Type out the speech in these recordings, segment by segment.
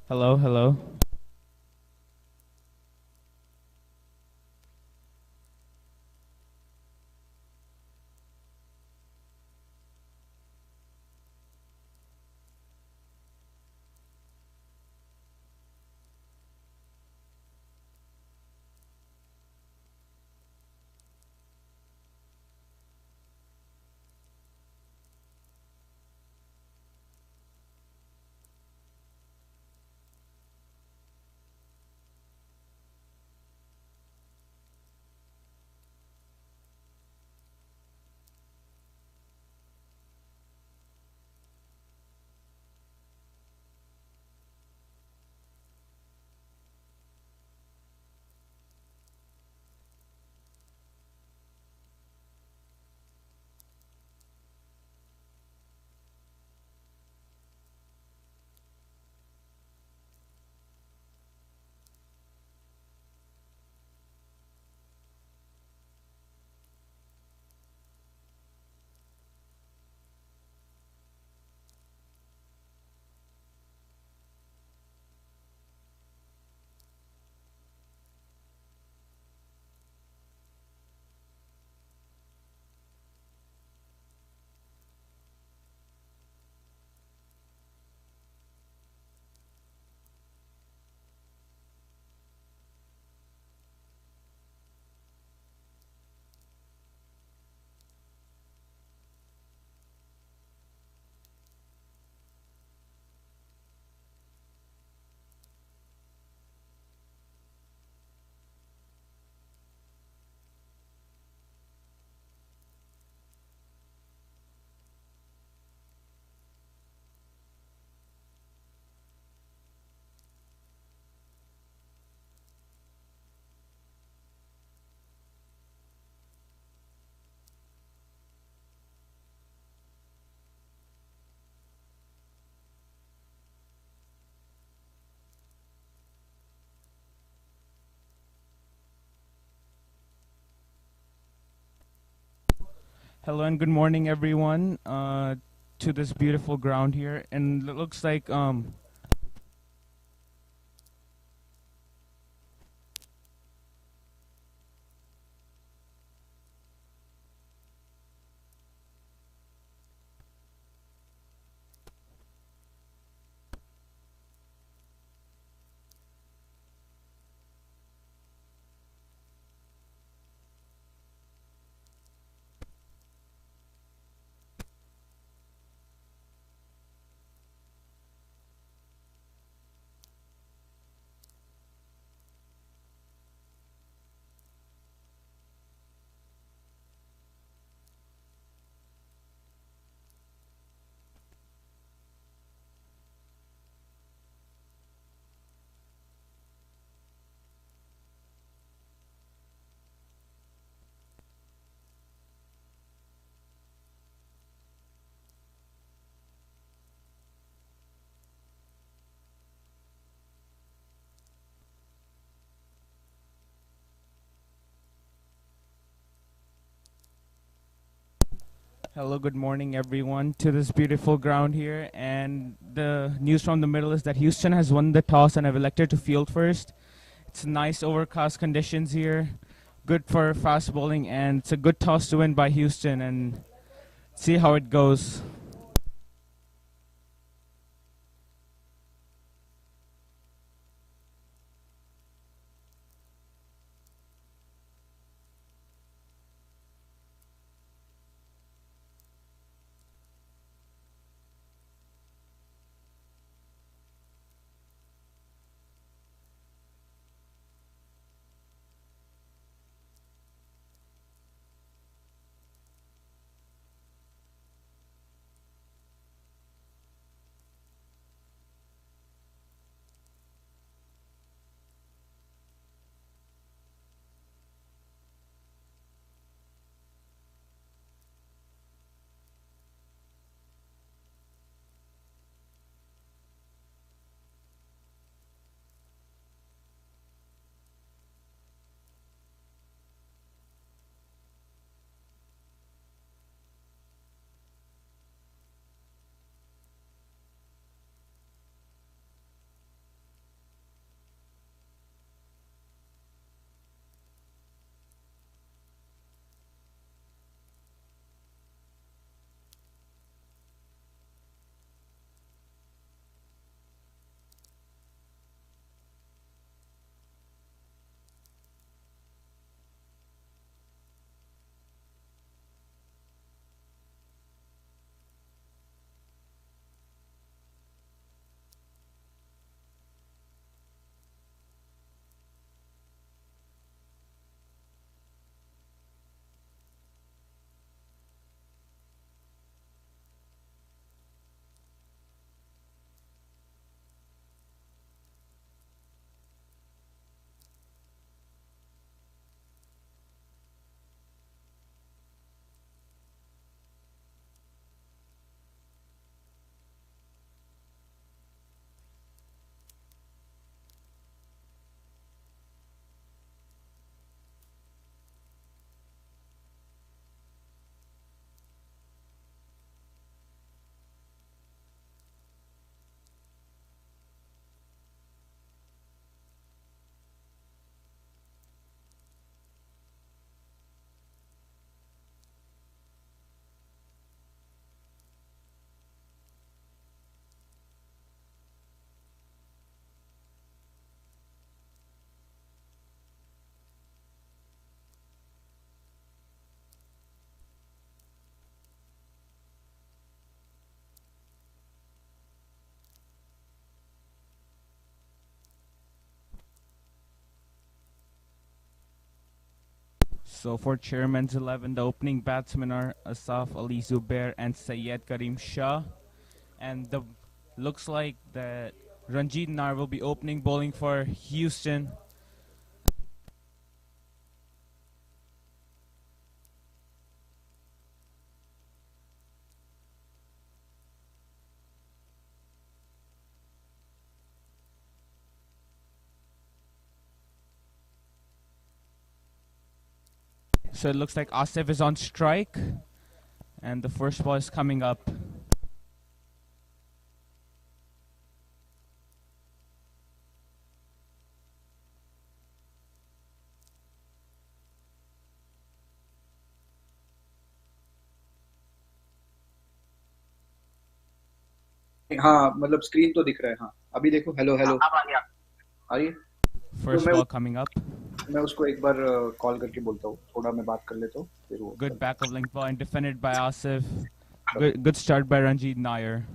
Hello, hello. Hello and good morning, everyone, to this beautiful ground here. And it looks like hello, good morning, everyone, to this beautiful ground here. And the news from the middle is that Houston has won the toss and have elected to field first. It's nice overcast conditions here, good for fast bowling, and it's a good toss to win by Houston. And see how it goes. So for Chairman's 11, the opening batsmen are Asaf Ali Zubair and Syed Karim Shah. And the looks like that Ranjit Nar will be opening bowling for Houston. So it looks like Asif is on strike. And the first ball is coming up. हाँ मतलब screen तो दिख रहा है। हाँ अभी देखो, hello hello आ रही है। तो First ball coming up. मैं उसको एक बार कॉल करके बोलता हूँ, थोड़ा मैं बात कर लेता हूँ फिर वो Good back of length ball and defended by Asif. चलो। Good start by Ranjit Nair.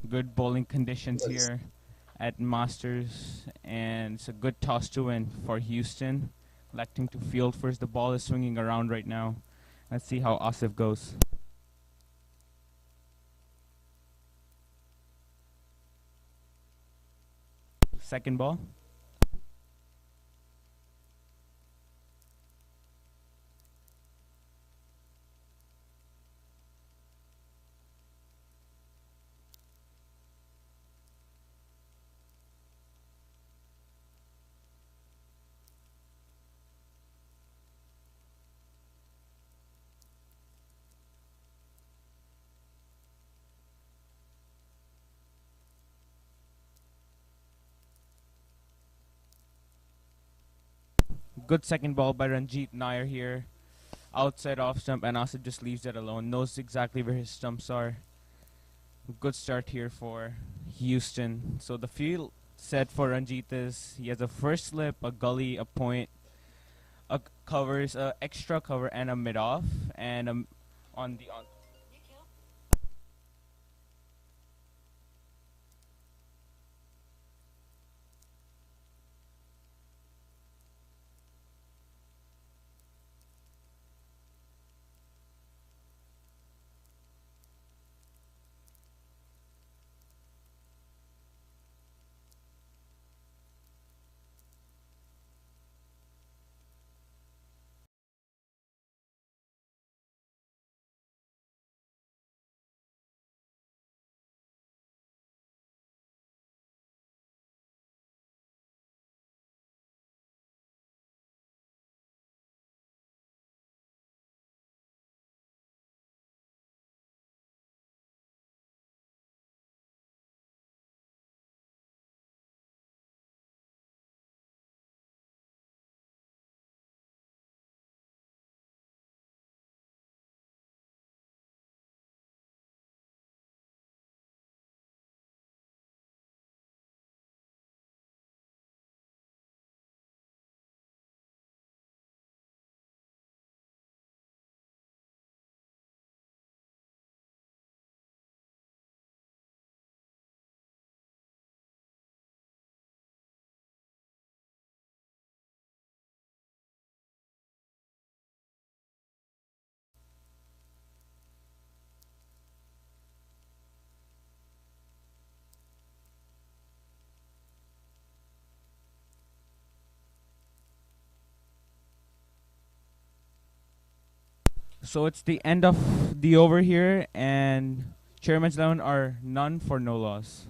Good bowling conditions here at Masters, and it's a good toss to win for Houston. Electing to field first. The ball is swinging around right now. Let's see how Asif goes. Second ball. Good second ball by Ranjit Nair here. Outside off stump, and Asif just leaves that alone. Knows exactly where his stumps are. Good start here for Houston. So the field set for Ranjit is he has a first slip, a gully, a point, a covers, a extra cover, and a mid off, and on the on. So it's the end of the over here, and Chairman's 11 are none for no loss.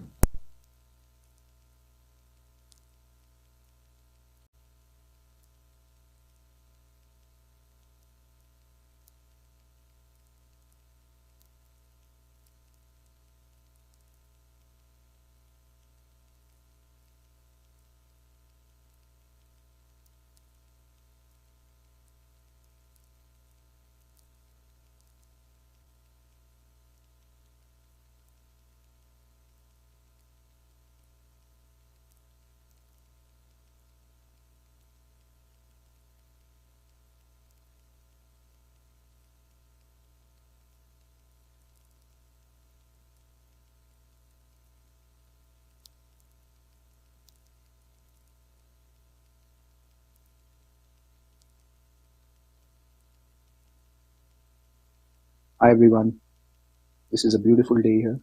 Hi everyone, this is a beautiful day here.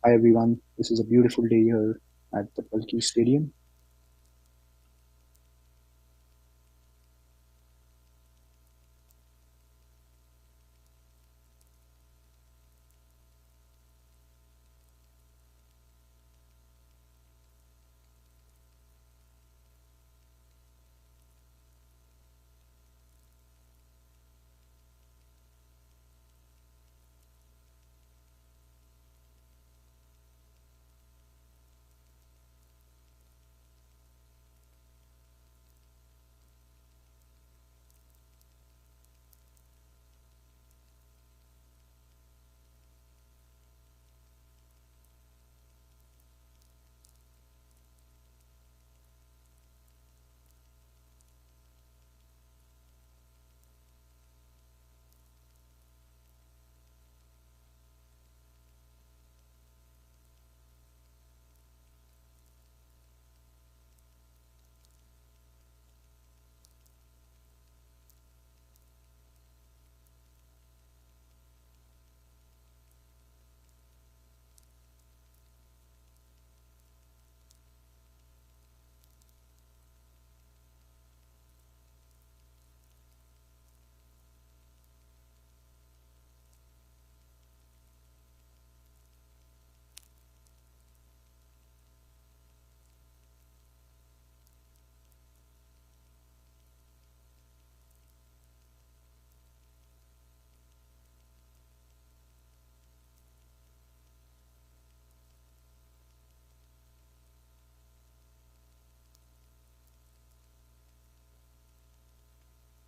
Hi everyone, this is a beautiful day here at the Balqees Stadium.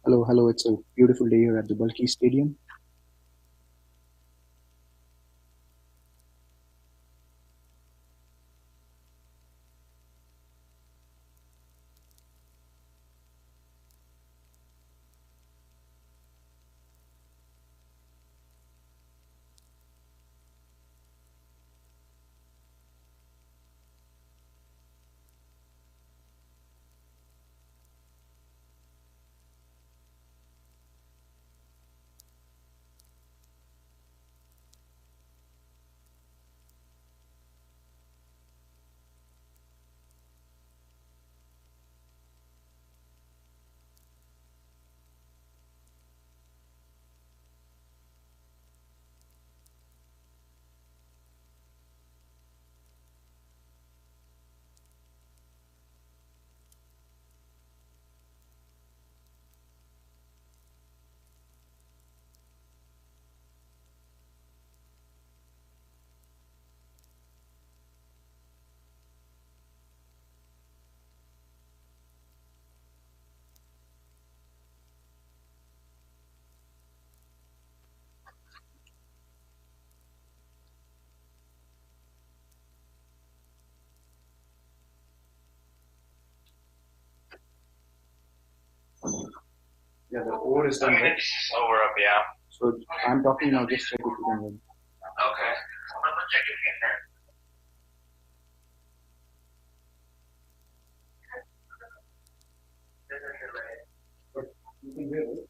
Hello, hello, it's a beautiful day here at the Balqees Stadium. Yeah, the over is done, right? It's over up, yeah. So I'm talking now, just check if you can hear me. Okay. I'm gonna check if you can hear me. But you can hear it.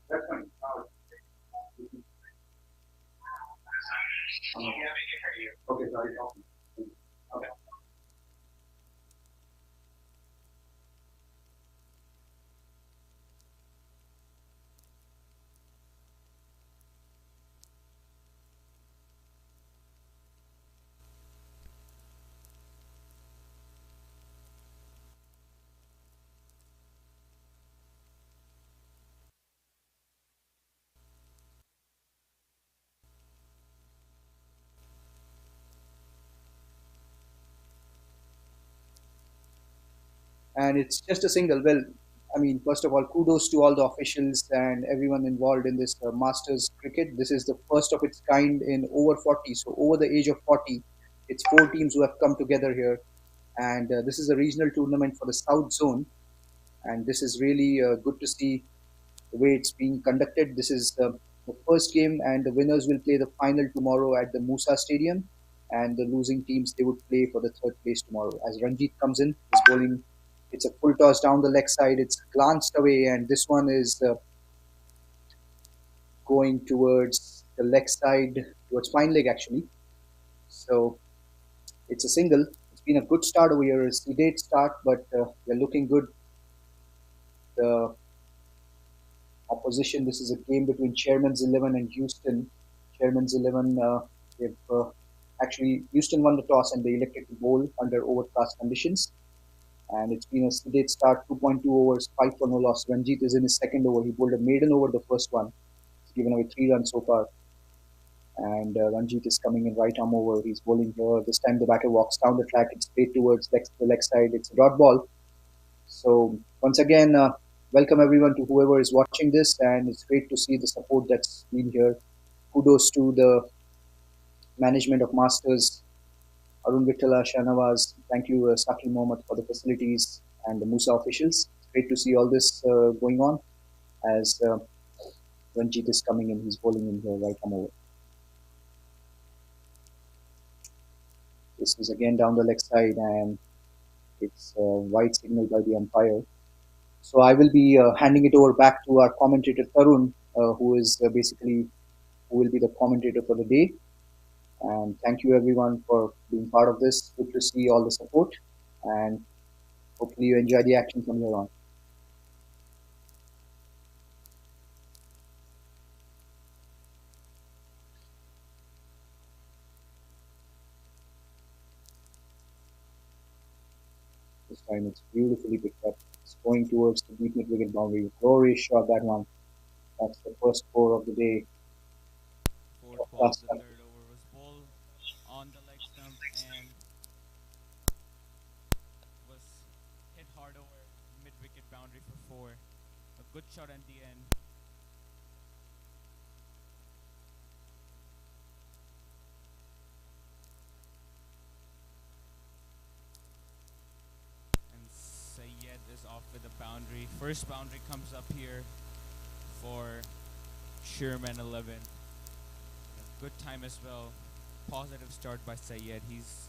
That's fine. Yeah, we can hear you. Okay, sorry. Okay. And it's just a single. Well, I mean, first of all, kudos to all the officials and everyone involved in this Masters cricket. This is the first of its kind in over 40. So, over the age of 40, it's four teams who have come together here. And this is a regional tournament for the South Zone. And this is really good to see the way it's being conducted. This is the first game, and the winners will play the final tomorrow at the Musa Stadium. And the losing teams, they would play for the third place tomorrow. As Ranjit comes in, he's bowling. It's a full toss down the leg side. It's glanced away, and this one is going towards the leg side, towards fine leg actually. So it's a single. It's been a good start over here. It's a sedate start, but we're looking good. The opposition. This is a game between Chairman's 11 and Houston. Chairman's 11, they've actually, Houston won the toss and they elected to bowl under overcast conditions. And it's been a sedate start, 2.2 overs, 5 for no loss. Ranjit is in his second over. He bowled a maiden over the first one. He's given away 3 runs so far. And Ranjit is coming in right arm over. He's bowling here. This time the batter walks down the track. It's straight towards the leg side. It's a dot ball. So once again, welcome everyone to whoever is watching this, and it's great to see the support that's been here. Kudos to the management of Masters, Arun Vittala, Shanawaz. Thank you, Saki Mohammed, for the facilities and the Musa officials. It's great to see all this going on as Ranjit is coming in. He's bowling in here right come over. This is again down the leg side, and it's wide signal by the umpire. So I will be handing it over back to our commentator Tarun, who is basically who will be the commentator for the day. And thank you everyone for being part of this. Good to see all the support, and hopefully you enjoy the action from here on. This time it's beautifully picked up. It's going towards the deep mid wicket boundary. Glorious shot, that one. That's the first score of the day. Fourth ball of the third over was bowled on the leg stump and was hit hard over mid wicket boundary for four. A good shot at the end. And Sayed is off with a boundary. First boundary comes up here for Sherman 11. Good time as well. Positive start by Sayed. He's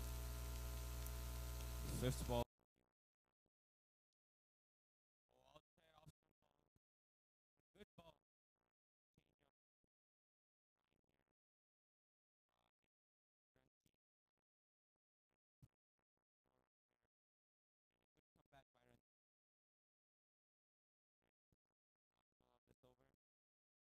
fifth ball. Good ball. Come back by run of this over.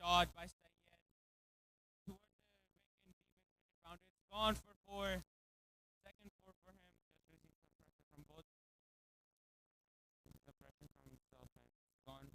shot by Sayed toward the wicket, deep wicket boundary. It's gone for four. Second four for him. Just losing some pressure from both. The pressure from himself and it's gone.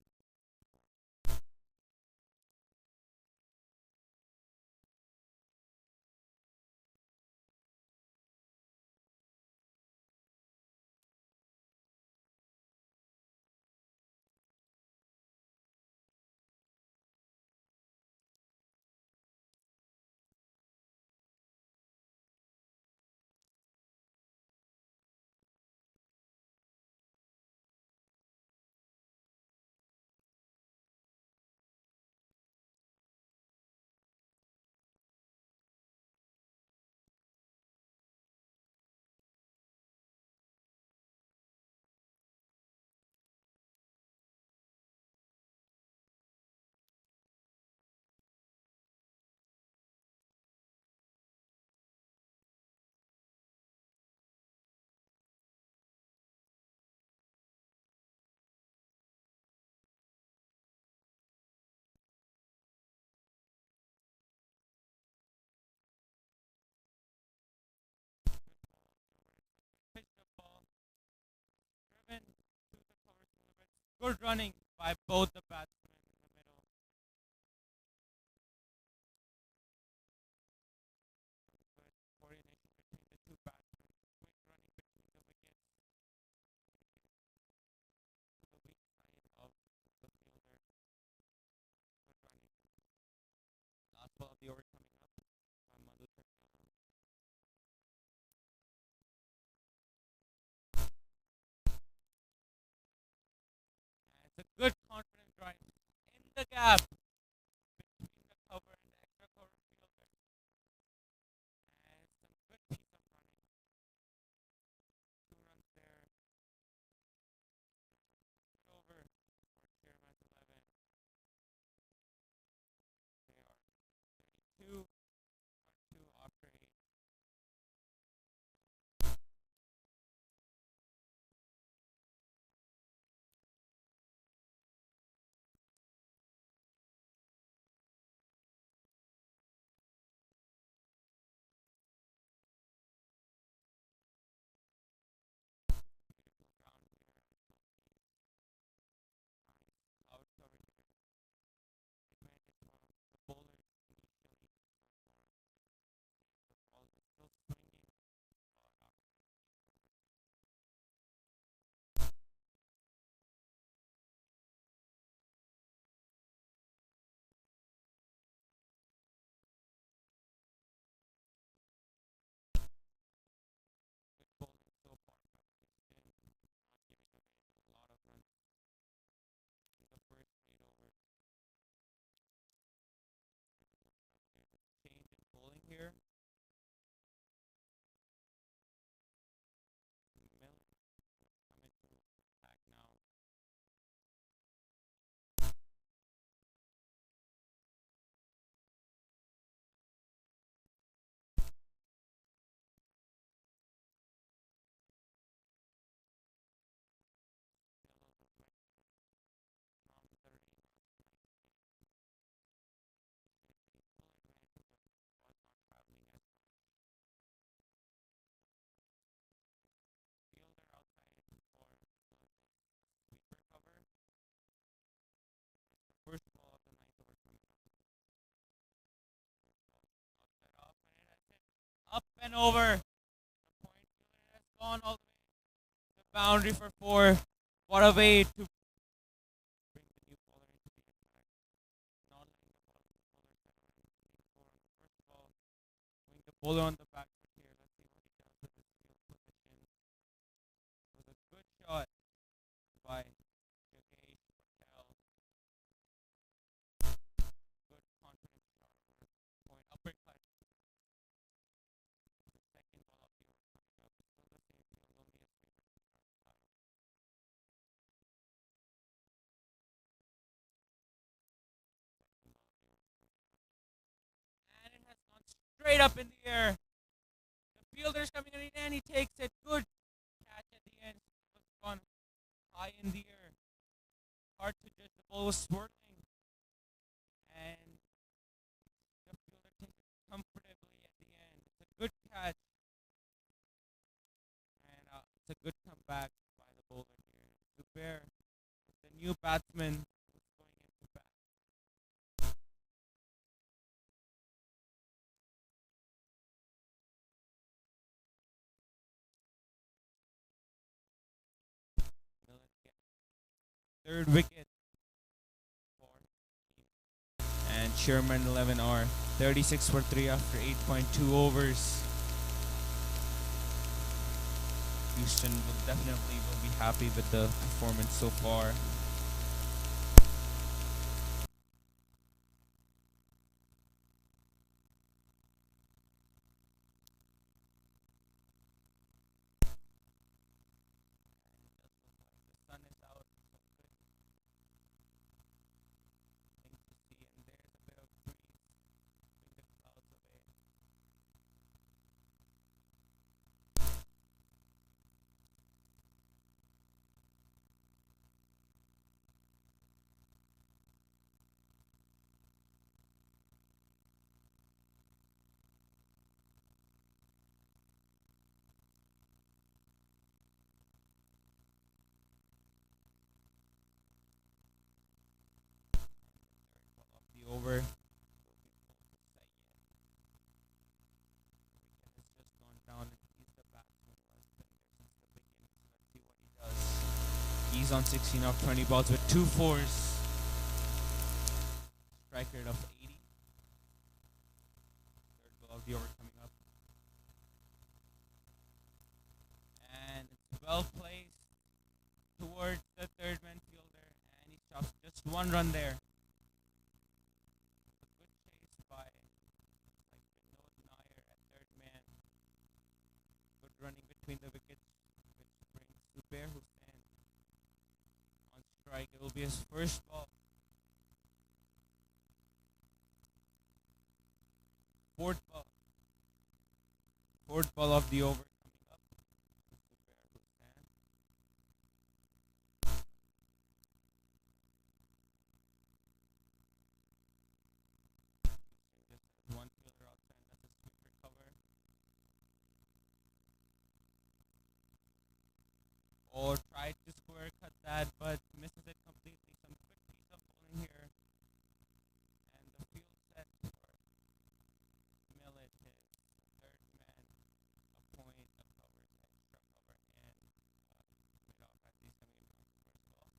Pitched the ball, driven to the cover to the red. Good running by both the batsmen in the middle. Good coordination between the two batsmen. Quick running between the wickets to the weak side of the fielder. Good running. Last ball of the over coming up by Madhu Chakala. And it's a good confident drive in the gap between the cover and the extra cover fielder. And some good piece of running. 2 runs there. Good over for Chairman's 11. They are 32 on 2 after 8. Beautiful ground here at Balqees. Nice out cover here. Advantage from the bowlers initially. The ball is still swinging. Good bowling so far from Houston. Not giving away a lot of runs in the first 8 overs. There's a change in bowling here. Miller coming to attack now. Still a reflection from the rain last night. The full advantage of was not traveling as much. Fielder outside for sweeper cover. The first ball of the ninth over coming up. Outside off and that's it. Up and over. The point fielder has gone all the way. The boundary for 4. What a way to bring the new bowler into the attack. Not letting the ball bowler settle and leave 4 on the first ball. Going the bowler on the back foot here. Let's see what he does with his field position. It was a good shot by Yogesh Patel. Good confident shot over point uppercut. The second ball of the over coming up. Still the same field, only a sweeper to start the battle. Second ball of the over coming up. And it has gone straight up in the air. The fielder's coming in and he takes it. Good catch at the end. It was gone high in the air. Hard to judge. The ball was swirling. And Bear, the new batsman who's going into bat. Millet gets third wicket for and Sherman 11R 36 for 3 after 8.2 overs. Houston will definitely will be happy with the performance so far. The sun is out, so good thing to see, and there's a bit of breeze keeping the clouds away. Third ball of the over will be pulled to Sayed. The wicket has just gone down, and he's the batsman who has been there since the beginning. So let's see what he does. He's on 16 off 20 balls with two fours. Strike rate of 80. Third ball of the over coming up. And it's well placed towards the third man fielder. And he chops just one run there. A good chase by Vinod Nair at third man. Good running between the wickets, which brings Zubair Hussain on strike. It will be his first ball. Fourth ball. Fourth ball of the over coming up. Zubair Hussain. Just has one fielder outside, and that's a sweeper cover. Or tried to square cut that, but misses it completely. Some quick piece of bowling here, and the field set for Millet. His third man, a point, a cover, extra cover, and mid off as he's coming into the first ball.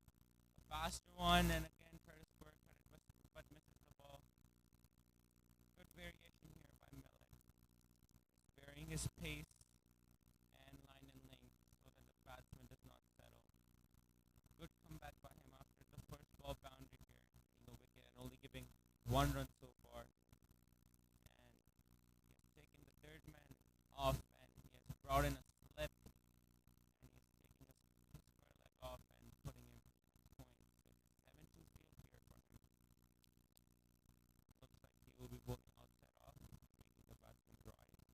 A faster one, and again try to square cut it, but misses the ball. Good variation here by Millet, varying his pace and line and length so that the batsman does not settle. Good comeback by him after the first ball boundary here, taking a wicket and only giving one run so far. And he has taken the third man off, and he has brought in a slip, and he is taking his square leg off and putting him at point. So it's 7-2 field here for him. Looks like he will be bowling outside off, making the batsman drive or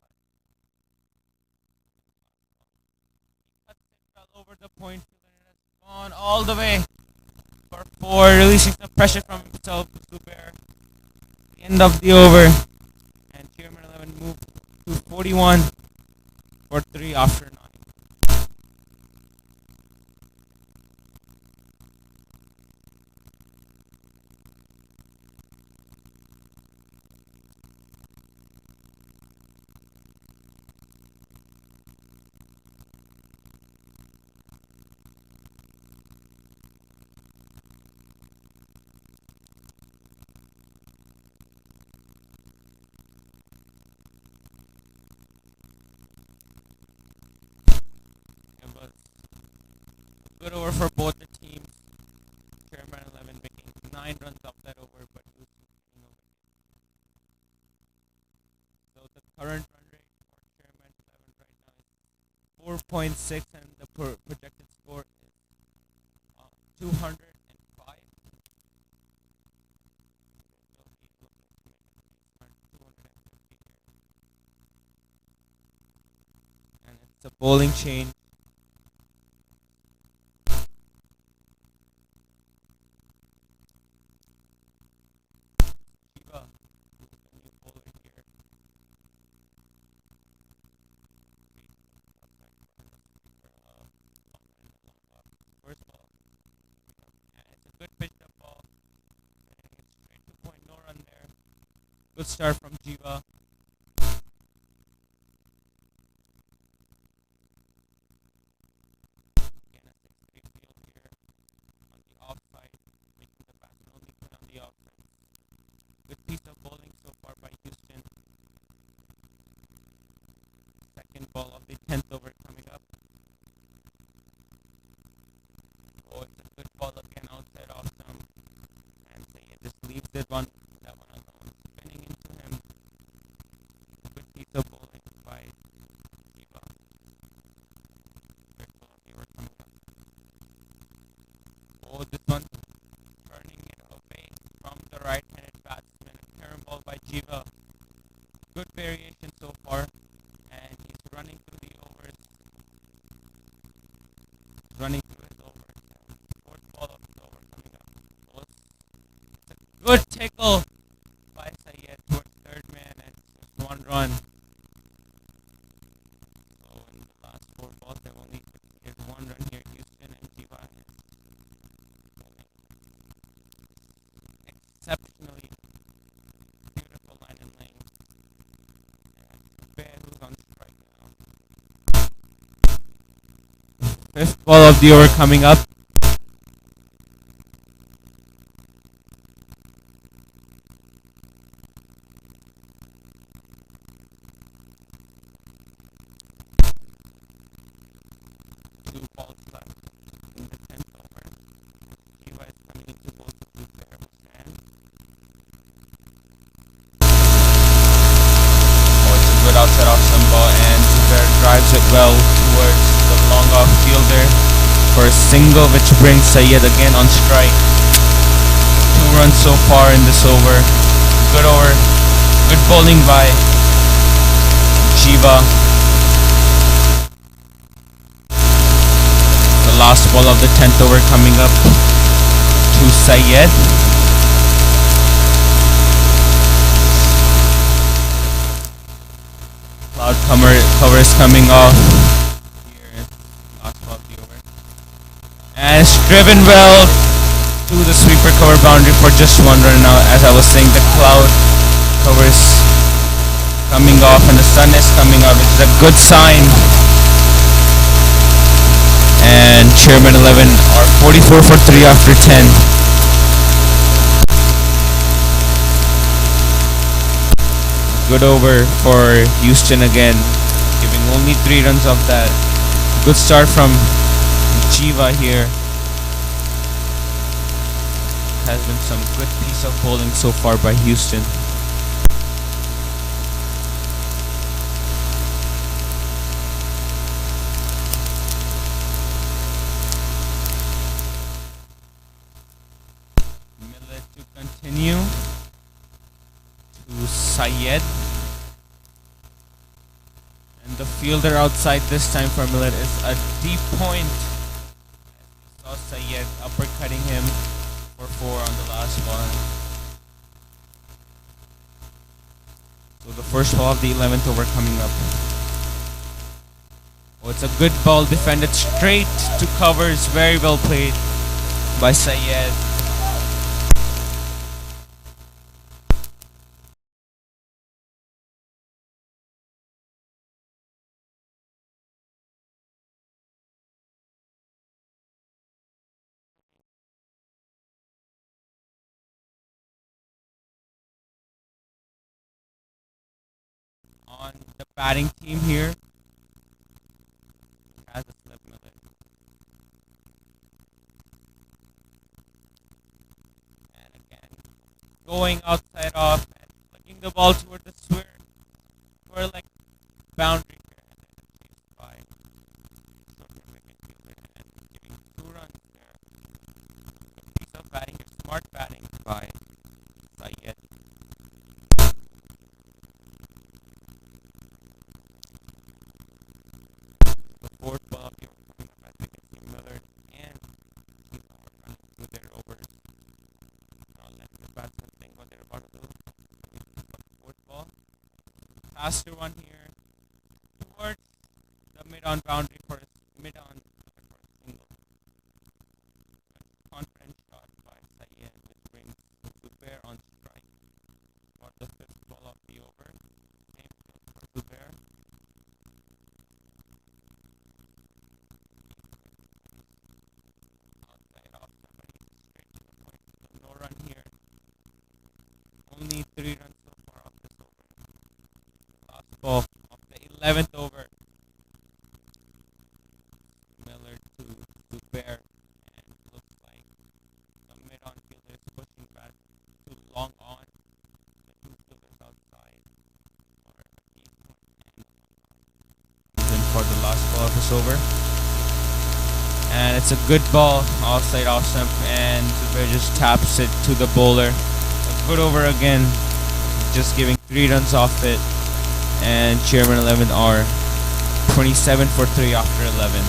cut. He cuts it well over the point fielder, and it has gone all the way for four, releasing some pressure from himself to Zubair. The end of the over, and Chairman 11 moved to 41 for 3 after 9. It was a good over for both the teams. Chairman 11 making 9 runs off that over, but losing getting a wicket. So the current run rate for Chairman 11 right now is 4.6, and the projected score is 205. Will be looking to make at least 250 here. And it's a bowling change. Shiva, who's the new bowler here. Good start from Jiva. Again, a 6-3 field here on the offside, making the batsman only play on the offside. Good piece of bowling so far by Houston. Second ball of the 10th over coming up. Oh, it's a good ball again outside off stump. And Sayed just leaves that one alone, spinning into him. Good piece of bowling by Jiva. Good ball they were coming up. Oh, this one turning it away from the right-handed batsman. A carom ball by Jiva. Good variation so far. And he's running through the overs. Running through his overs. Fourth ball of his over coming up. Oh, it's a good tickle by Sayed towards third man, and it's just 1 run. So in the last 4 balls, they've only hit 1 run here. Houston and Jiva is bowling exceptionally beautiful line and lane. And Bear, who's on strike now. Fifth ball of the over coming up. Two balls left in the 10th over. Jiva is coming into both of the Bear will stand. Oh, it's a good outside off some ball, and Zubair drives it well towards the long off fielder for a single, which brings Sayed again on strike. 2 runs so far in this over. Good over. Good bowling by Jiva. The last ball of the 10th over coming up to Sayed. Cloud cover is coming off here. Last ball of the over. And it's driven well to the sweeper cover boundary for just 1 run now. As I was saying, the cloud cover is coming off and the sun is coming out, which is a good sign. And Chairman 11 are 44 for 3 after 10. Good over for Houston again, giving only 3 runs of that. Good start from Jiva here. Has been some good piece of bowling so far by Houston. Millet to continue to Sayed. And the fielder outside this time for Millet is a deep point. We saw Sayed uppercutting him for 4 on the last one. So the first ball of the 11th over coming up. Oh, it's a good ball defended straight to covers. Very well played by Sayed. On the batting team here has a slip Millet. And again, going outside off and flicking the ball toward the square like boundary here, and then chased by short-term wicket fielder and giving 2 runs there. Good piece of batting here, smart batting by Sayed. The fourth ball of the over coming up, as we can see Miller and Keith are running through their overs. Now letting the batsman think what they're about to do. Fourth ball. Faster one here towards the mid-on boundary for a mid-on for a single. Confident shot by Sayed, which brings Zubair on strike for the 5th ball. 11th over. Miller to Bear, and looks like the mid-on fielder is pushing back too long on. The two fielders outside for and for the last ball of this over. And it's a good ball, offside off stump, and Zubair just taps it to the bowler. A good over again, just giving 3 runs off it. And Chairman 11 are 27 for 3 after 11.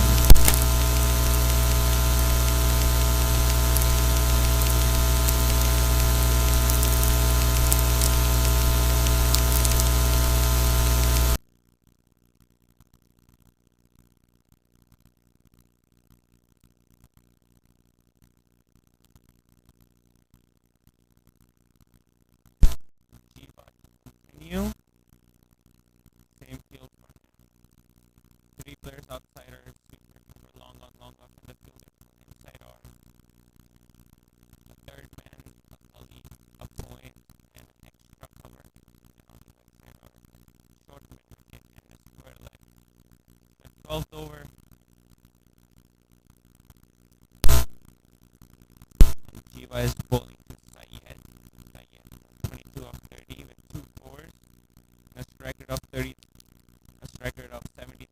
Continue. Same field for 3 players outside are super long on from the fielder inside R. The third man, a lead, a point, and an extra cover. And on the outside R, short mid wicket and a square leg. The 12th over. And Jiva is bowling to Syed. 22 of 30 with 2 fours. A strike rate of 30. A strike rate of 73.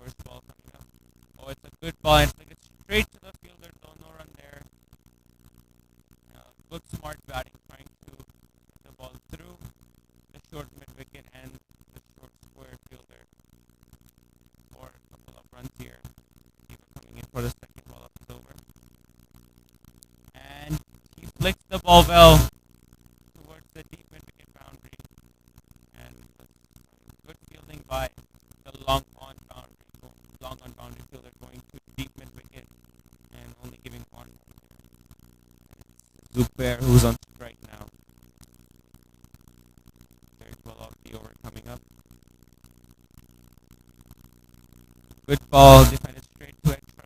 First ball coming up. Oh, it's a good ball and it's straight to the fielder. No run there. Good smart batting, trying to get the ball through the short mid wicket and the short square fielder for a couple of runs here. Keep coming in for the second ball up is over. And he flicks the ball well towards the deep mid wicket boundary. And good fielding by the long on boundary fielder going to deep mid wicket and only giving 1. Zubair, who's on strike now. Third ball of the over coming up. Good ball, defended straight to extra.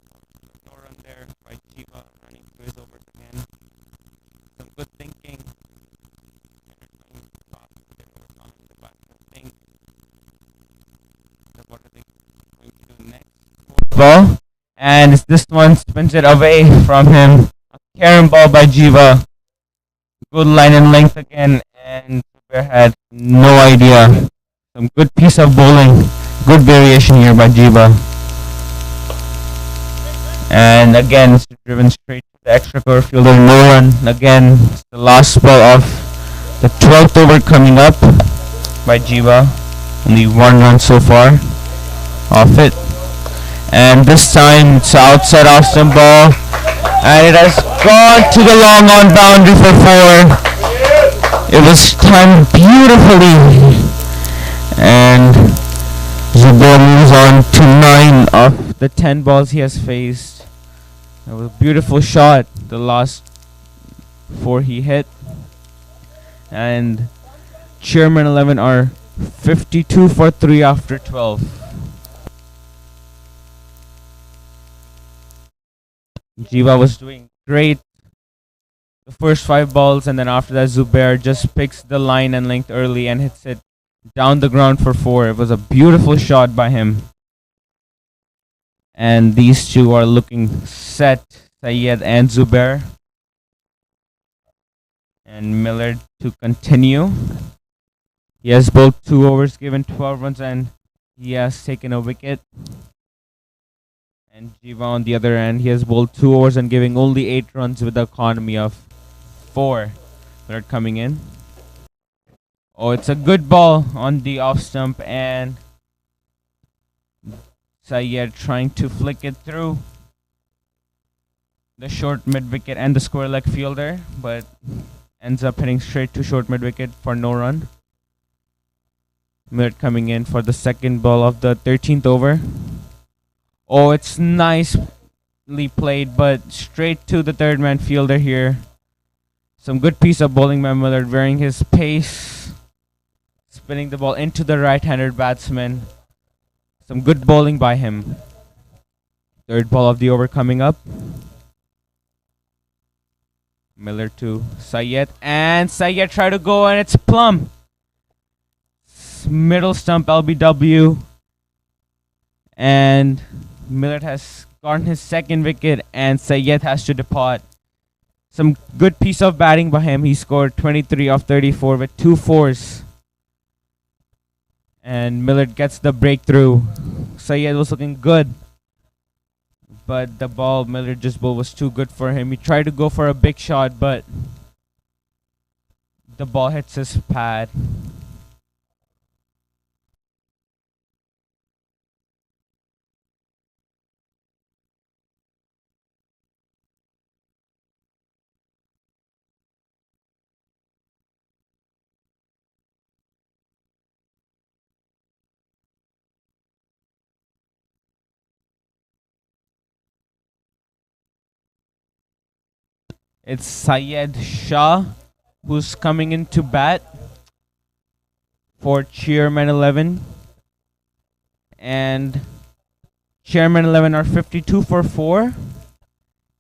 No run there by Jiva, running to his overs again. Some good thinking. What are they going to do next? Ball, and this one spins it away from him. A carom ball by Jiva. Good line and length again, and Zubair had no idea. Some good piece of bowling. Good variation here by Jiva. And again, it's driven straight to the extra cover fielder. No run. Again, it's the last ball of the 12th over coming up by Jiva. Only 1 run so far off it. And this time it's outside off stump ball. And it has gone to the long on boundary for 4. It was timed beautifully. And Zubair moves on to 9 of the 10 balls he has faced. It was a beautiful shot. The last 4 he hit. And Chairman 11 are 52 for 3 after 12. Jiva was doing great the first 5 balls, and then after that Zubair just picks the line and length early and hits it down the ground for 4. It was a beautiful shot by him. And these two are looking set, Syed and Zubair. And Miller to continue. He has bowled 2 overs, given 12 runs, and he has taken a wicket. And Jiva on the other end, he has bowled 2 overs and giving only 8 runs with the economy of 4. Third coming in. Oh, it's a good ball on the off stump, and Syed trying to flick it through the short mid wicket and the square leg fielder, but ends up hitting straight to short mid wicket for no run. Miller coming in for the second ball of the 13th over. Oh, it's nicely played, but straight to the third man fielder here. Some good piece of bowling by Miller, varying his pace, spinning the ball into the right-handed batsman. Some good bowling by him. Third ball of the over coming up. Miller to Syed, and Syed tried to go, and it's plumb. Middle stump LBW, And Millard has gotten his second wicket, and Sayed has to depart. Some good piece of batting by him. He scored 23 of 34 with 2 fours. And Millard gets the breakthrough. Sayed was looking good, but the ball Millard just bowled was too good for him. He tried to go for a big shot, but the ball hits his pad. It's Syed Shah who's coming into bat for Chairman 11. And Chairman 11 are 52 for 4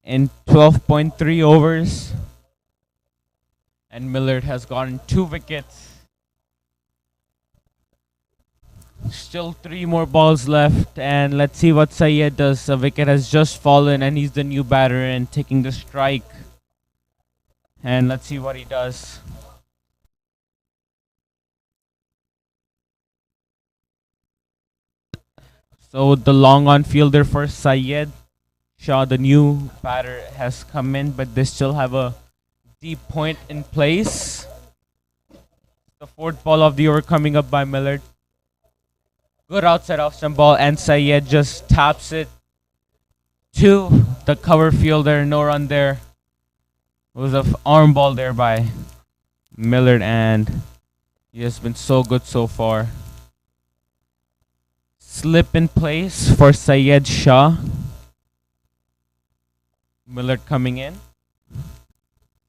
in 12.3 overs. And Millard has gotten 2 wickets. Still 3 more balls left, and let's see what Syed does. A wicket has just fallen, and he's the new batter and taking the strike. And let's see what he does. So the long on fielder for Syed Shah, the new batter, has come in, but they still have a deep point in place. The 4th ball of the over coming up by Millard. Good outside off stump ball, and Syed just taps it to the cover fielder. No run there. It was an arm ball there by Millard, and he has been so good so far. Slip in place for Syed Shah. Millard coming in.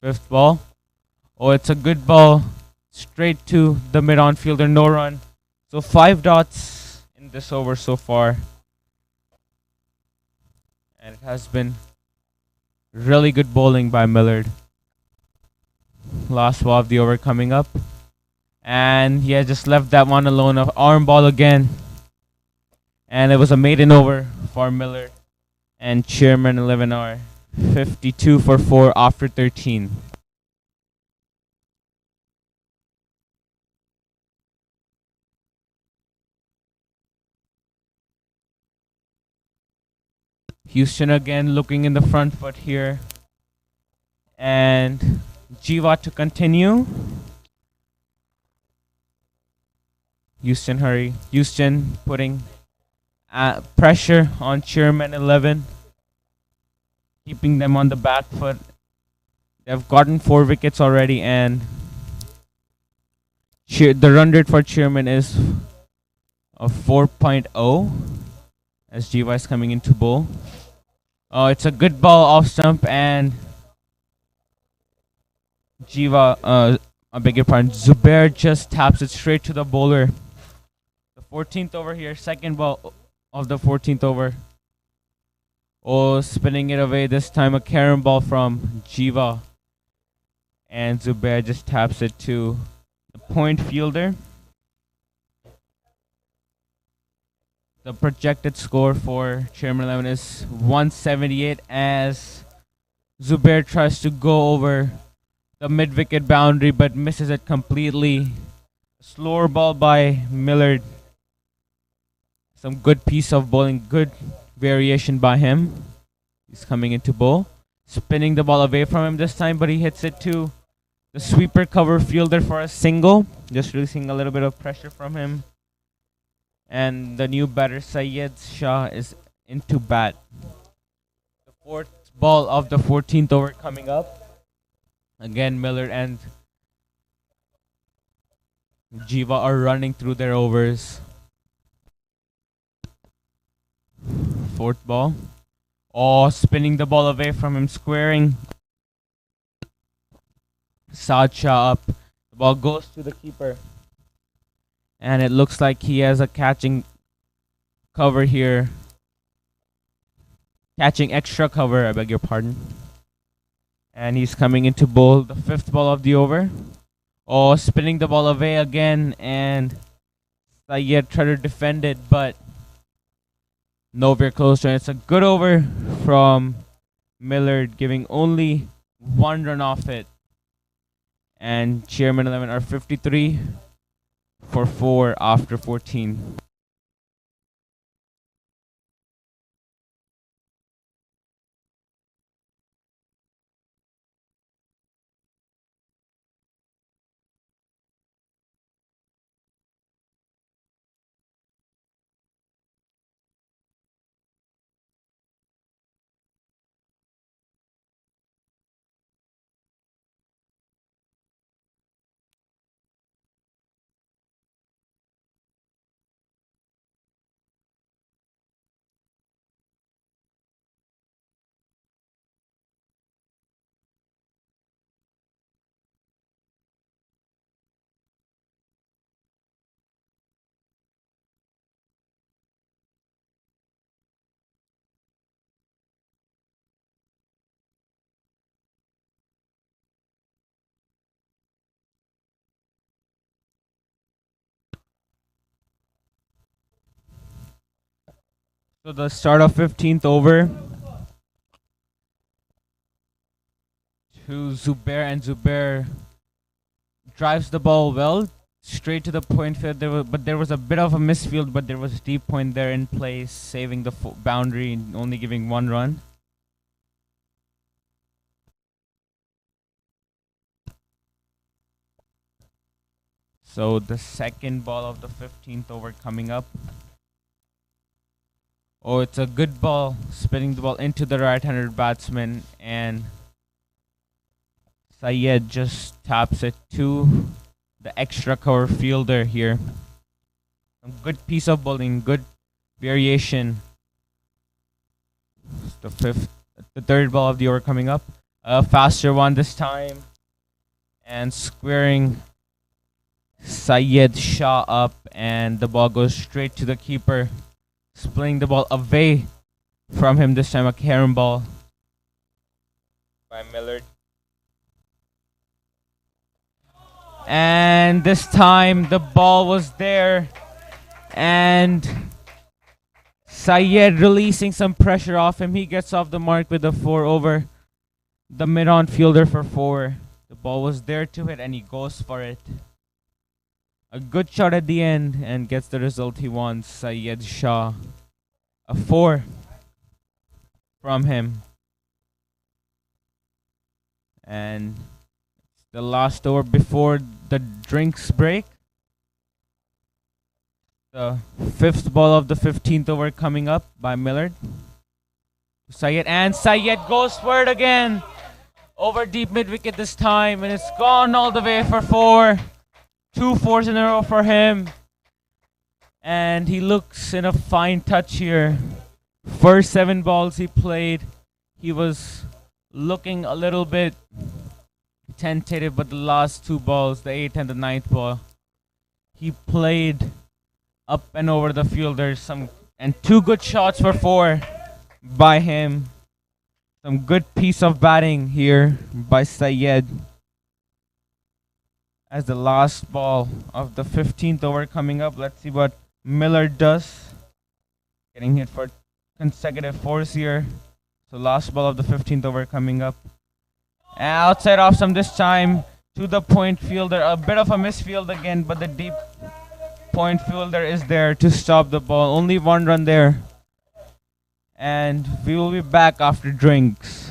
5th ball. Oh, it's a good ball. Straight to the mid-on fielder. No run. So 5 dots in this over so far. And it has been really good bowling by Millard. Last ball of the over coming up. And he has just left that one alone. An arm ball again. And it was a maiden over for Millard. And Chairman 11 are 52 for 4 after 13. Houston again looking in the front foot here. And Jiva to continue. Houston hurry. Houston putting pressure on Chairman 11. Keeping them on the back foot. They've gotten 4 wickets already, and the run rate for Chairman is a 4.0 as Jiva is coming into bowl. Oh, it's a good ball off stump, and Jiva, I beg your pardon, Zubair just taps it straight to the bowler. The 14th over here, 2nd ball of the 14th over. Oh, spinning it away, this time a carom ball from Jiva. And Zubair just taps it to the point fielder. The projected score for Chairman 11 is 178 as Zubair tries to go over the mid-wicket boundary but misses it completely. Slower ball by Millard. Some good piece of bowling, good variation by him. He's coming into bowl. Spinning the ball away from him this time, but he hits it to the sweeper cover fielder for a single. Just releasing a little bit of pressure from him. And the new batter Syed Shah is into bat. The 4th ball of the 14th over coming up. Again, Millard and Jiva are running through their overs. 4th ball. Oh, spinning the ball away from him, squaring Saad Shah up. The ball goes to the keeper. And it looks like he has a catching cover here. Catching extra cover, I beg your pardon. And he's coming into bowl, the 5th ball of the over. Oh, spinning the ball away again. And Syed tried to defend it, but nowhere close, and it's a good over from Millard, giving only one run off it. And Chairman 11 are 53 for 4 after 14. So the start of 15th over to Zubair, and Zubair drives the ball well straight to the point field. But there was a bit of a misfield, but there was a deep point there in place, saving the boundary and only giving one run. So the second ball of the 15th over coming up. Oh, it's a good ball, spinning the ball into the right-handed batsman, and Syed just taps it to the extra cover fielder here. A good piece of bowling, good variation. The third ball of the over coming up. A faster one this time, and squaring Syed Shah up, and the ball goes straight to the keeper, splitting the ball away from him this time. A carom ball by Millard. And this time the ball was there, and Syed releasing some pressure off him. He gets off the mark with a 4 over the mid-on fielder for 4. The ball was there to hit, and he goes for it. A good shot at the end, and gets the result he wants. Syed Shah. A 4 from him. And the last over before the drinks break. The fifth ball of the 15th over coming up by Millard. Syed, and Syed goes for it again. Over deep mid wicket this time, and it's gone all the way for 4. 2 fours in a row for him. And he looks in a fine touch here. First 7 balls he played, he was looking a little bit tentative, but the last 2 balls, the 8th and the 9th ball, he played up and over the fielders. And 2 good shots for 4 by him. Some good piece of batting here by Syed. As the last ball of the 15th over coming up, let's see what Miller does. Getting hit for consecutive 4s here. So last ball of the 15th over coming up. And outside off some this time to the point fielder. A bit of a misfield again, but the deep point fielder is there to stop the ball. Only 1 run there. And we will be back after drinks.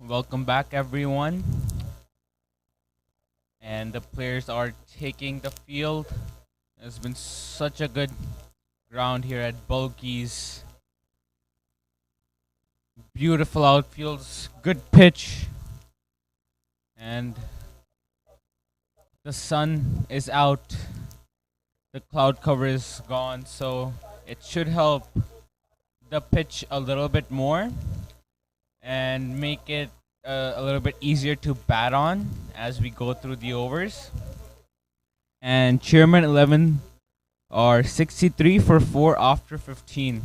Welcome back, everyone. And the players are taking the field. It's been such a good ground here at Balqees. Beautiful outfields, good pitch, and the sun is out. The cloud cover is gone, so it should help the pitch a little bit more and make it a little bit easier to bat on as we go through the overs. And Chairman 11 are 63 for 4 after 15.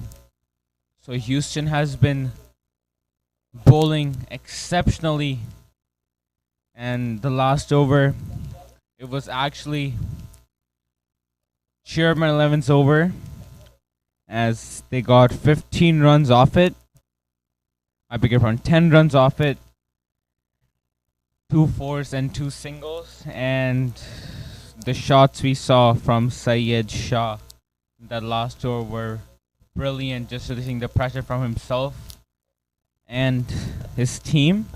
So Houston has been bowling exceptionally. And the last over, it was actually Chairman 11's over as they got 15 runs off it. I beg your pardon, 10 runs off it. 2 fours and 2 singles. And the shots we saw from Syed Shah that last over were brilliant, just releasing the pressure from himself and his team.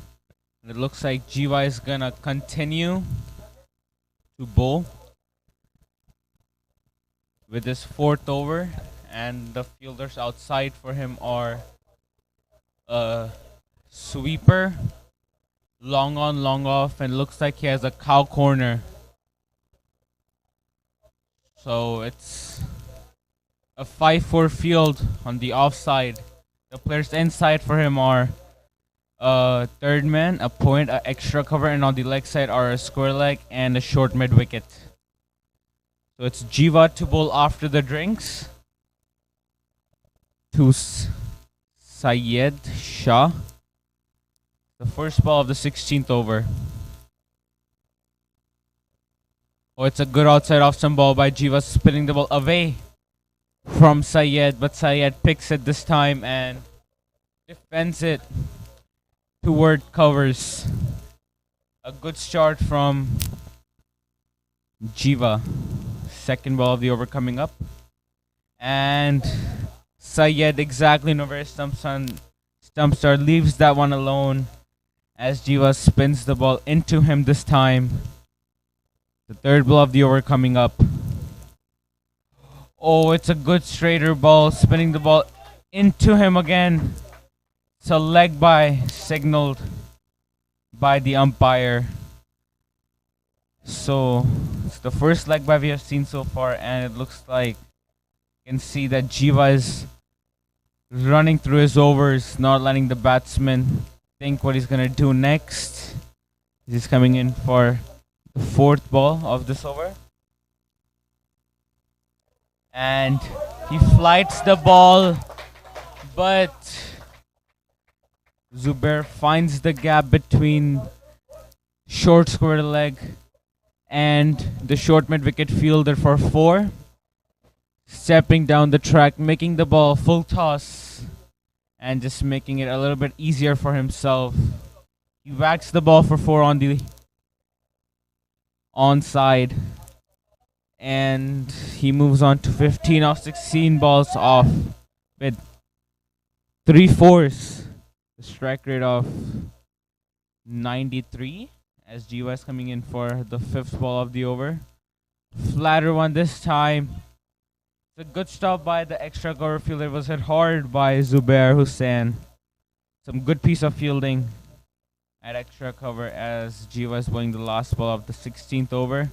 It looks like Jiva is gonna continue to bowl with his fourth over, and the fielders outside for him are a sweeper, long on, long off, and looks like he has a cow corner. So it's a 5-4 field on the offside. The players inside for him are a third man, a point, a extra cover, and on the leg side are a square leg and a short mid wicket. So it's Jiva to bowl after the drinks to Syed Shah. The first ball of the 16th over. Oh, it's a good outside off some ball by Jiva, spinning the ball away from Syed, but Syed picks it this time and defends it toward covers. A good start from Jiva. Second ball of the over coming up. And Syed exactly nowhere Stumpstar leaves that one alone as Jiva spins the ball into him this time. The third ball of the over coming up. Oh, it's a good straighter ball, spinning the ball into him again. It's a leg by signaled by the umpire. So it's the first leg by we have seen so far, and it looks like you can see that Jiva is running through his overs, not letting the batsman think what he's gonna do next. He's coming in for the fourth ball of this over. And he flights the ball, but Zubair finds the gap between short square leg and the short mid wicket fielder for 4. Stepping down the track, making the ball full toss and just making it a little bit easier for himself. He whacks the ball for 4 on the onside. And he moves on to 15 of 16 balls off with 3 fours. The strike rate of 93 as Jiva is coming in for the 5th ball of the over. Flatter one this time. It's a good stop by the extra cover fielder. It was hit hard by Zubair Hussain. Some good piece of fielding at extra cover as Jiva is playing the last ball of the 16th over.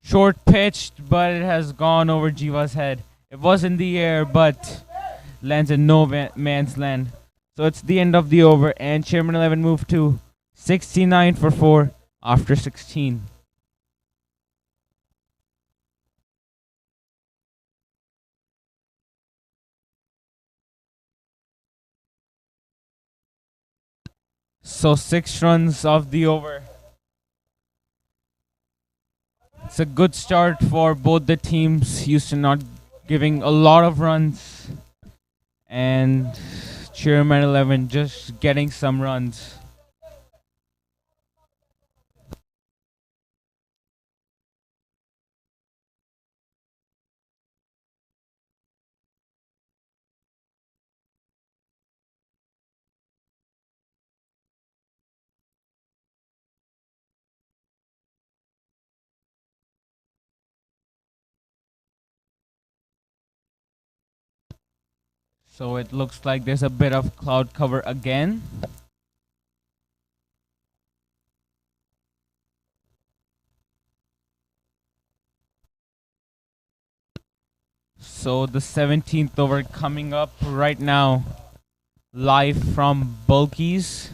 Short pitched, but it has gone over Jiva's head. It was in the air, but lands in no man's land. So it's the end of the over, and Chairman 11 moved to 69 for 4 after 16. So 6 runs off the over. It's a good start for both the teams. Houston not giving a lot of runs, and Chairman 11 just getting some runs. So it looks like there's a bit of cloud cover again. So the 17th over coming up right now, live from Balqees.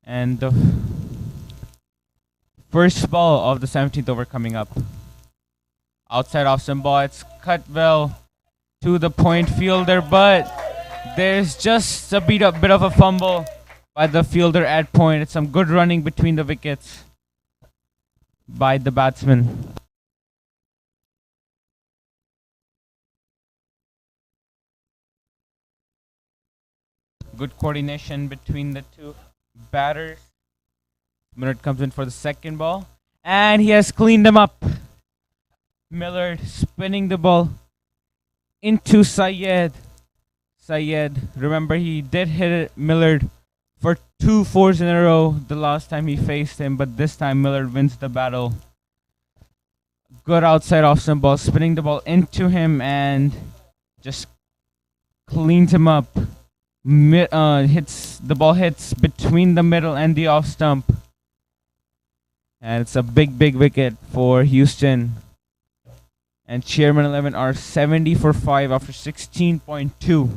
And the first ball of the 17th over coming up. Outside off some ball, it's cut well to the point fielder, but there's just a bit of a fumble by the fielder at point. It's some good running between the wickets by the batsman. Good coordination between the two batters. Millard comes in for the second ball, and he has cleaned them up. Millard spinning the ball into Syed. Syed, remember he did hit it, Millard for 2 fours in a row the last time he faced him, but this time Millard wins the battle. Good outside off some ball, spinning the ball into him and just cleans him up. The ball hits between the middle and the off stump, and it's a big wicket for Houston. And Chairman 11 are 70 for 5 after 16.2.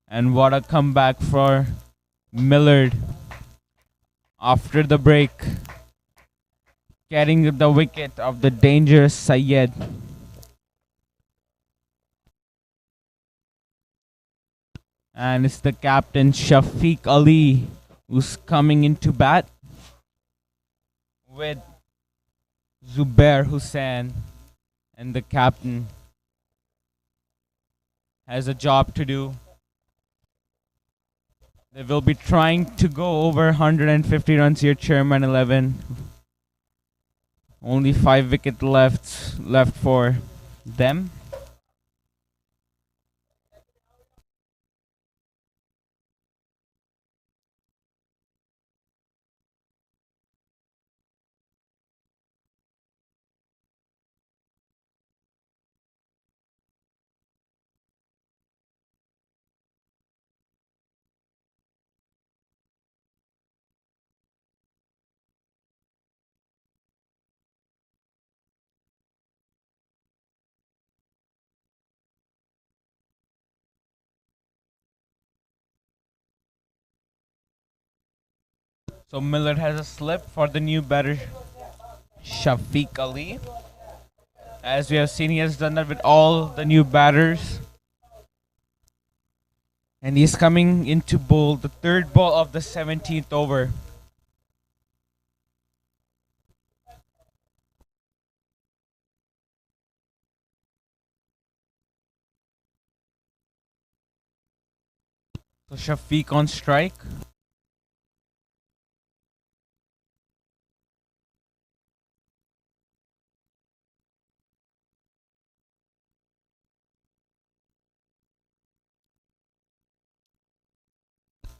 And what a comeback for Millard after the break, getting the wicket of the dangerous Syed. And it's the captain Shafiq Ali who's coming into bat with Zubair Hussain, and the captain has a job to do. They will be trying to go over 150 runs here, Chairman 11. Only 5 wickets left for them. So Millard has a slip for the new batter Shafiq Ali. As we have seen, he has done that with all the new batters. And he's coming into bowl, the third ball of the 17th over. So Shafiq on strike.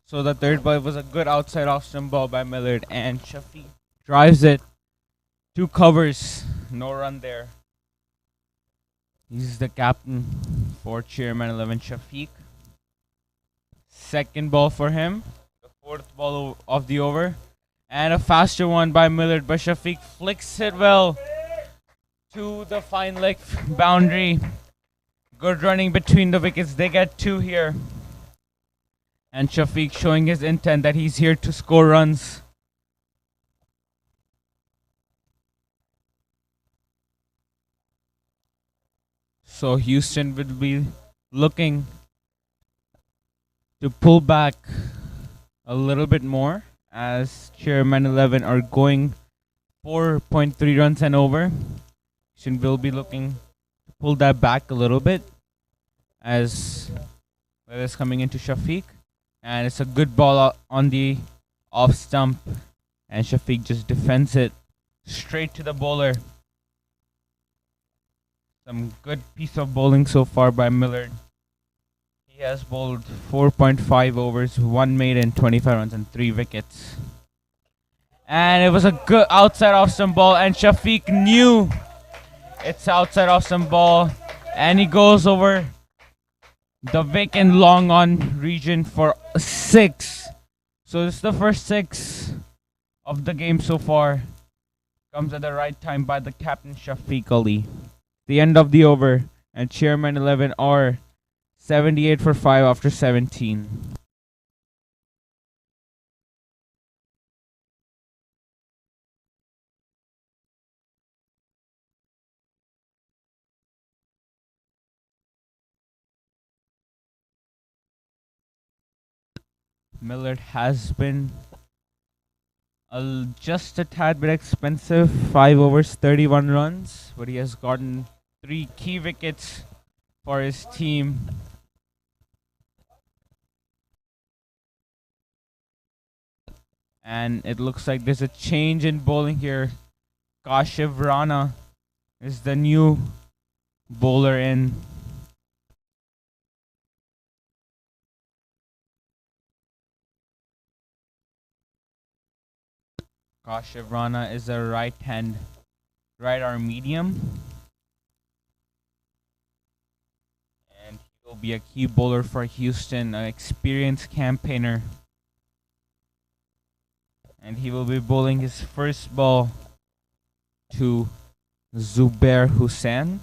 So the third ball was a good outside off stump ball by Millard, and Shafiq drives it. 2 covers, no run there. He's the captain for Chairman 11 Shafiq. Second ball for him, the 4th ball of the over, and a faster one by Millard, but Shafiq flicks it well to the fine leg boundary. Good running between the wickets. They get 2 here. And Shafiq showing his intent that he's here to score runs. So Houston will be looking to pull back a little bit more, as Chairman 11 are going 4.3 runs and over. Houston will be looking to pull that back a little bit, as it is coming into Shafiq. And it's a good ball on the off stump, and Shafiq just defends it straight to the bowler. Some good piece of bowling so far by Millard. He has bowled 4.5 overs, 1 made and 25 runs and 3 wickets. And it was a good outside off some ball, and Shafiq knew it's outside off some ball, and he goes over the vacant long on region for 6. So this is the first 6 of the game so far. Comes at the right time by the captain Shafiq Ali. The end of the over, and Chairman 11 are 78 for 5 after 17. Millard has been just a tad bit expensive. 5 overs, 31 runs, but he has gotten 3 key wickets for his team. And it looks like there's a change in bowling here. Kashiv Rana is the new bowler in. Kashiv Rana is a right arm medium. And he will be a key bowler for Houston, an experienced campaigner. And he will be bowling his first ball to Zubair Hussain.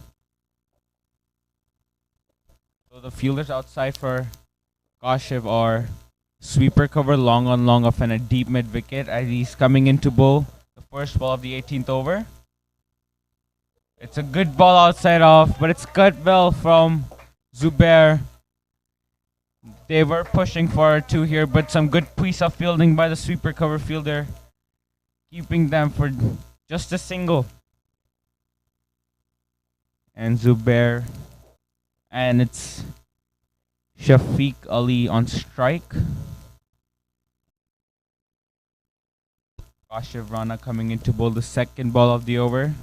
So the fielders outside for Kashiv are sweeper cover, long on long off, and a deep mid wicket as he's coming in to bowl the first ball of the 18th over. It's a good ball outside off, but it's cut well from Zubair. They were pushing for a 2 here, but some good piece of fielding by the sweeper cover fielder, keeping them for just a single. And Zubair, and it's Shafiq Ali on strike. Kashiv Rana coming in to bowl the second ball of the over.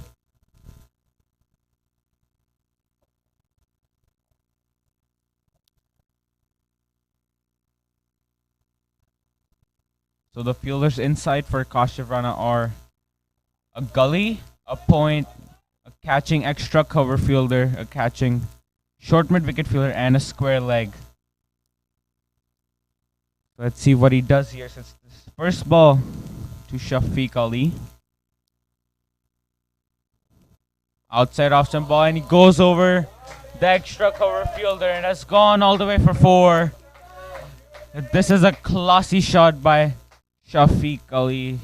So the fielders inside for Kashiv Rana are a gully, a point, a catching extra cover fielder, a catching short mid wicket fielder, and a square leg. Let's see what he does here. So it's this first ball to Shafiq Ali. Outside off some ball, and he goes over the extra cover fielder and has gone all the way for 4. This is a classy shot by Shafiq Ali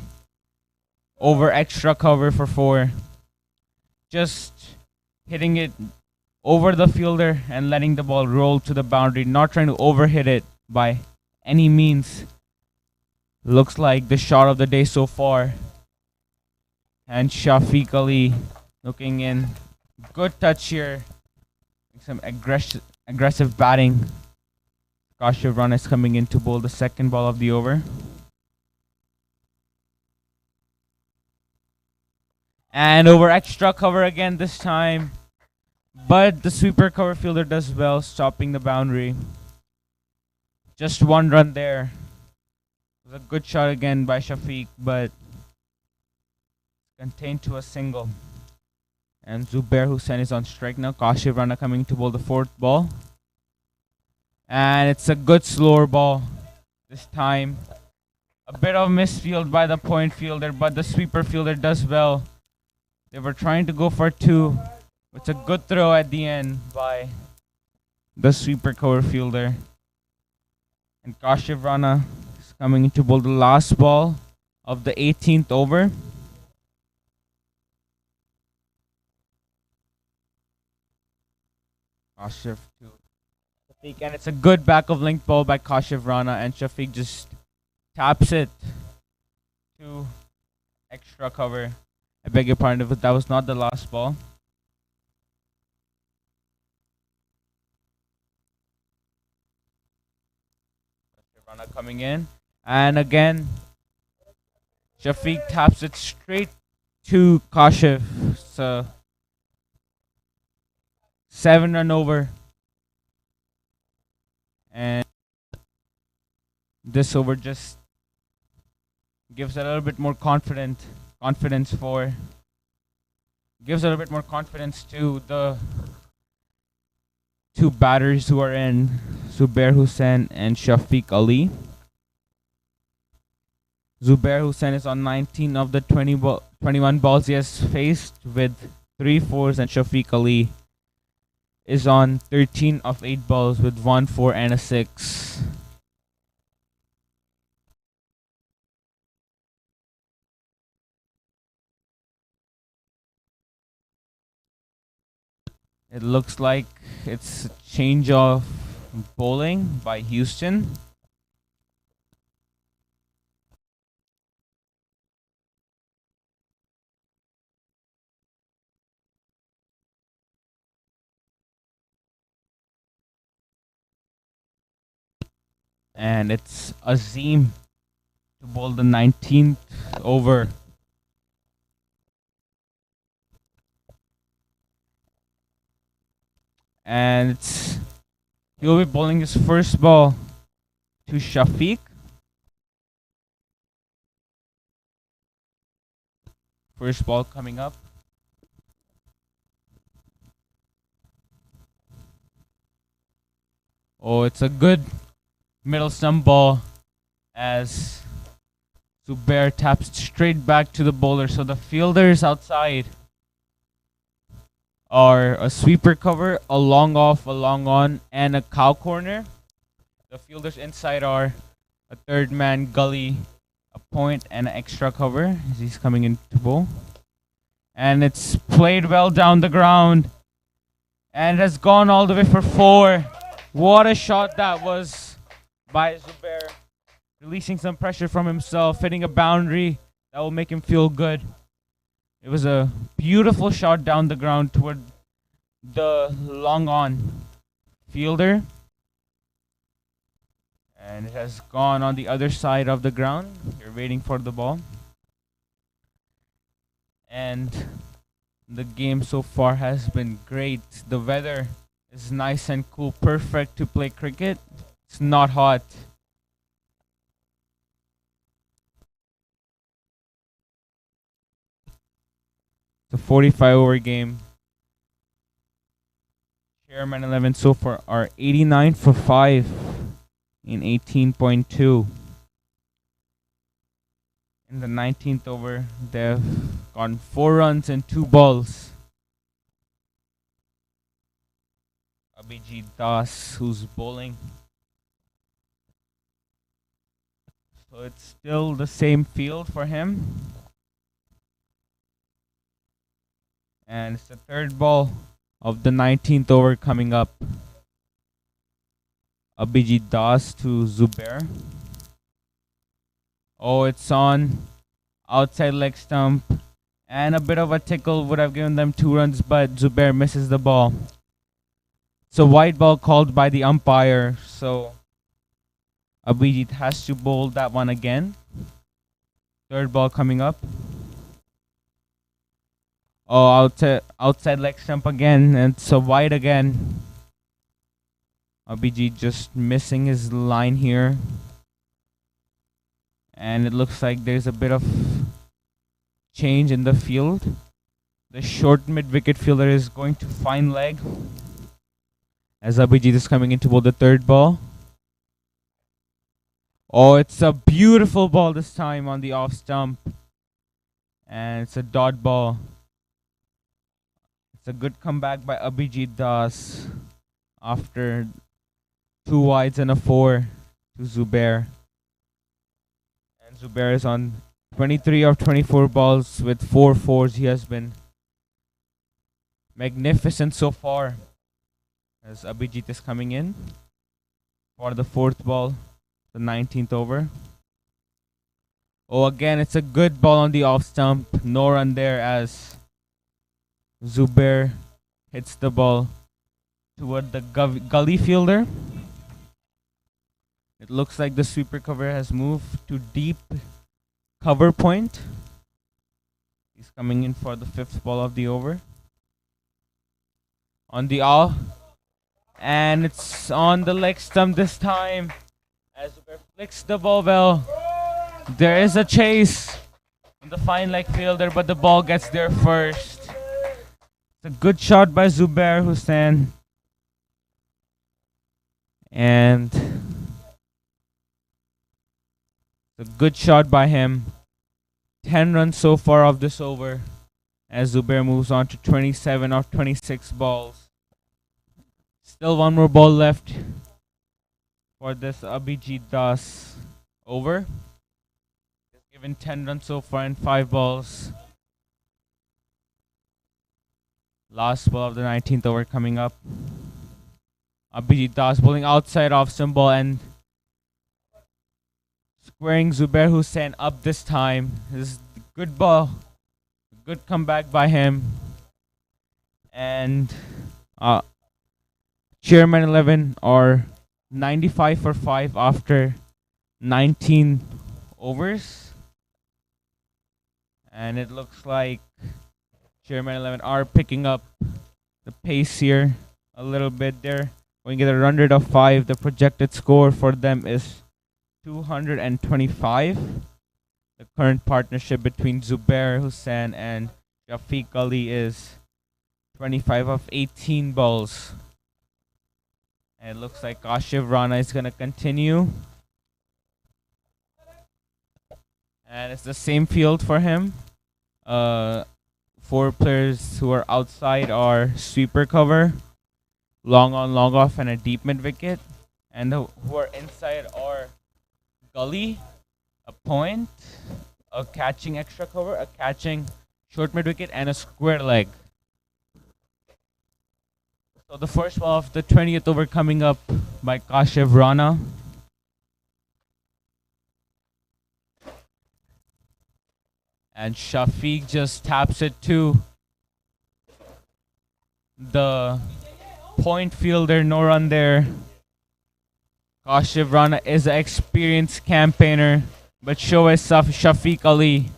over extra cover for 4. Just hitting it over the fielder and letting the ball roll to the boundary, not trying to overhit it by any means. Looks like the shot of the day so far. And Shafiq Ali looking in. Good touch here. Some aggressive batting. Kashiv Rana is coming in to bowl the second ball of the over. And over extra cover again this time. But the sweeper cover fielder does well, stopping the boundary. Just 1 run there. It was a good shot again by Shafiq, but contained to a single. And Zubair Hussain is on strike now. Kashiv Rana coming to bowl the 4th ball. And it's a good slower ball this time. A bit of misfield by the point fielder, but the sweeper fielder does well. They were trying to go for 2. It's a good throw at the end by the sweeper cover fielder. And Kashiv Rana is coming in to bowl the last ball of the 18th over. Kashiv to Shafiq, and it's a good back of length ball by Kashiv Rana, and Shafiq just taps it to extra cover. I beg your pardon if that was not the last ball. Rana coming in, and again Shafiq taps it straight to Kashiv. So 7 run over, and this over just gives a little bit more confidence for gives a little bit more confidence to the two batters who are in, Zubair Hussain and Shafiq Ali. Zubair Hussain is on 19 of the 21 balls he has faced with 3 fours, and Shafiq Ali is on 13 of 8 balls with 1 4 and a 6. It looks like it's a change of bowling by Houston. And it's Azim to bowl the 19th over. And he'll be bowling his first ball to Shafiq. First ball coming up. Oh, it's a good middle stump ball as Zubair taps straight back to the bowler. So the fielders outside are a sweeper cover, a long off, a long on, and a cow corner. The fielders inside are a third man gully, a point, and an extra cover as he's coming into bowl. And it's played well down the ground. And it has gone all the way for 4. What a shot that was by Zubair. Releasing some pressure from himself, hitting a boundary that will make him feel good. It was a beautiful shot down the ground toward the long on fielder. And it has gone on the other side of the ground. You're waiting for the ball. And the game so far has been great. The weather is nice and cool, perfect to play cricket. It's not hot. It's a 45 over game. Chairman 11 so far are 89 for 5 in 18.2. In the 19th over, they've gone 4 runs and 2 balls. Abhijit Das, who's bowling. So it's still the same field for him. And it's the third ball of the 19th over coming up. Abhijit Das to Zubair. Oh, it's on outside leg stump. And a bit of a tickle would have given them 2 runs, but Zubair misses the ball. It's a white ball called by the umpire, so Abhijit has to bowl that one again. Third ball coming up. Oh, outside leg stump again, and it's a wide again. Abhijit just missing his line here. And it looks like there's a bit of change in the field. The short mid-wicket fielder is going to fine leg as Abhijit is coming in to bowl the third ball. Oh, it's a beautiful ball this time on the off stump. And it's a dot ball. It's a good comeback by Abhijit Das after 2 wides and a 4 to Zubair. And Zubair is on 23 of 24 balls with 4 fours. He has been magnificent so far as Abhijit is coming in for the 4th ball, the 19th over. Oh, again, it's a good ball on the off stump. No run there as Zubair hits the ball toward the gully fielder. It looks like the sweeper cover has moved to deep cover point. He's coming in for the 5th ball of the over. On the off. And it's on the leg stump this time as Zubair flicks the ball well. There is a chase on the fine leg fielder, but the ball gets there first. It's a good shot by Zubair Hussain. And it's a good shot by him. 10 runs so far off this over as Zubair moves on to 27 of 26 balls. Still one more ball left for this Abhijit Das over. He's given 10 runs so far in 5 balls. Last ball of the 19th over coming up. Abhijit Das bowling outside off some ball and squaring Zubair Hussain up this time. This is a good ball. Good comeback by him. And Chairman 11 are 95 for 5 after 19 overs. And it looks like Chairman 11 are picking up the pace here a little bit there. When you get a run rate of 5, the projected score for them is 225. The current partnership between Zubair Hussain and Shafiq Ali is 25 of 18 balls. And it looks like Kashif Rana is going to continue. And it's the same field for him. 4 players who are outside are sweeper cover, long on, long off, and a deep mid wicket. And who are inside are gully, a point, a catching extra cover, a catching short mid wicket, and a square leg. So the first ball of the 20th over coming up by Kashif Rana. And Shafiq just taps it to the point fielder, no run there. Kashif Rana is an experienced campaigner, but so is Shafiq Ali.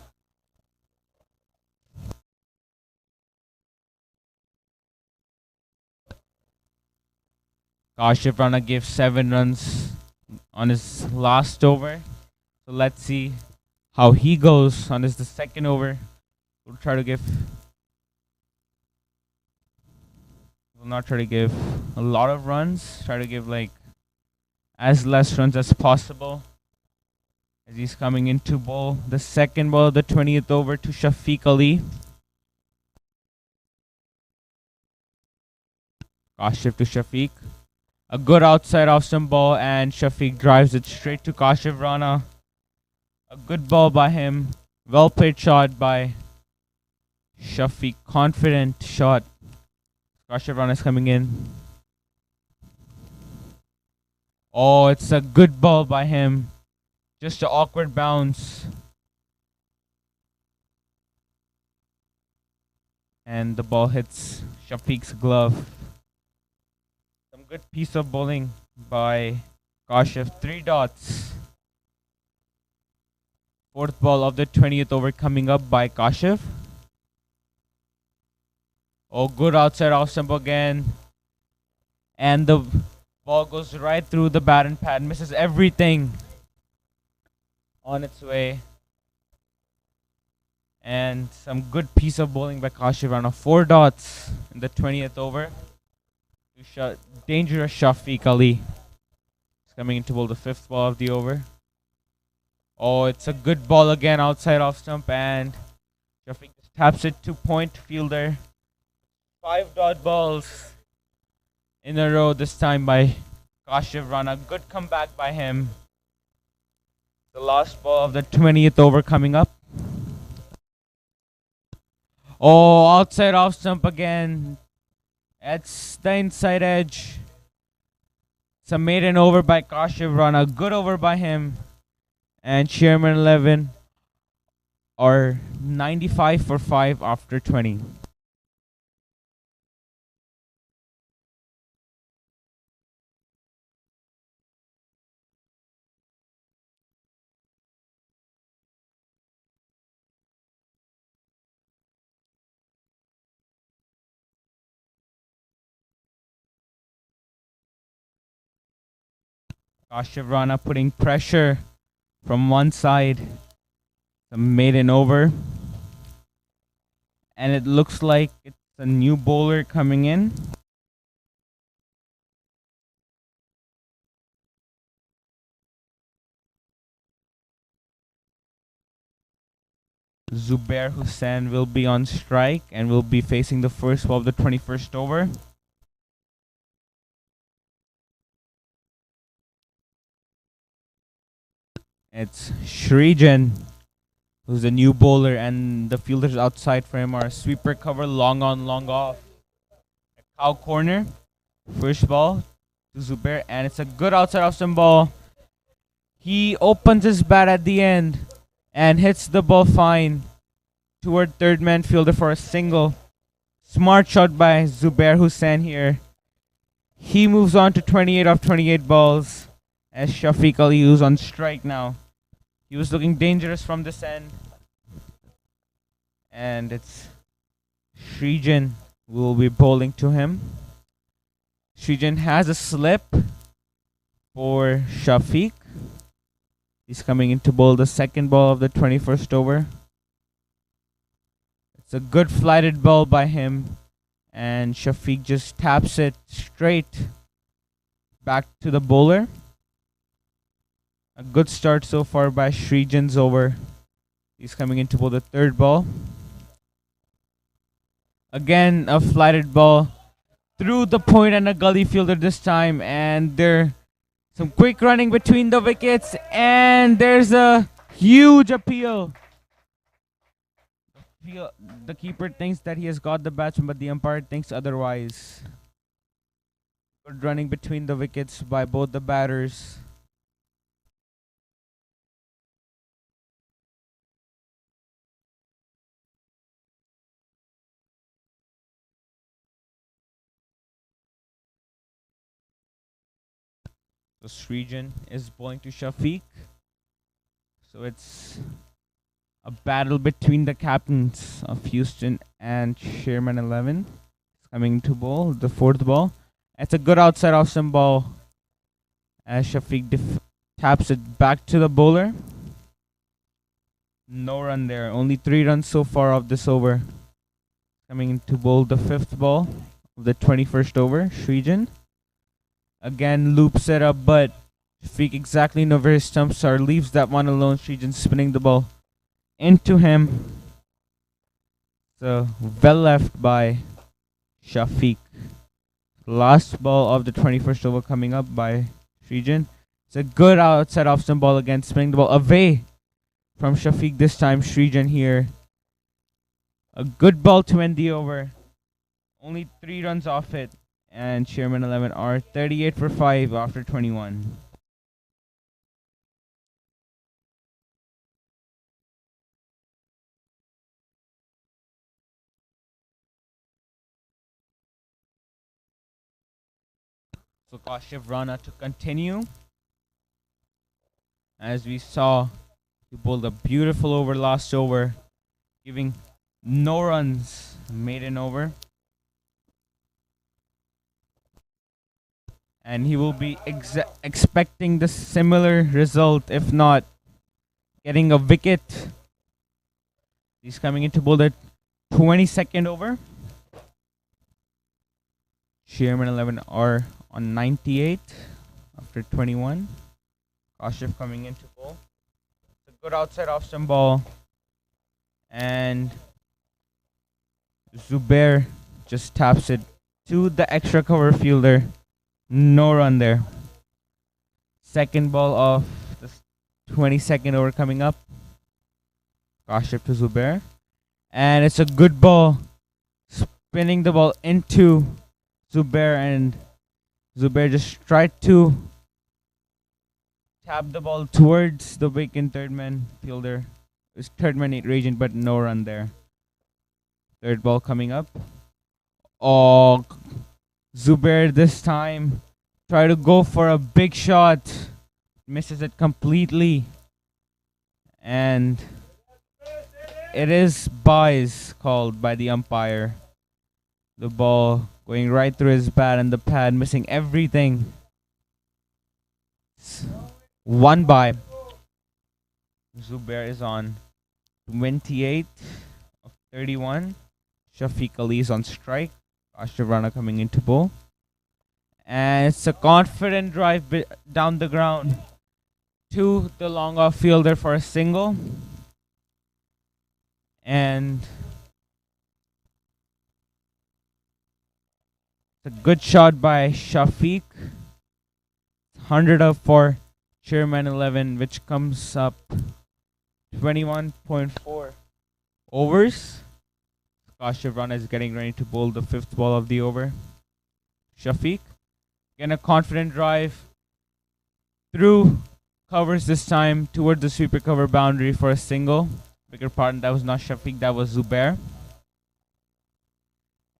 Kashif Rana gave 7 runs on his last over. So let's see how he goes on the second over. We'll not try to give a lot of runs. Try to give like as less runs as possible. As he's coming into bowl the second ball of the 20th over to Shafiq Ali. Kashif to Shafiq. A good outside off some ball, and Shafiq drives it straight to Kashif Rana. A good ball by him. Well played shot by Shafiq. Confident shot. Kashif Rana is coming in. Oh, it's a good ball by him. Just an awkward bounce. And the ball hits Shafiq's glove. Some good piece of bowling by Kashif. 3 dots. Fourth ball of the 20th over coming up by Kashif. Oh, good outside off stump again. And the ball goes right through the bat and pad. Misses everything on its way. And some good piece of bowling by Kashif Rana. 4 dots in the 20th over. Dangerous Shafiq Ali. He's coming in to bowl the 5th ball of the over. Oh, it's a good ball again outside off stump, and Shafiq just taps it to point fielder. 5 dot balls in a row this time by Kashif Rana. Good comeback by him. The last ball of the 20th over coming up. Oh, outside off stump again. It's the inside edge. It's a maiden over by Kashif Rana. Good over by him. And Chairman 11 are 95 for 5 after 20. Kashif Rana putting pressure from one side. A maiden over. And it looks like it's a new bowler coming in. Zubair Hussain will be on strike and will be facing the first ball of the 21st over. It's Shrijan, who's a new bowler, and the fielders outside for him are sweeper cover, long on, long off. A cow corner. First ball to Zubair, and it's a good outside off stump ball. He opens his bat at the end and hits the ball fine toward third man fielder for a single. Smart shot by Zubair Hussain here. He moves on to 28 of 28 balls as Shafiq Ali, who's on strike now. He was looking dangerous from this end. And it's Shrijan who will be bowling to him. Shrijan has a slip for Shafiq. He's coming in to bowl the second ball of the 21st over. It's a good flighted ball by him. And Shafiq just taps it straight back to the bowler. A good start so far by Shrijan's over. He's coming in to bowl the third ball. Again, a flighted ball through the point and a gully fielder this time. And there some quick running between the wickets. And there's a huge appeal. The keeper thinks that he has got the batsman, but the umpire thinks otherwise. Good running between the wickets by both the batters. So Srijan is bowling to Shafiq. So it's a battle between the captains of Houston and Chairman 11. It's coming to bowl the fourth ball. It's a good outside off stump ball as Shafiq taps it back to the bowler. No run there. Only 3 runs so far of this over. Coming in to bowl the fifth ball of the 21st over. Srijan again loops it up, but Shafiq exactly know where his stumps are. Leaves that one alone. Srijan spinning the ball into him. So well left by Shafiq. Last ball of the 21st over coming up by Srijan. It's a good outside off stump ball again, spinning the ball away from Shafiq this time. Srijan here. A good ball to end the over. Only 3 runs off it. And Chairman 11 are 38 for 5 after 21. So Kashif Rana to continue. As we saw, he bowled a beautiful over last over, giving no runs, maiden over. And he will be expecting the similar result, if not getting a wicket. He's coming in to bowl the 22nd over. Chairman 11 are on 98 after 21. Kashif coming in to bowl. It's a good outside off stump ball. And Zubair just taps it to the extra cover fielder. No run there. Second ball of the 22nd over coming up. Kashif to Zubair. And it's a good ball. Spinning the ball into Zubair, and Zubair just tried to tap the ball towards the vacant third man fielder. It's third man Rajan, but no run there. Third ball coming up. Oh, Zubair this time try to go for a big shot. Misses it completely. And it is byes called by the umpire. The ball going right through his bat and the pad, missing everything. It's 1 bye. Zubair is on 28 of 31. Shafiq Ali is on strike. Ashraf Rana coming into bowl. And it's a confident drive down the ground to the long off fielder for a single. And it's a good shot by Shafiq. 100 up for Chairman 11, which comes up 21.4 overs. Kashif Rana is getting ready to bowl the fifth ball of the over. Shafiq, again a confident drive through covers this time toward the sweeper cover boundary for a single. Bigger pardon, that was not Shafiq, that was Zubair.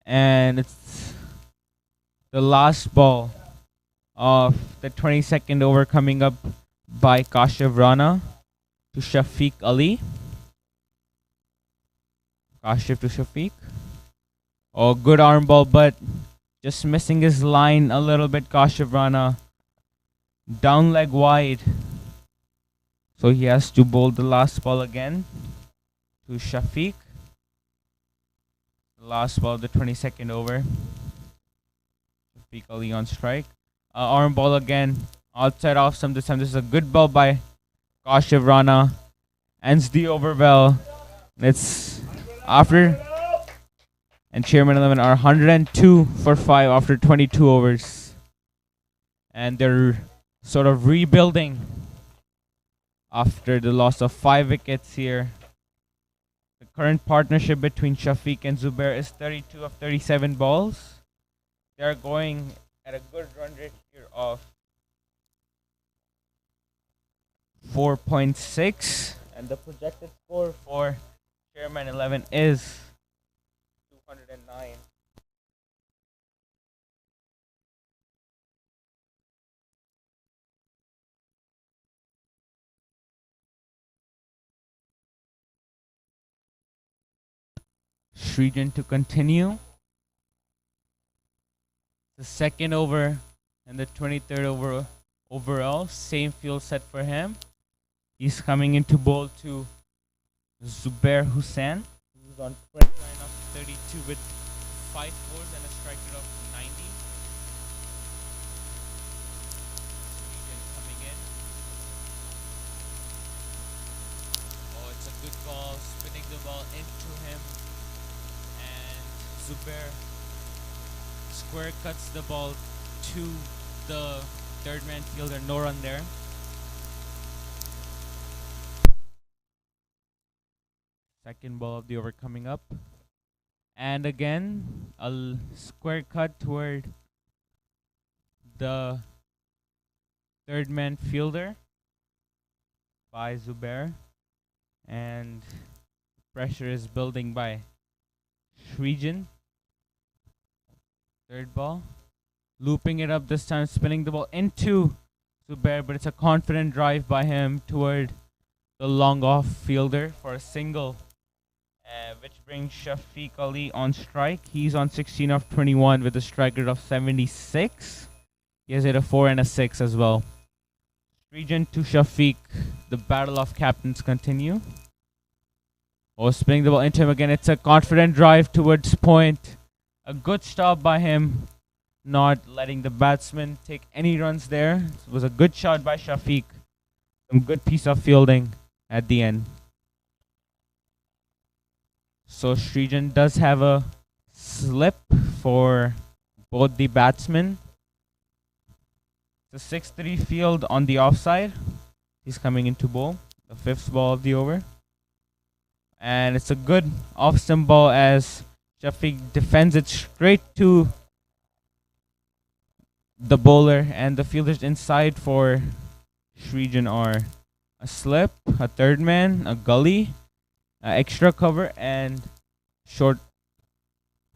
And it's the last ball of the 22nd over coming up by Kashif Rana to Shafiq Ali. Kashif to Shafiq. Oh, good arm ball, but just missing his line a little bit. Kashif Rana down leg wide. So he has to bowl the last ball again to Shafiq. Last ball of the 22nd over. Shafiq Ali on strike. Arm ball again. Outside off some this time. This is a good ball by Kashif Rana. Ends the over well. It's after. And Chairman 11 are 102 for 5 after 22 overs. And they're sort of rebuilding after the loss of 5 wickets here. The current partnership between Shafiq and Zubair is 32 of 37 balls. They are going at a good run rate here of 4.6. And the projected score for Chairman 11 is 209. Srijan to continue. The second over and the 23rd over overall. Same field set for him. He's coming into bowl to Zubair Hussain, who's on 29 of 32 with 5 fours and a strike rate of 90. Srijan coming in. Oh, it's a good ball, spinning the ball into him. And Zubair square cuts the ball to the third man fielder. No run there. Second ball of the over coming up. And again, a square cut toward the third man fielder by Zubair. And pressure is building by Srijan. Third ball. Looping it up this time, spinning the ball into Zubair, but it's a confident drive by him toward the long off fielder for a single, which brings Shafiq Ali on strike. He's on 16 of 21 with a strike rate of 76. He has hit a 4 and a 6 as well. Srijan to Shafiq. The battle of captains continue. Oh, spinning the ball into him again. It's a confident drive towards point. A good stop by him, not letting the batsman take any runs there. It was a good shot by Shafiq. Some good piece of fielding at the end. So Srijan does have a slip for both the batsmen. The 6-3 field on the offside. He's coming into bowl. The fifth ball of the over. And it's a good off-stump ball as Shafiq defends it straight to the bowler, and the fielders inside for Srijan are a slip, a third man, a gully, extra cover, and short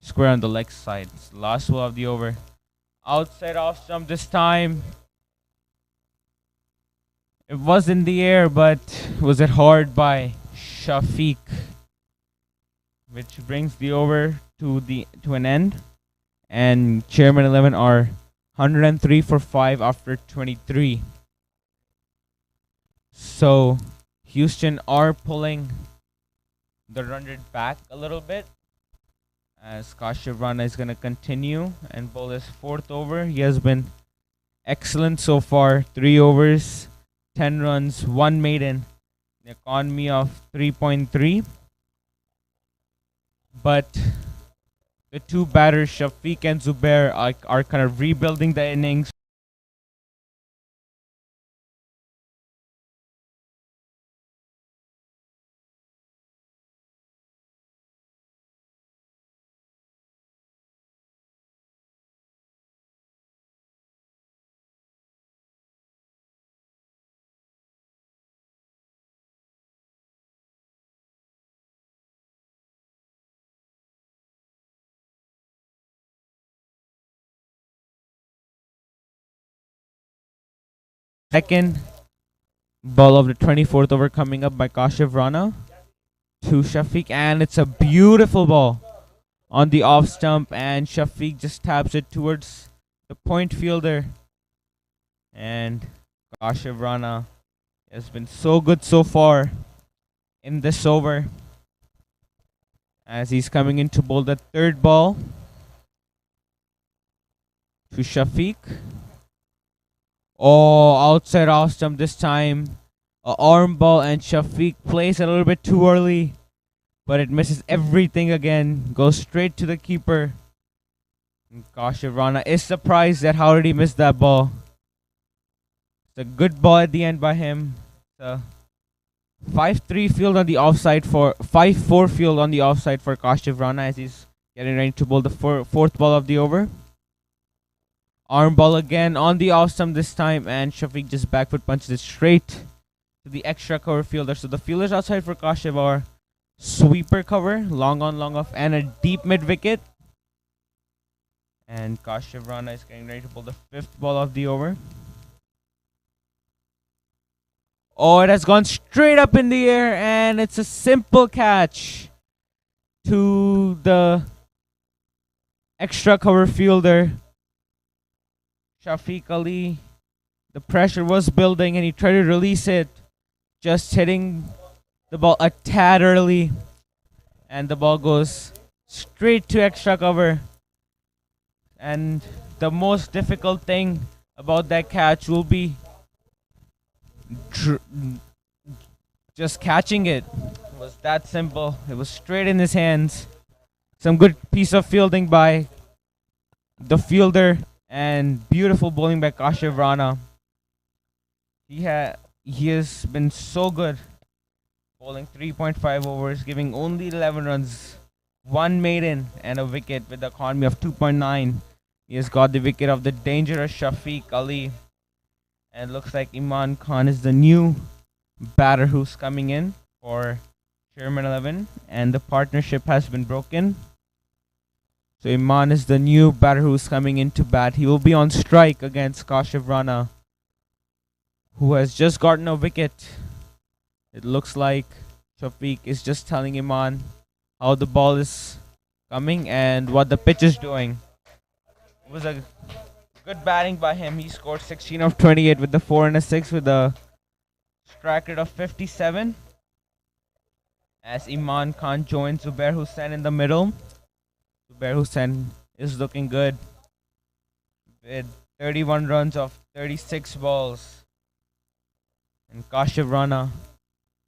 square on the leg side. It's the last ball of the over. Outside off stump this time. It was in the air, but was it hard by Shafiq, which brings the over to an end. And Chairman 11 are 103 for 5 after 23. So Houston are pulling the run rate back a little bit, as Kashyap Rana is going to continue and bowl his fourth over. He has been excellent so far. 3 overs, 10 runs, 1 maiden, an economy of 3.3. But the two batters, Shafiq and Zubair, are kind of rebuilding the innings. Second ball of the 24th over coming up by Kashyap Rana to Shafiq, and it's a beautiful ball on the off stump, and Shafiq just taps it towards the point fielder. And Kashyap Rana has been so good so far in this over, as he's coming in to bowl the third ball to Shafiq. Oh, outside off stump this time. A arm ball, and Shafiq plays a little bit too early, but it misses everything again. Goes straight to the keeper. And Kashyap Rana is surprised at how did he miss that ball. It's a good ball at the end by him. It's a 5-3 field on the offside for 5-4 field on the offside for Kashyap Rana, as he's getting ready to bowl the fourth ball of the over. Arm ball again on the off stump this time, and Shafiq just back foot punches it straight to the extra cover fielder. So the fielders outside for Kashyap are sweeper cover, long on, long off, and a deep mid wicket. And Kashyap Rana is getting ready to bowl the fifth ball of the over. Oh, it has gone straight up in the air, and it's a simple catch to the extra cover fielder, Shafiq Ali. The pressure was building, and he tried to release it, just hitting the ball a tad early, and the ball goes straight to extra cover. And the most difficult thing about that catch will be just catching it. It was that simple. It was straight in his hands. Some good piece of fielding by the fielder, and beautiful bowling by Kashyap Rana. He has been so good, bowling 3.5 overs, giving only 11 runs, 1 maiden, and a wicket with the economy of 2.9. He has got the wicket of the dangerous Shafiq Ali. And it looks like Imran Khan is the new batter who's coming in for Chairman 11, and the partnership has been broken. So Imran is the new batter who's coming in to bat. He will be on strike against Kashyap Rana, who has just gotten a wicket. It looks like Shafiq is just telling Imran how the ball is coming and what the pitch is doing. It was a good batting by him. He scored 16 of 28 with the 4 and a 6 with a strike rate of 57. As Imran Khan joins Zubair Hussain in the middle. Zubair Hussain is looking good with 31 runs of 36 balls. And Kashyap Rana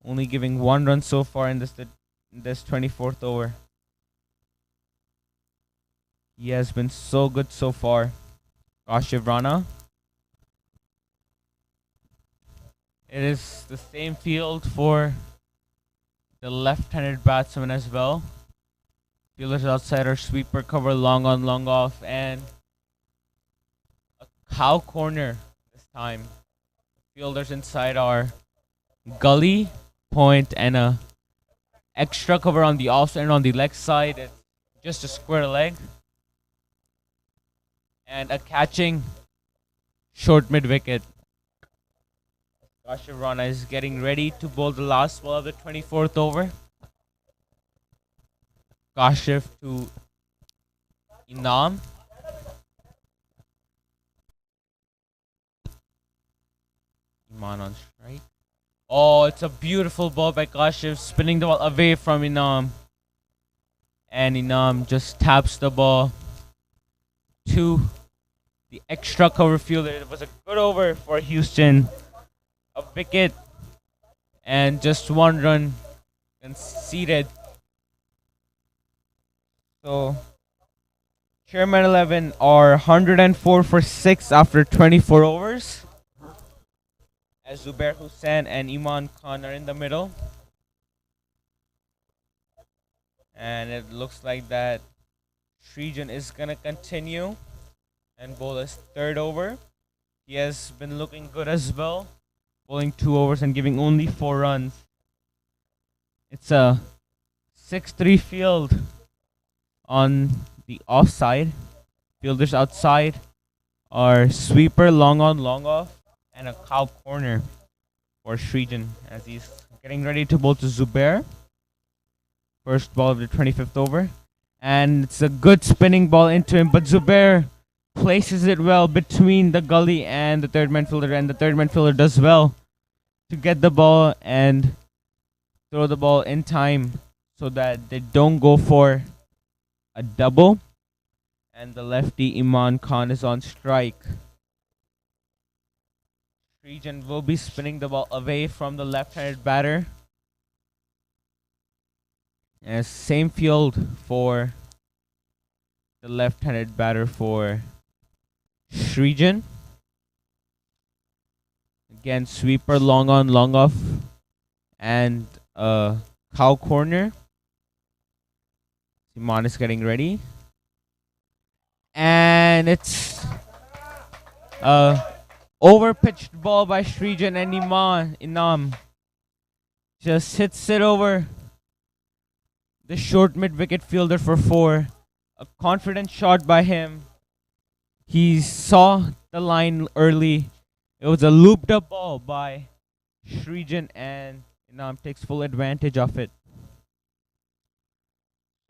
only giving 1 run so far in this 24th over. He has been so good so far, Kashyap Rana. It is the same field for the left-handed batsman as well. Fielders outside are sweeper cover, long on, long off, and a cow corner this time. Fielders inside are gully, point, and a extra cover on the off and on the leg side. It's just a square leg. And a catching short mid wicket. Kashyap Rana is getting ready to bowl the last ball of the 24th over. Kashyap to Inam. Iman on strike. Oh, it's a beautiful ball by Kashif, spinning the ball away from Inam. And Inam just taps the ball to the extra cover fielder. It was a good over for Houston. A wicket and just one run conceded. So Chairman 11 are 104 for 6 after 24 overs. As Zubair Hussain and Iman Khan are in the middle. And it looks like that Srijan is going to continue and bowl his third over. He has been looking good as well, bowling 2 overs and giving only 4 runs. It's a 6-3 field on the offside. Fielders outside are sweeper, long on, long off, and a cow corner for Srijan as he's getting ready to bowl to Zubair. First ball of the 25th over. And it's a good spinning ball into him, but Zubair places it well between the gully and the third man fielder, and the third man fielder does well to get the ball and throw the ball in time so that they don't go for a double. And the lefty Iman Khan is on strike. Srijan will be spinning the ball away from the left-handed batter. And same field for the left-handed batter for Srijan. Again, sweeper, long on, long off, and cow corner. Simon is getting ready. And it's a overpitched ball by Srijan, and Inam just hits it over the short mid-wicket fielder for 4. A confident shot by him. He saw the line early. It was a looped up ball by Srijan, and Inam takes full advantage of it.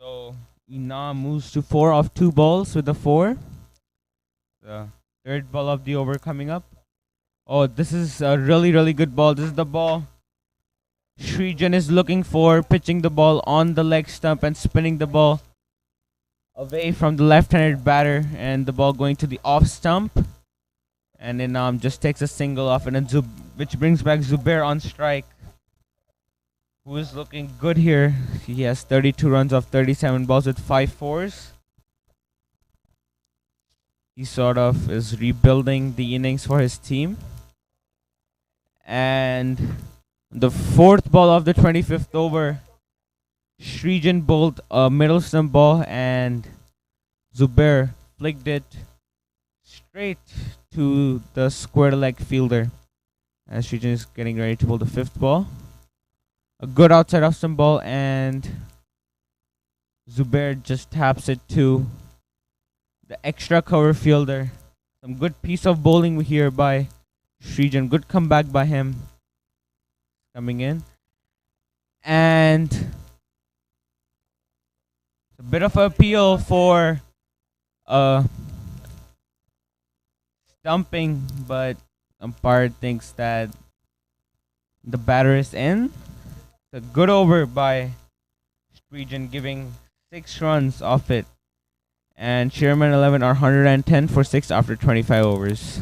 So Inam moves to 4 off 2 balls with a 4. The third ball of the over coming up. Oh, this is a really, really good ball. This is the ball Srijan is looking for, pitching the ball on the leg stump and spinning the ball away from the left-handed batter, and the ball going to the off stump. And then just takes a single off, and then which brings back Zubair on strike, who is looking good here. He has 32 runs off 37 balls with 5 fours. He sort of is rebuilding the innings for his team. And the fourth ball of the 25th over, Srijan bowled a middle stump ball, and Zubair flicked it straight to the square leg fielder as Srijan is getting ready to bowl the fifth ball. A good outside off stump ball, and Zubair just taps it to the extra cover fielder. Some good piece of bowling here by Srijan. Good comeback by him coming in. And a bit of appeal for stumping, but umpire thinks that the batter is in. It's a good over by Srijan, giving 6 runs off it. And Chairman 11 are 110 for 6 after 25 overs.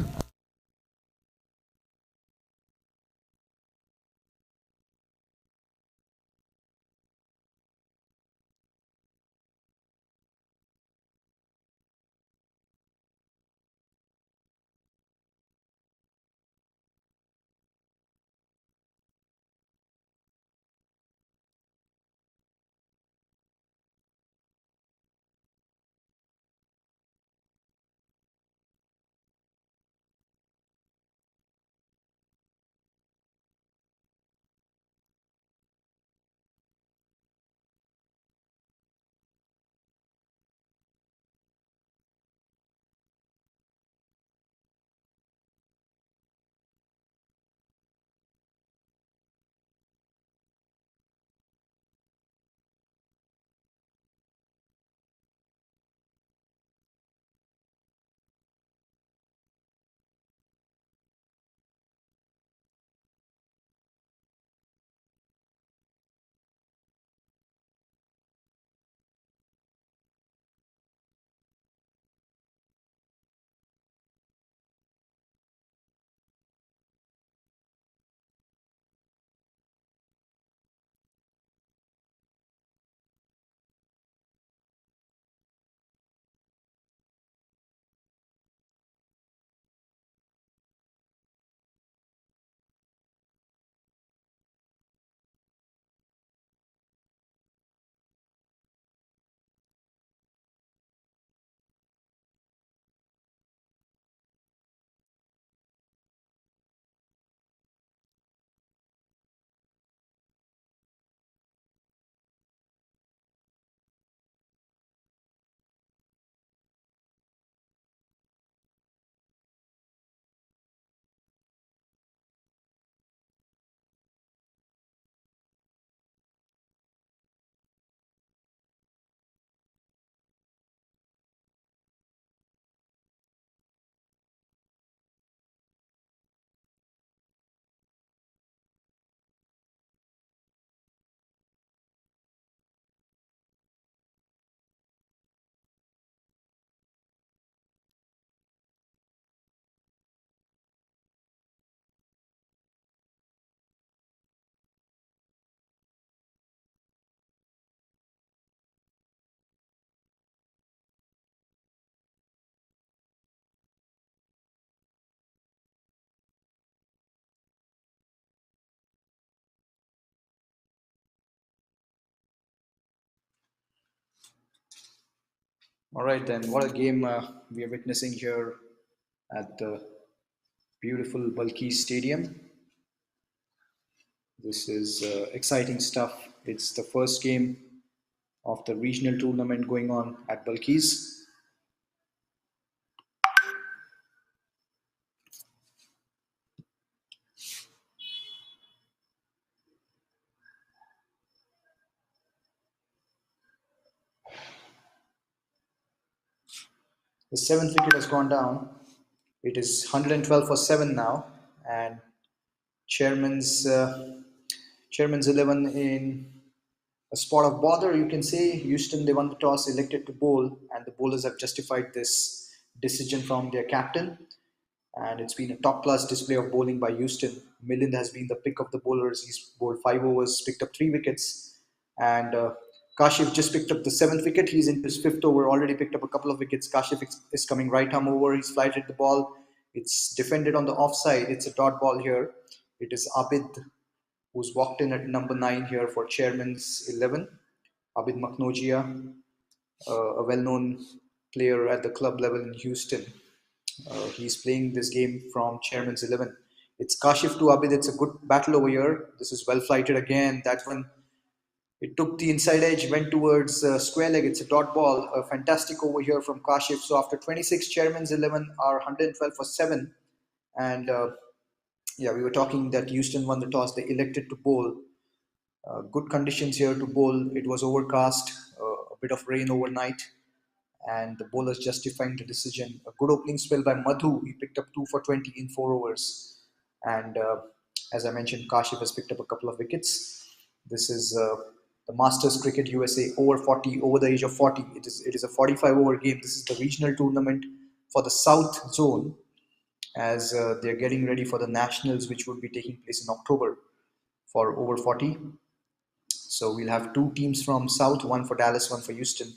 All right, then. What a game we are witnessing here at the beautiful Balqees Stadium. This is exciting stuff. It's the first game of the regional tournament going on at Balqees. The seventh wicket has gone down. It is 112 for 7 now, and chairman's chairman's 11 in a spot of bother. You can say Houston, they won the toss, elected to bowl, and the bowlers have justified this decision from their captain. And it's been a top class display of bowling by Houston. Milind has been the pick of the bowlers. He's bowled 5 overs, picked up 3 wickets, and Kashif just picked up the seventh wicket. He's into his fifth over, already picked up a couple of wickets. Kashif is coming right arm over. He's flighted the ball. It's defended on the offside. It's a dot ball here. It is Abid who's walked in at number 9 here for chairman's 11. Abid Maknojia, a well-known player at the club level in Houston. He's playing this game from chairman's 11. It's Kashif to Abid. It's a good battle over here. This is well flighted again. That one, it took the inside edge, went towards square leg. It's a dot ball. A fantastic over here from Kashif. So after 26, chairman's 11 are 112 for 7. And yeah, we were talking that Houston won the toss. They elected to bowl. Good conditions here to bowl. It was overcast, a bit of rain overnight, and the bowlers justifying the decision. A good opening spell by Madhu. He picked up 2 for 20 in 4 overs. And as I mentioned, Kashif has picked up a couple of wickets. This is the Masters Cricket USA over 40, over the age of 40. It is a 45-over game. This is the regional tournament for the South Zone, as they're getting ready for the Nationals, which would be taking place in October for over 40. So we'll have 2 teams from South, one for Dallas, one for Houston.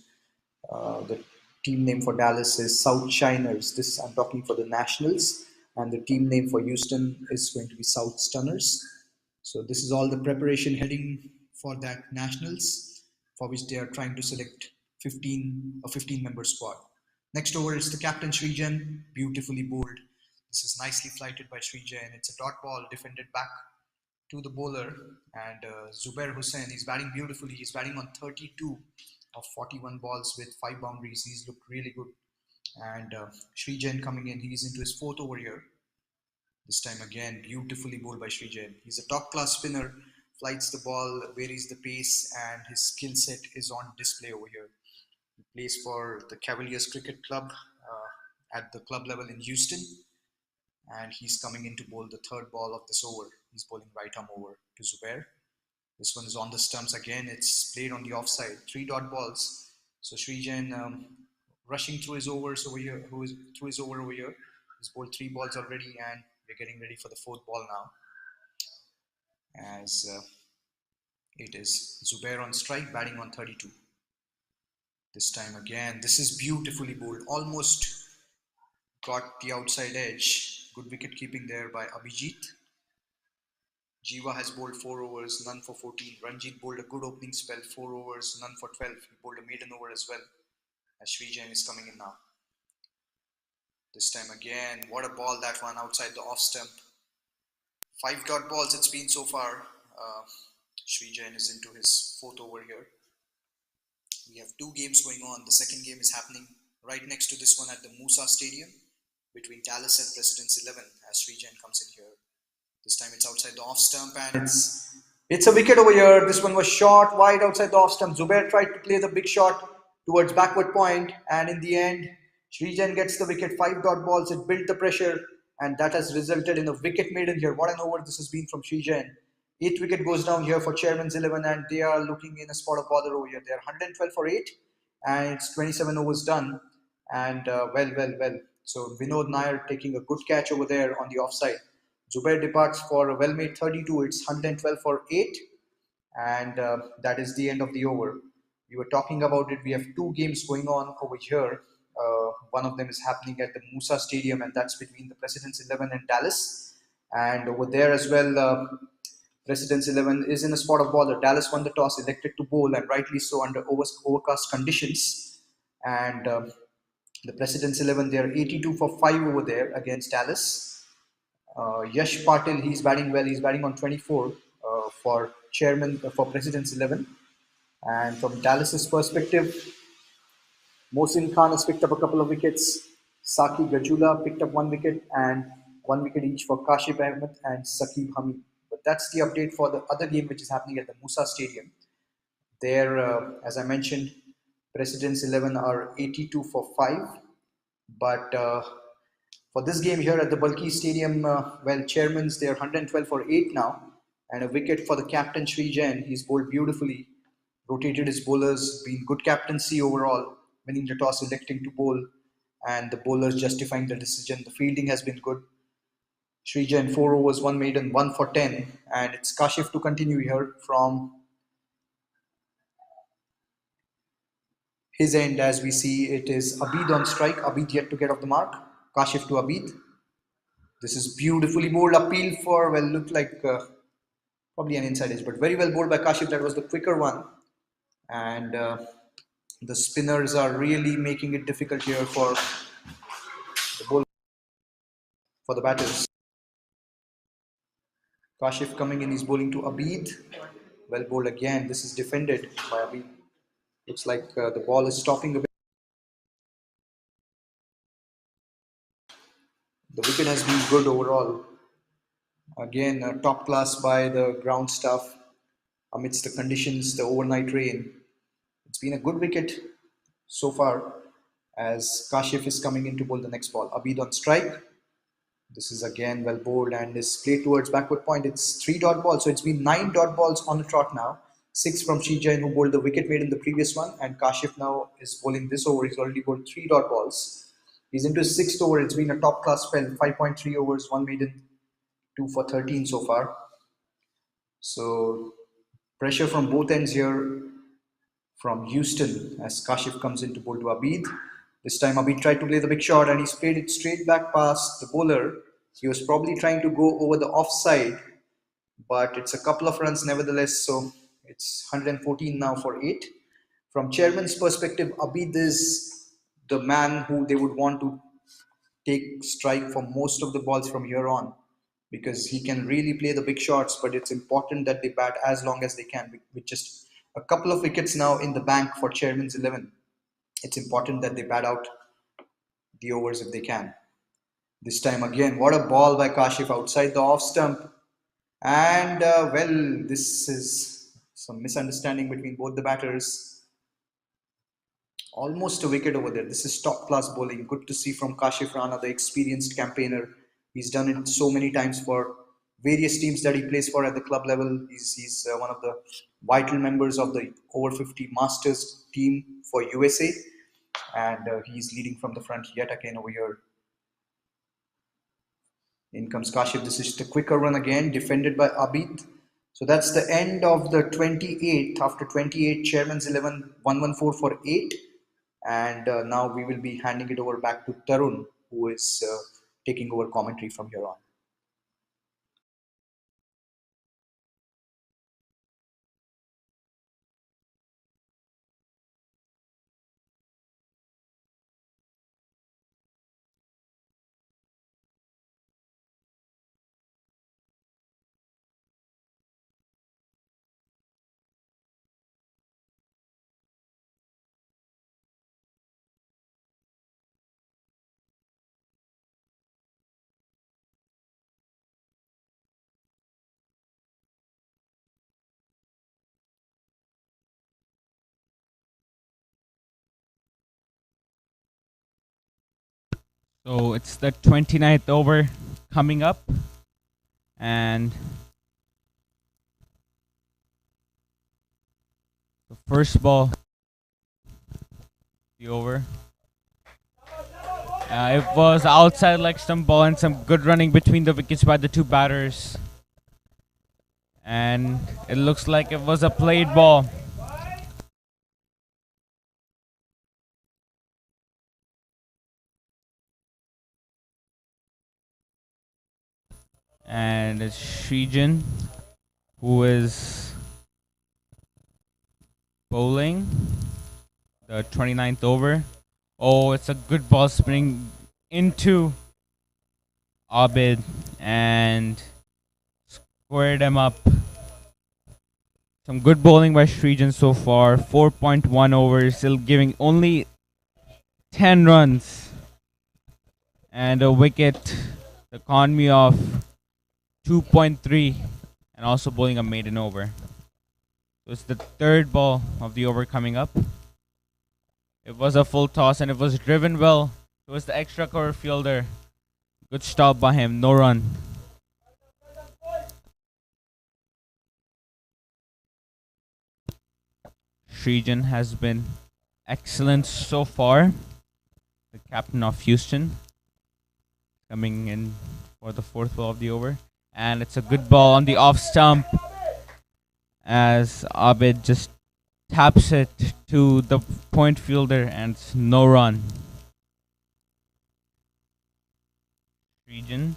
The team name for Dallas is South Shiners. This I'm talking for the Nationals, and the team name for Houston is going to be South Stunners. So this is all the preparation heading for that Nationals, for which they are trying to select 15-member squad. Next over is the captain Srijan, beautifully bowled. This is nicely flighted by Srijan. It's a dot ball defended back to the bowler, and Zubair Hussain is batting beautifully. He's batting on 32 of 41 balls with 5 boundaries. He's looked really good. And Srijan coming in, he's into his 4th over here. This time again, beautifully bowled by Srijan. He's a top class spinner, flights the ball, varies the pace, and his skill set is on display over here. He plays for the Cavaliers Cricket Club at the club level in Houston, and he's coming in to bowl the 3rd ball of this over. He's bowling right arm over to Zubair. This one is on the stumps again. It's played on the offside. 3 dot balls. So Srijan rushing through his overs over here. Through his over over here. He's bowled 3 balls already, and we're getting ready for the 4th ball now. As it is Zubair on strike, batting on 32. This time again, this is beautifully bowled. Almost got the outside edge. Good wicket keeping there by Abhijit. Jiva has bowled 4 overs, none for 14. Ranjit bowled a good opening spell, 4 overs, none for 12. He bowled a maiden over as well, as Srijan is coming in now. This time again, what a ball that one outside the off stump. 5 dot balls it's been so far. Srijan is into his 4th over here. We have 2 games going on. The second game is happening right next to this one at the Musa Stadium between Dallas and President's 11, as Srijan comes in here. This time it's outside the off stump, and it's a wicket over here. This one was short, wide outside the off stump. Zubair tried to play the big shot towards backward point, and in the end, Srijan gets the wicket. 5 dot balls. It built the pressure, and that has resulted in a wicket maiden here. What an over this has been from Srijan. 8th wicket goes down here for chairman's 11, and they are looking in a spot of bother over here. They are 112 for 8, and it's 27 overs done. And well. So Vinod Nair taking a good catch over there on the offside. Zubair departs for a well-made 32. It's 112 for 8, and that is the end of the over. We were talking about it. We have 2 games going on over here. One of them is happening at the Musa Stadium, and that's between the President's 11 and Dallas. And over there as well, President's 11 is in a spot of bother. Dallas won the toss, elected to bowl, and rightly so under overcast conditions. And the President's 11, they're 82 for 5 over there against Dallas. Yash Patil, he's batting well. He's batting on 24 for chairman for President's 11. And from Dallas's perspective, Mohsin Khan has picked up a couple of wickets. Saki Gajula picked up 1 wicket, and 1 wicket each for Kashif Ahmed and Saqib Hamid. But that's the update for the other game which is happening at the Musa Stadium. There, as I mentioned, President's 11 are 82 for 5. But for this game here at the Balqees Stadium, well, Chairman's they're 112 for 8 now, and a wicket for the captain Sri Jain. He's bowled beautifully, rotated his bowlers, been good captaincy overall, winning the toss, electing to bowl, and the bowlers justifying the decision. The fielding has been good. Sri Jain 4 overs, 1 maiden, 1 for 10, and it's Kashif to continue here from his end. As we see, it is Abid on strike. Abid yet to get off the mark. Kashif to Abid. This is beautifully bowled. Appeal for, well, looked like probably an inside edge, but very well bowled by Kashif. That was the quicker one. And the spinners are really making it difficult here the bowl for the batters. Kashif coming in, he's bowling to Abid. Well bowled again. This is defended by Abid. Looks like the ball is stopping a bit. The wicket has been good overall. Again, top class by the ground staff amidst the conditions, the overnight rain. It's been a good wicket so far as Kashif is coming in to bowl the next ball. Abid on strike. This is again well bowled and is played towards backward point. It's 3 dot balls, so it's been 9 dot balls on the trot now. 6 from Sri Jain, who bowled the wicket made in the previous one, and Kashif now is bowling this over. He's already bowled 3 dot balls. He's into his 6th over. It's been a top class spell. 5.3 overs, 1 maiden, 2 for 13 so far. So pressure from both ends here from Houston as Kashif comes in to bowl to Abid. This time Abid tried to play the big shot and he's played it straight back past the bowler. He was probably trying to go over the offside, but it's a couple of runs nevertheless. So it's 114 now for 8. From chairman's perspective, Abid is the man who they would want to take strike for most of the balls from here on, because he can really play the big shots, but it's important that they bat as long as they can. With just a couple of wickets now in the bank for Chairman's 11, it's important that they bat out the overs if they can. This time again, what a ball by Kashif outside the off stump. And well, this is some misunderstanding between both the batters. Almost a wicket over there. This is top class bowling. Good to see from Kashif Rana, the experienced campaigner. He's done it so many times for various teams that he plays for at the club level. He's one of the vital members of the over 50 Masters team for USA, and he's leading from the front yet again over here. In comes Kashif. This is the quicker run again, defended by Abid. So that's the end of the 28th. After 28, Chairman's 11, 114 for 8. And now we will be handing it over back to Tarun, who is taking over commentary from here on. So it's the 29th over coming up, and the first ball, the over. It was outside like some ball and some good running between the wickets by the two batters. And it looks like it was a played ball. And it's Shrijin who is bowling. the 29th over. Oh, it's a good ball spinning into Abid and squared him up. Some good bowling by Srijan so far. 4.1 overs, still giving only 10 runs. And a wicket, the economy of 2.3, and also bowling a maiden over. So it's the third ball of the over coming up. It was a full toss and it was driven well. It was the extra cover fielder. Good stop by him, no run. Srijan has been excellent so far. The captain of Houston coming in for the fourth ball of the over. And it's a good ball on the off stump as Abid just taps it to the point fielder and it's no run. Region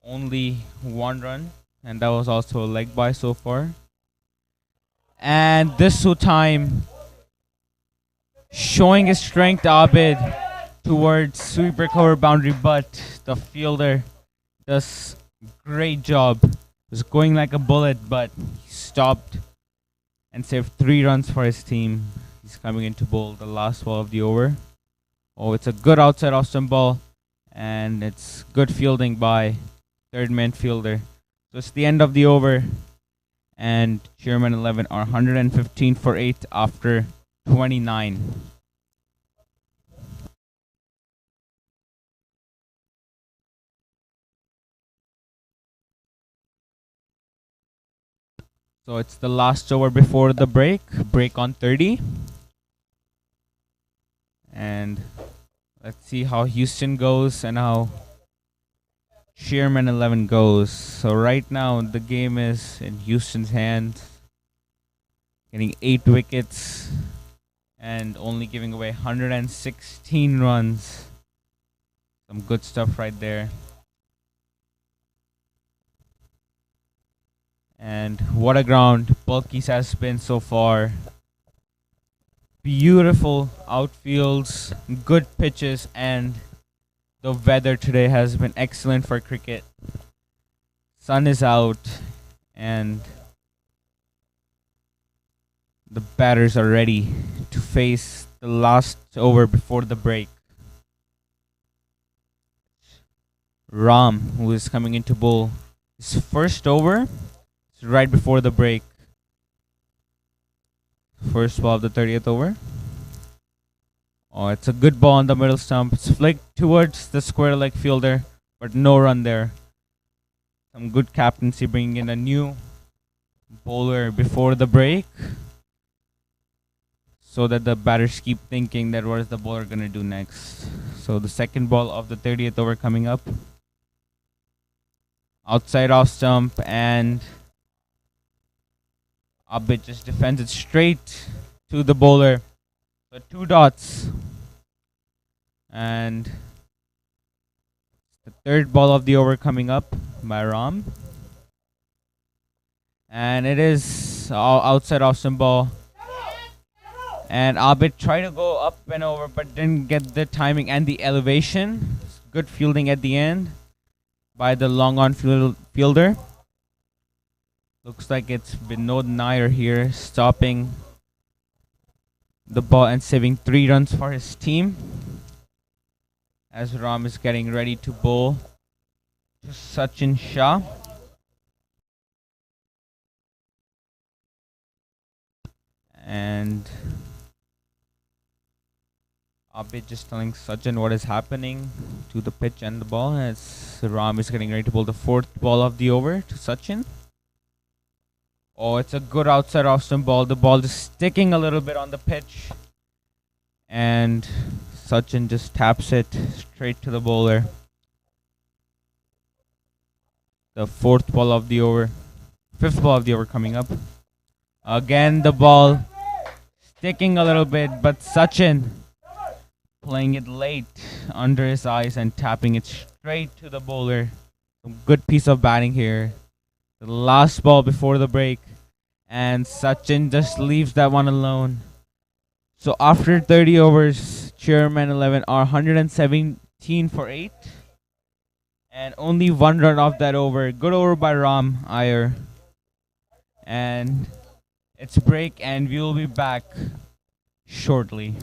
only one run, and that was also a leg by so far. And this time showing his strength, Abid, towards sweeper cover boundary, but the fielder does great job. Was going like a bullet, but he stopped and saved 3 runs for his team. He's coming in to bowl the last ball of the over. Oh, it's a good outside off stump ball, and it's good fielding by third man fielder. So it's the end of the over, and Chairman 11 are 115 for 8 after 29. So it's the last over before the break. Break on 30. And let's see how Houston goes and how Chairman 11 goes. So right now the game is in Houston's hands. Getting 8 wickets and only giving away 116 runs. Some good stuff right there. And what a ground Balqees has been so far. Beautiful outfields, good pitches, and the weather today has been excellent for cricket. Sun is out and the batters are ready to face the last over before the break. Ram, who is coming into bowl his first over. It's right before the break. First ball of the 30th over. Oh, it's a good ball on the middle stump. It's flicked towards the square leg fielder, but no run there. Some good captaincy bringing in a new bowler before the break, so that the batters keep thinking that what is the bowler gonna do next. So the second ball of the 30th over coming up. Outside off stump, and Abid just defends it straight to the bowler. So 2 dots. And the third ball of the over coming up by Ram. And it is outside off stump ball. And Abid tried to go up and over but didn't get the timing and the elevation. Good fielding at the end by the long on fielder. Looks like it's Vinod Nair here, stopping the ball and saving 3 runs for his team. As Ram is getting ready to bowl to Sachin Shah. And Abid just telling Sachin what is happening to the pitch and the ball, as Ram is getting ready to bowl the 4th ball of the over to Sachin. Oh, it's a good outside off stump ball. The ball just sticking a little bit on the pitch. And Sachin just taps it straight to the bowler. The 4th ball of the over. 5th ball of the over coming up. Again, the ball sticking a little bit, but Sachin playing it late under his eyes and tapping it straight to the bowler. Some good piece of batting here. The last ball before the break, and Sachin just leaves that one alone. So after 30 overs, Chairman 11 are 117 for 8. And only one run off that over. Good over by Ram Iyer. And it's break, and we will be back shortly.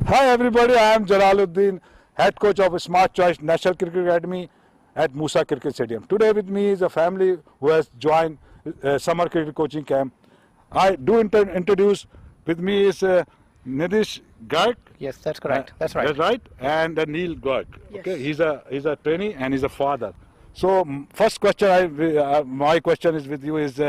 Hi everybody, I am Jalaluddin, head coach of Smart Choice National Cricket Academy at Musa Cricket Stadium. Today with me is a family who has joined summer cricket coaching camp. I do introduce, with me is Nidish Garg. Yes, that's correct. That's right. That's right. And Neil Garg. Yes. Okay, he's a trainee and he's a father. So first question, my question is with you is,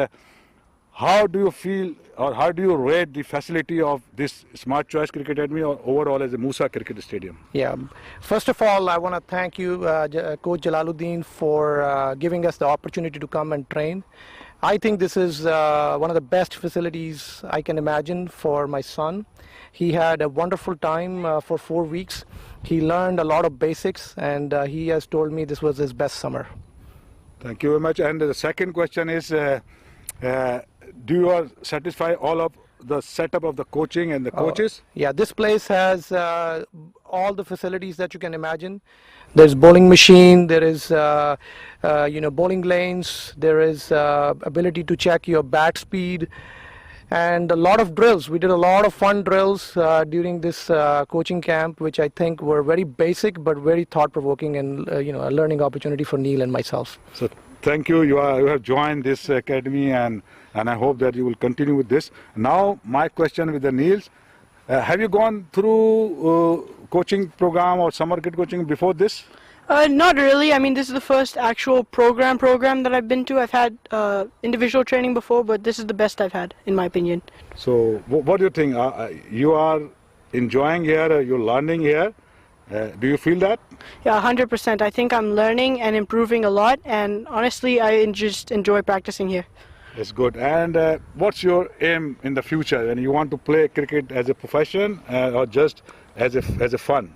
how do you feel or how do you rate the facility of this Smart Choice Cricket Academy or overall as a Musa Cricket Stadium? Yeah. First of all, I want to thank you, Coach Jalaluddin, for giving us the opportunity to come and train. I think this is one of the best facilities I can imagine for my son. He had a wonderful time for 4 weeks. He learned a lot of basics, and he has told me this was his best summer. Thank you very much. And the second question is, do you are satisfy all of the setup of the coaching and the coaches? Yeah, this place has all the facilities that you can imagine. There's bowling machine, there is bowling lanes, there is ability to check your bat speed, and a lot of drills. We did a lot of fun drills during this coaching camp, which I think were very basic but very thought-provoking, and a learning opportunity for Neil and myself. So thank you. You have joined this academy, and I hope that you will continue with this. Now my question with the Niels, have you gone through coaching program or summer cricket coaching before this? Not really. I mean, this is the first actual program that I've been to. I've had individual training before, but this is the best I've had, in my opinion. So what do you think? You are enjoying here, you're learning here. Do you feel that? Yeah, 100%. I think I'm learning and improving a lot, and honestly, I just enjoy practicing here. That's good. And what's your aim in the future? And you want to play cricket as a profession or just as a fun?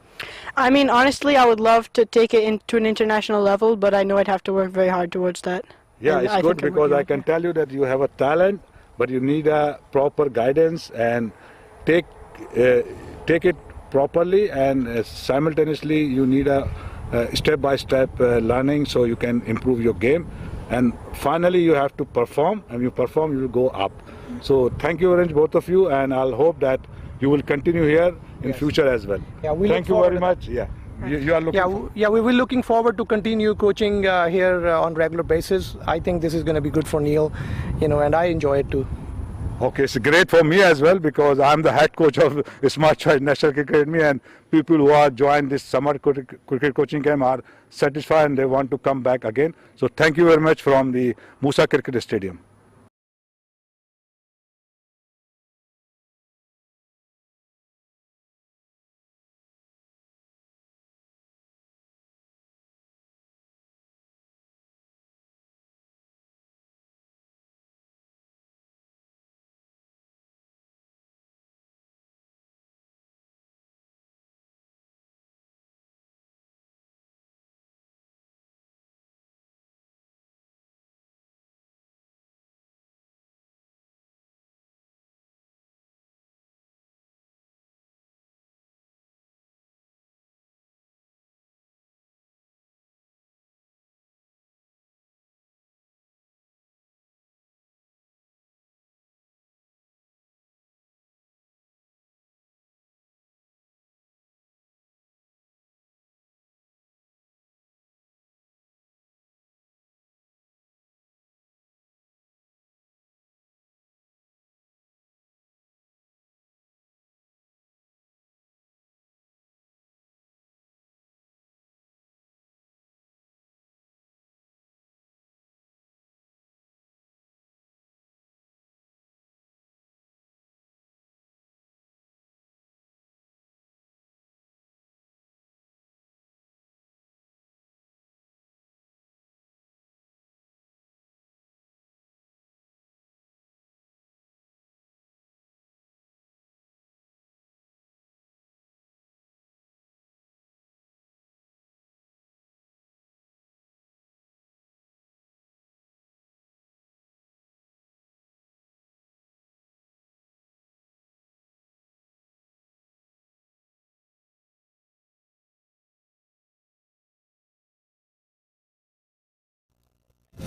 I mean, honestly, I would love to take it into an international level, but I know I'd have to work very hard towards that. Yeah, And it's I good think I'm because working I on can that. tell you that you have a talent, but you need a proper guidance and take it properly, and simultaneously you need a step-by-step learning so you can improve your game. And finally you have to perform, and you perform, you will go up. So thank you very much, both of you, and I'll hope that you will continue here in future as well. Yeah, we thank look you very forward much. Yeah, you are looking. Yeah, we will looking forward to continue coaching here on regular basis. I think this is going to be good for Neil, and I enjoy it too. Okay, it's great for me as well because I'm the head coach of Smart Choice National Cricket Academy, and people who are joined this summer cricket coaching camp are satisfied and they want to come back again. So thank you very much from the Musa Cricket Stadium.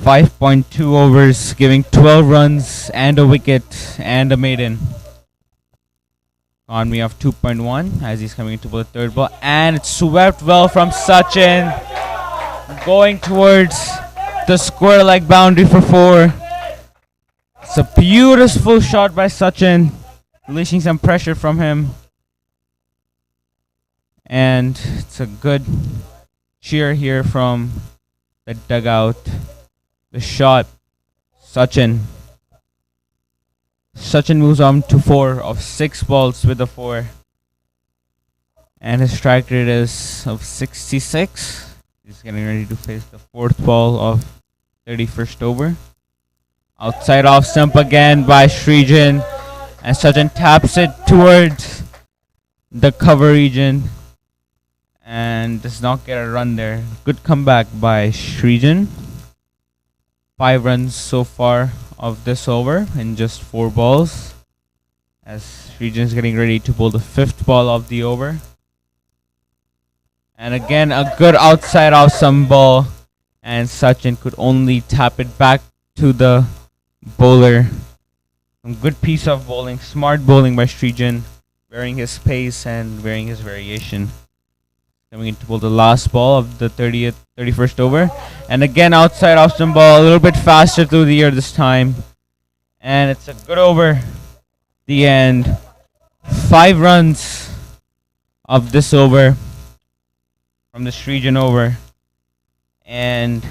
.2 overs, giving 12 runs and a wicket and a maiden. Economy of 2.1 as he's coming into the third ball, and it's swept well from Sachin, going towards the square leg boundary for 4. It's a beautiful shot by Sachin, releasing some pressure from him, and it's a good cheer here from the dugout. The shot, Sachin moves on to 4 of 6 balls with a 4, and his strike rate is of 66. He's getting ready to face the 4th ball of 31st over. Outside off stump again by Srijan. And Sachin taps it towards the cover region. And does not get a run there. Good comeback by Srijan. 5 runs so far of this over in just 4 balls. As Srijan is getting ready to bowl the 5th ball of the over. And again, a good outside off some ball. And Sachin could only tap it back to the bowler. Some good piece of bowling. Smart bowling by Srijan. Varying his pace and varying his variation. Coming into bowl the last ball of the 31st over. And again, outside off some ball. A little bit faster through the air this time. And it's a good over. The end. 5 runs of this over. From the Srijan over. And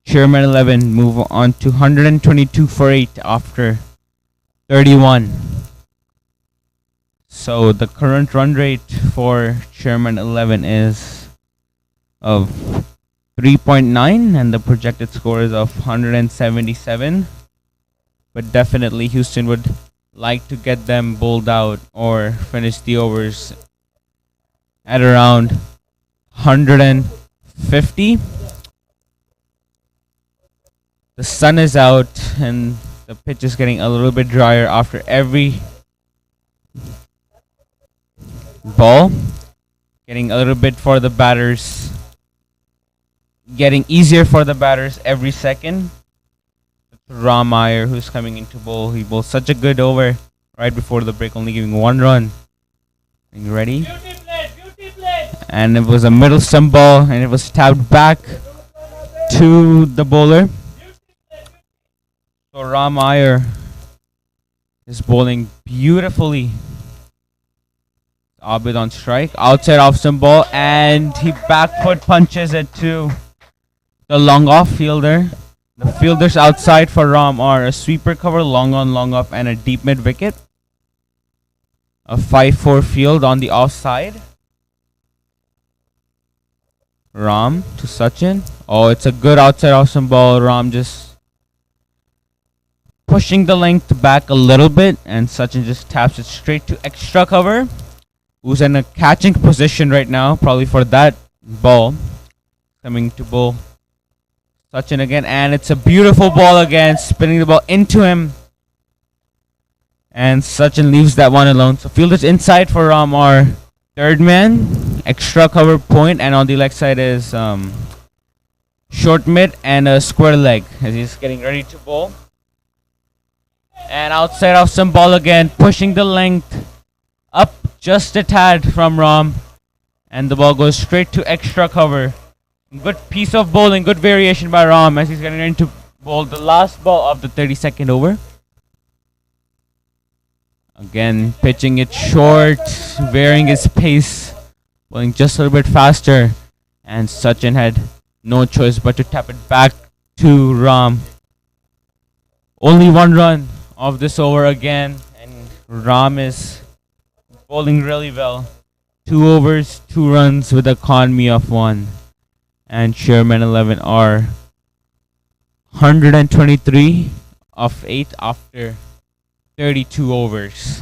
Chairman 11 move on to 122 for 8 after 31. So the current run rate for Chairman 11 is of 3.9 and the projected score is of 177. But definitely Houston would like to get them bowled out or finish the overs at around 150. The sun is out and the pitch is getting a little bit drier after every ball. Getting a little bit for the batters. Getting easier for the batters every second. Ram Iyer who's coming into bowl. He bowled such a good over right before the break, only giving 1 run. Are you ready? And it was a middle stump ball and it was tapped back to the bowler. So Ram Iyer is bowling beautifully. Abid on strike. Outside off stump ball and he back foot punches it to the long off fielder. The fielders outside for Ram are a sweeper cover, long on, long off, and a deep mid wicket. A 5-4 field on the offside. Ram to Sachin. Oh, it's a good outside off some ball. Ram just pushing the length back a little bit, and Sachin just taps it straight to extra cover. Who's in a catching position right now, probably for that ball. Coming to bowl Sachin again, and it's a beautiful ball again, spinning the ball into him. And Sachin leaves that one alone. So fielders inside for Ram are third man, extra cover point, and on the leg side is short mid and a square leg as he's getting ready to bowl. And outside off some ball again, pushing the length up just a tad from Ram. And the ball goes straight to extra cover. Good piece of bowling, good variation by Ram as he's getting ready to bowl the last ball of the 32nd over. Again, pitching it short, varying his pace, bowling just a little bit faster. And Sachin had no choice but to tap it back to Ram. Only 1 run of this over again, and Ram is bowling really well. 2 overs, 2 runs with economy of 1. And Chairman 11 are 123 of 8 after 32 overs.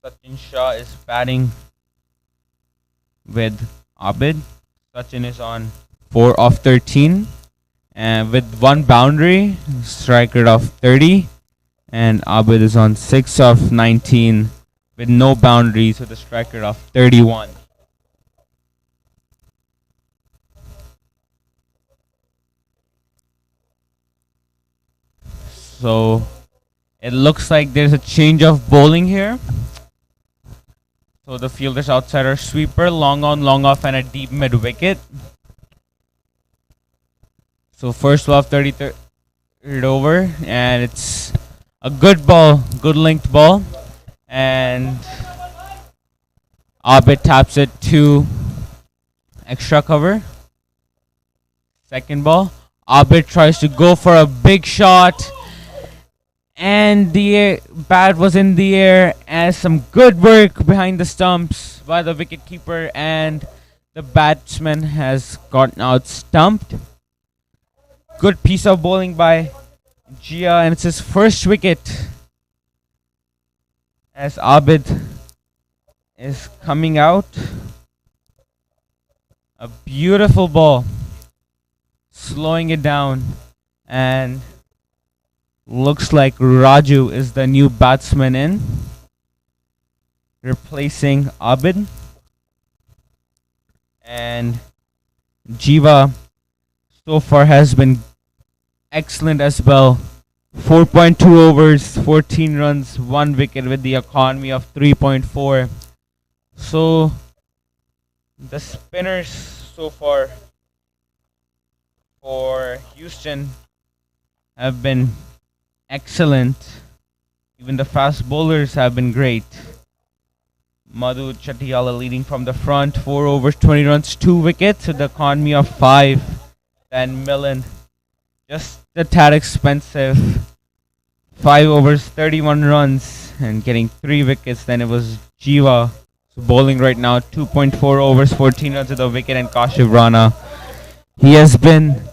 Sachin Shah is batting with Abid. Sachin is on 4 of 13 and with 1 boundary, strike rate of 30. And Abid is on 6 of 19 with no boundaries with a strike rate of 31. So it looks like there's a change of bowling here. So the fielders outside are sweeper, long on, long off, and a deep mid wicket. So first ball of 33rd over, and it's a good ball, good linked ball. And Abid taps it to extra cover. Second ball, Abid tries to go for a big shot. And the bat was in the air, and some good work behind the stumps by the wicketkeeper, and the batsman has gotten out stumped. Good piece of bowling by Gia, and it's his first wicket as Abid is coming out. A beautiful ball, slowing it down, and looks like Raju is the new batsman in, replacing Abid. And Jiva so far has been excellent as well. 4.2 overs, 14 runs, 1 wicket with the economy of 3.4. So the spinners so far for Houston have been excellent. Even the fast bowlers have been great. Madhu Chatiala leading from the front, 4 overs, 20 runs, 2 wickets with the economy of 5. And Millen, just a tad expensive. 5 overs, 31 runs, and getting 3 wickets. Then it was Jiva bowling right now, 2.4 overs, 14 runs with a wicket, and Kashiv Rana. He has been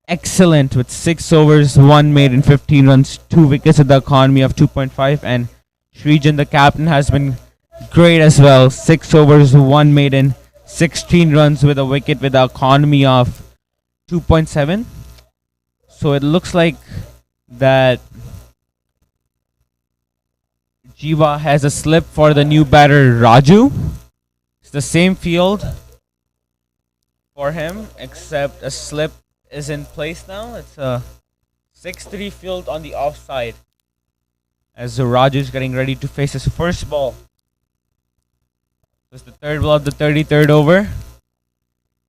excellent with 6 overs, 1 made, and 15 runs, 2 wickets with the economy of 2.5. And Srijan, the captain, has been great as well. 6 overs, 1 made, and 16 runs with a wicket with the economy of 2.7. So it looks like that Jiva has a slip for the new batter Raju. It's the same field for him, except a slip is in place now. It's a 6-3 field on the offside as Raju is getting ready to face his first ball. It's the third ball of the 33rd over,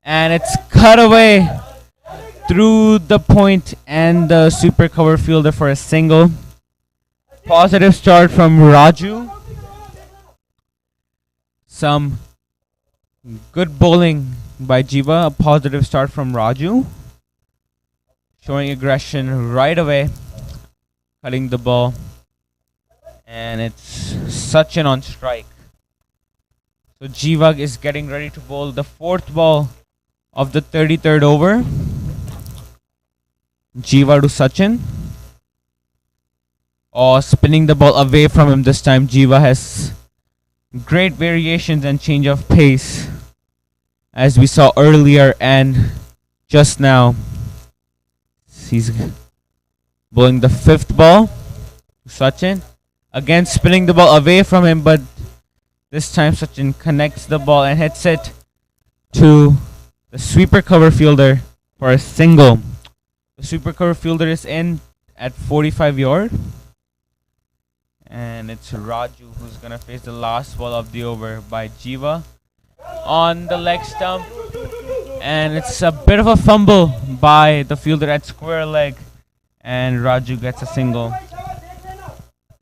and it's cut away through the point and the super cover fielder for a single. Positive start from Raju. Some good bowling by Jiva. A positive start from Raju. Showing aggression right away. Cutting the ball. And it's Sachin on strike. So Jiva is getting ready to bowl the 4th ball of the 33rd over. Jiva to Sachin. Spinning the ball away from him this time. Jiva has great variations and change of pace, as we saw earlier and just now. He's bowling the 5th ball. Sachin again spinning the ball away from him, but this time Sachin connects the ball and hits it to the sweeper cover fielder for a single. The sweeper cover fielder is in at 45 yard. And it's Raju who's gonna face the last ball of the over by Jiva on the leg stump. And it's a bit of a fumble by the fielder at square leg. And Raju gets a single.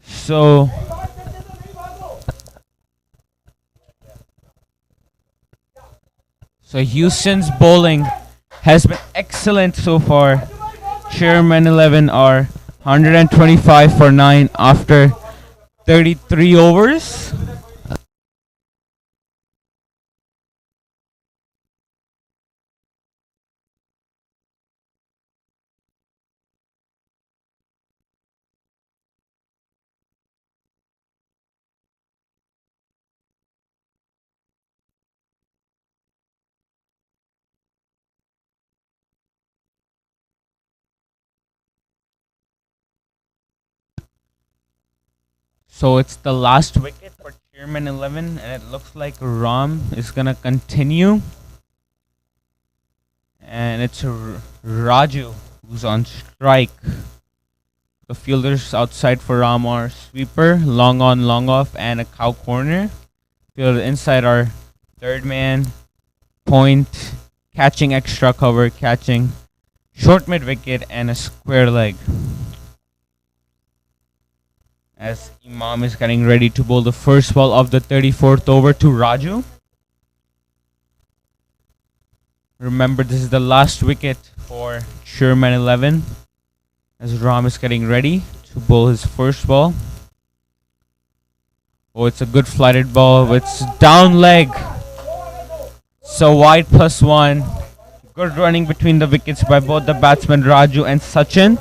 So Houston's bowling has been excellent so far. Chairman 11 are 125 for 9 after 33 overs. So it's the last wicket for Chairman 11, and it looks like Ram is gonna continue. And it's Raju who's on strike. The fielders outside for Ram are sweeper, long on, long off, and a cow corner. Fielder inside are third man, point, catching extra cover, catching short mid wicket, and a square leg. As Imam is getting ready to bowl the first ball of the 34th over to Raju. Remember, this is the last wicket for Sherman 11 as Ram is getting ready to bowl his first ball. Oh, it's a good flighted ball. It's down leg. So wide +1. Good running between the wickets by both the batsmen Raju and Sachin.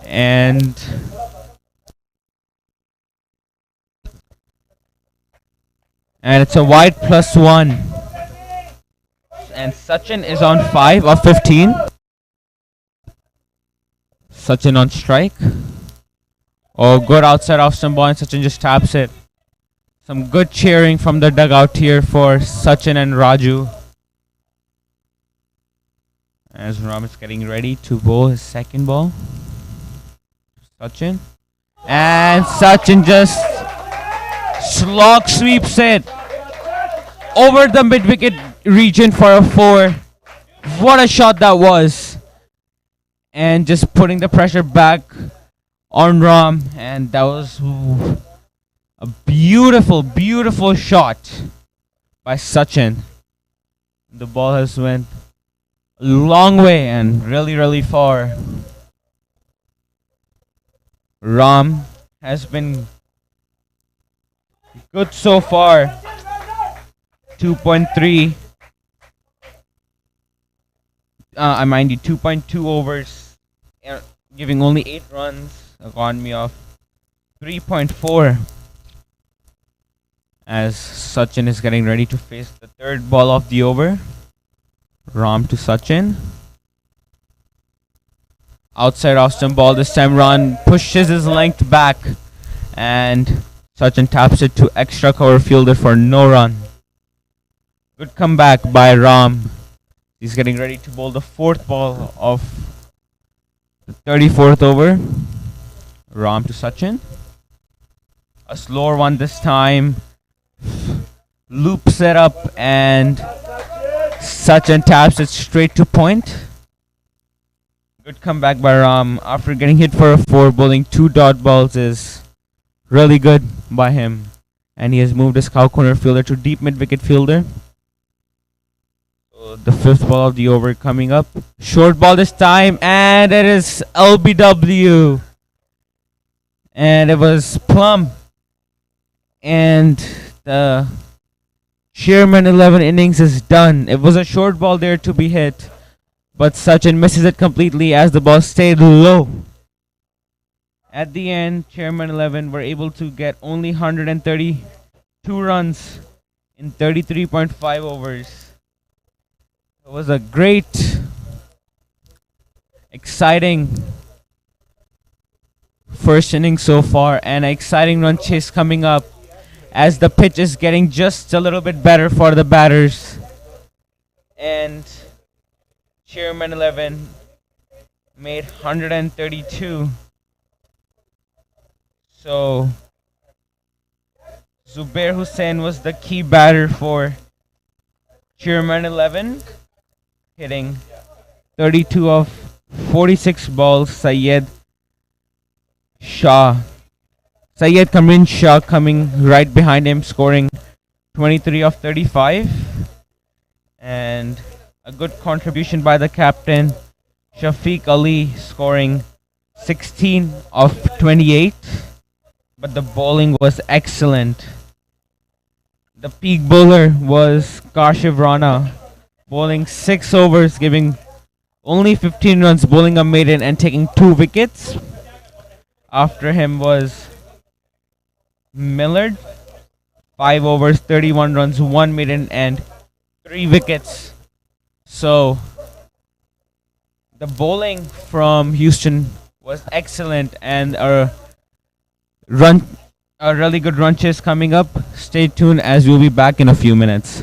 And it's a wide +1. And Sachin is on 5 of 15. Sachin on strike. Oh, good outside off stump ball, and Sachin just taps it. Some good cheering from the dugout here for Sachin and Raju. As Ram is getting ready to bowl his second ball. Sachin. And Sachin just slog sweeps it over the mid wicket region for a 4. What a shot that was. And just putting the pressure back on Ram. And that was a beautiful, beautiful shot by Sachin. The ball has went a long way and really, really far. Ram has been good so far. 2.3. I mind you, 2.2 overs, giving only 8 runs, economy of 3.4. As Sachin is getting ready to face the third ball of the over. Ram to Sachin. Outside off stump ball this time. Ram pushes his length back and Sachin taps it to extra cover fielder for no run. Good comeback by Ram. He's getting ready to bowl the fourth ball of the 34th over. Ram to Sachin. A slower one this time. Loops it up and Sachin taps it straight to point. Good comeback by Ram after getting hit for a 4. Bowling 2 dot balls is really good by him. And he has moved his cow corner fielder to deep mid wicket fielder. So the 5th ball of the over coming up. Short ball this time and it is LBW. And it was plumb. And the Chairman 11 innings is done. It was a short ball there to be hit, but Sachin misses it completely as the ball stayed low. At the end, Chairman 11 were able to get only 132 runs in 33.5 overs. It was a great, exciting first inning so far, and an exciting run chase coming up as the pitch is getting just a little bit better for the batters. And Chairman 11 made 132. So Zubair Hussain was the key batter for Chairman 11, hitting 32 of 46 balls. Syed Kamrin Shah coming right behind him, scoring 23 of 35. And a good contribution by the captain, Shafiq Ali, scoring 16 of 28. But the bowling was excellent. The peak bowler was Kashiv Rana, bowling 6 overs, giving only 15 runs, bowling a maiden and taking 2 wickets. After him was Millard, 5 overs, 31 runs, 1 maiden and 3 wickets. So the bowling from Houston was excellent, and a really good run chase coming up. Stay tuned as we'll be back in a few minutes.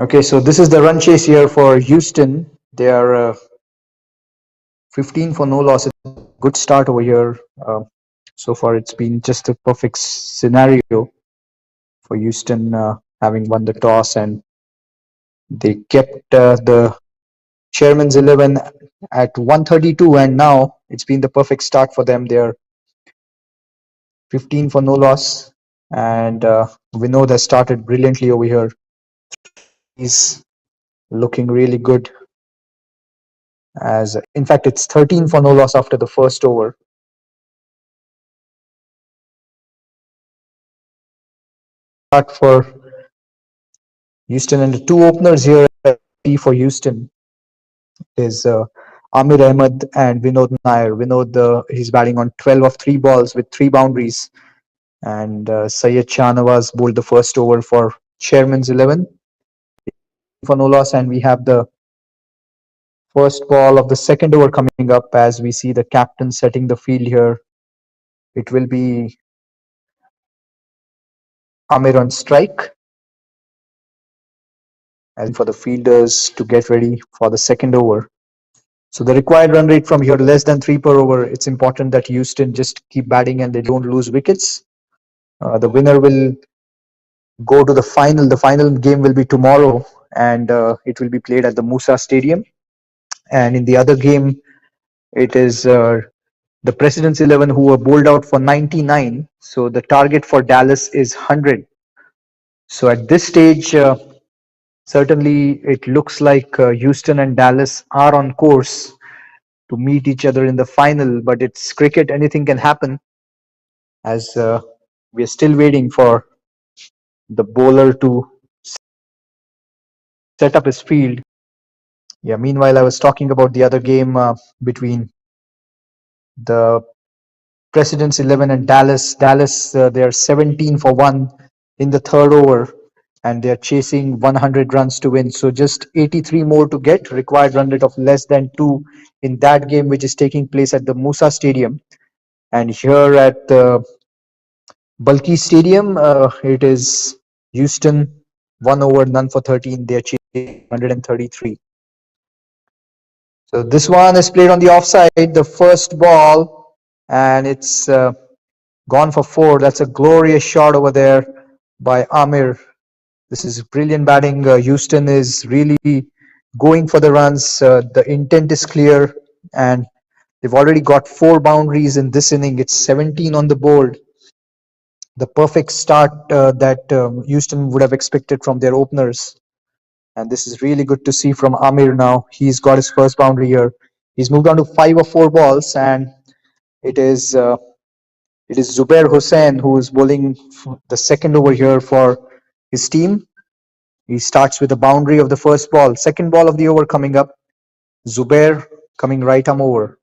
Okay, so this is the run chase here for Houston. They are 15 for no loss. It's a good start over here. So far, it's been just a perfect scenario for Houston, having won the toss, and they kept the chairman's 11 at 132, and now it's been the perfect start for them. They're 15 for no loss, and Vinod has started brilliantly over here. He's looking really good. As in fact, it's 13 for no loss after the first over. Start for Houston, and the two openers here for Houston is Amir Ahmed and Vinod Nair. Vinod, he's batting on 12 of 3 balls with 3 boundaries, and Syed Shahnawaz bowled the first over for Chairman's 11 for no loss, and we have the first ball of the second over coming up as we see the captain setting the field here. It will be Amir on strike, and for the fielders to get ready for the second over. So the required run rate from here less than 3 per over. It's important that Houston just keep batting and they don't lose wickets. The winner will go to the final. The final game will be tomorrow, and it will be played at the Musa Stadium. And in the other game, it is the President's 11 who were bowled out for 99. So the target for Dallas is 100. So at this stage, certainly it looks like Houston and Dallas are on course to meet each other in the final, but it's cricket, anything can happen, as we are still waiting for the bowler to set up his field. Yeah, meanwhile, I was talking about the other game between the President's 11 and Dallas. Dallas, they are 17 for 1 in the third over, and they are chasing 100 runs to win. So just 83 more to get, required run rate of less than 2 in that game, which is taking place at the Musa Stadium. And here at the Balqees Stadium, it is Houston 1 over, none for 13. They are chasing 133. So this one is played on the offside, the first ball, and it's gone for 4. That's a glorious shot over there by Amir. This is brilliant batting. Houston is really going for the runs. The intent is clear, and they've already got 4 boundaries in this inning. It's 17 on the board. The perfect start that Houston would have expected from their openers. And this is really good to see from Amir now. He's got his first boundary here. He's moved on to 5 or 4 balls, and it is Zubair Hussain who is bowling the second over here for his team. He starts with a boundary of the first ball. Second ball of the over coming up. Zubair coming right arm over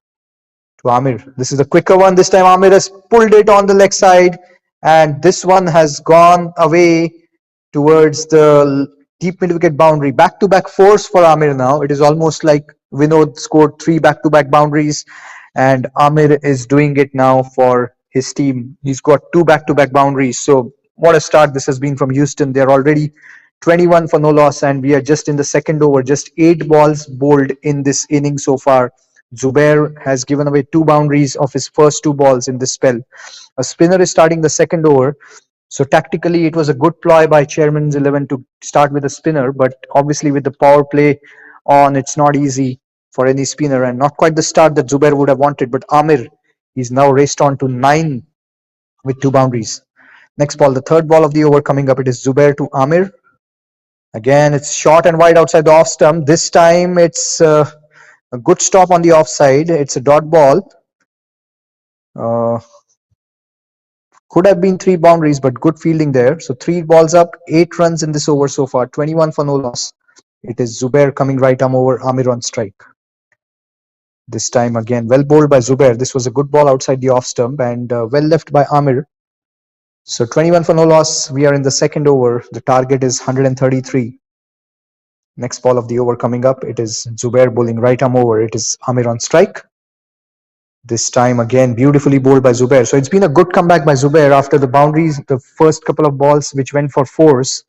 to Amir. This is the quicker one. This time Amir has pulled it on the leg side, and this one has gone away towards the deep mid wicket boundary. Back-to-back fours for Amir now. It is almost like Vinod scored 3 back-to-back boundaries, and Amir is doing it now for his team. He's got 2 back-to-back boundaries. So what a start this has been from Houston. They're already 21 for no loss, and we are just in the second over. Just 8 balls bowled in this inning so far. Zubair has given away 2 boundaries of his first 2 balls in this spell. A spinner is starting the second over. So tactically, it was a good ploy by Chairman's 11 to start with a spinner, but obviously with the power play on, it's not easy for any spinner, and not quite the start that Zubair would have wanted. But Amir, he's now raced on to 9 with 2 boundaries. Next ball, the third ball of the over coming up. It is Zubair to Amir. Again, it's short and wide outside the off stump. This time, it's a good stop on the offside. It's a dot ball. Could have been 3 boundaries, but good fielding there. So 3 balls up, 8 runs in this over so far, 21 for no loss. It is Zubair coming right arm over, Amir on strike. This time again, well bowled by Zubair. This was a good ball outside the off stump, and well left by Amir. So 21 for no loss. We are in the second over. The target is 133. Next ball of the over coming up. It is Zubair bowling right arm over. It is Amir on strike. This time again, beautifully bowled by Zubair. So it's been a good comeback by Zubair after the boundaries, the first couple of balls which went for 4s.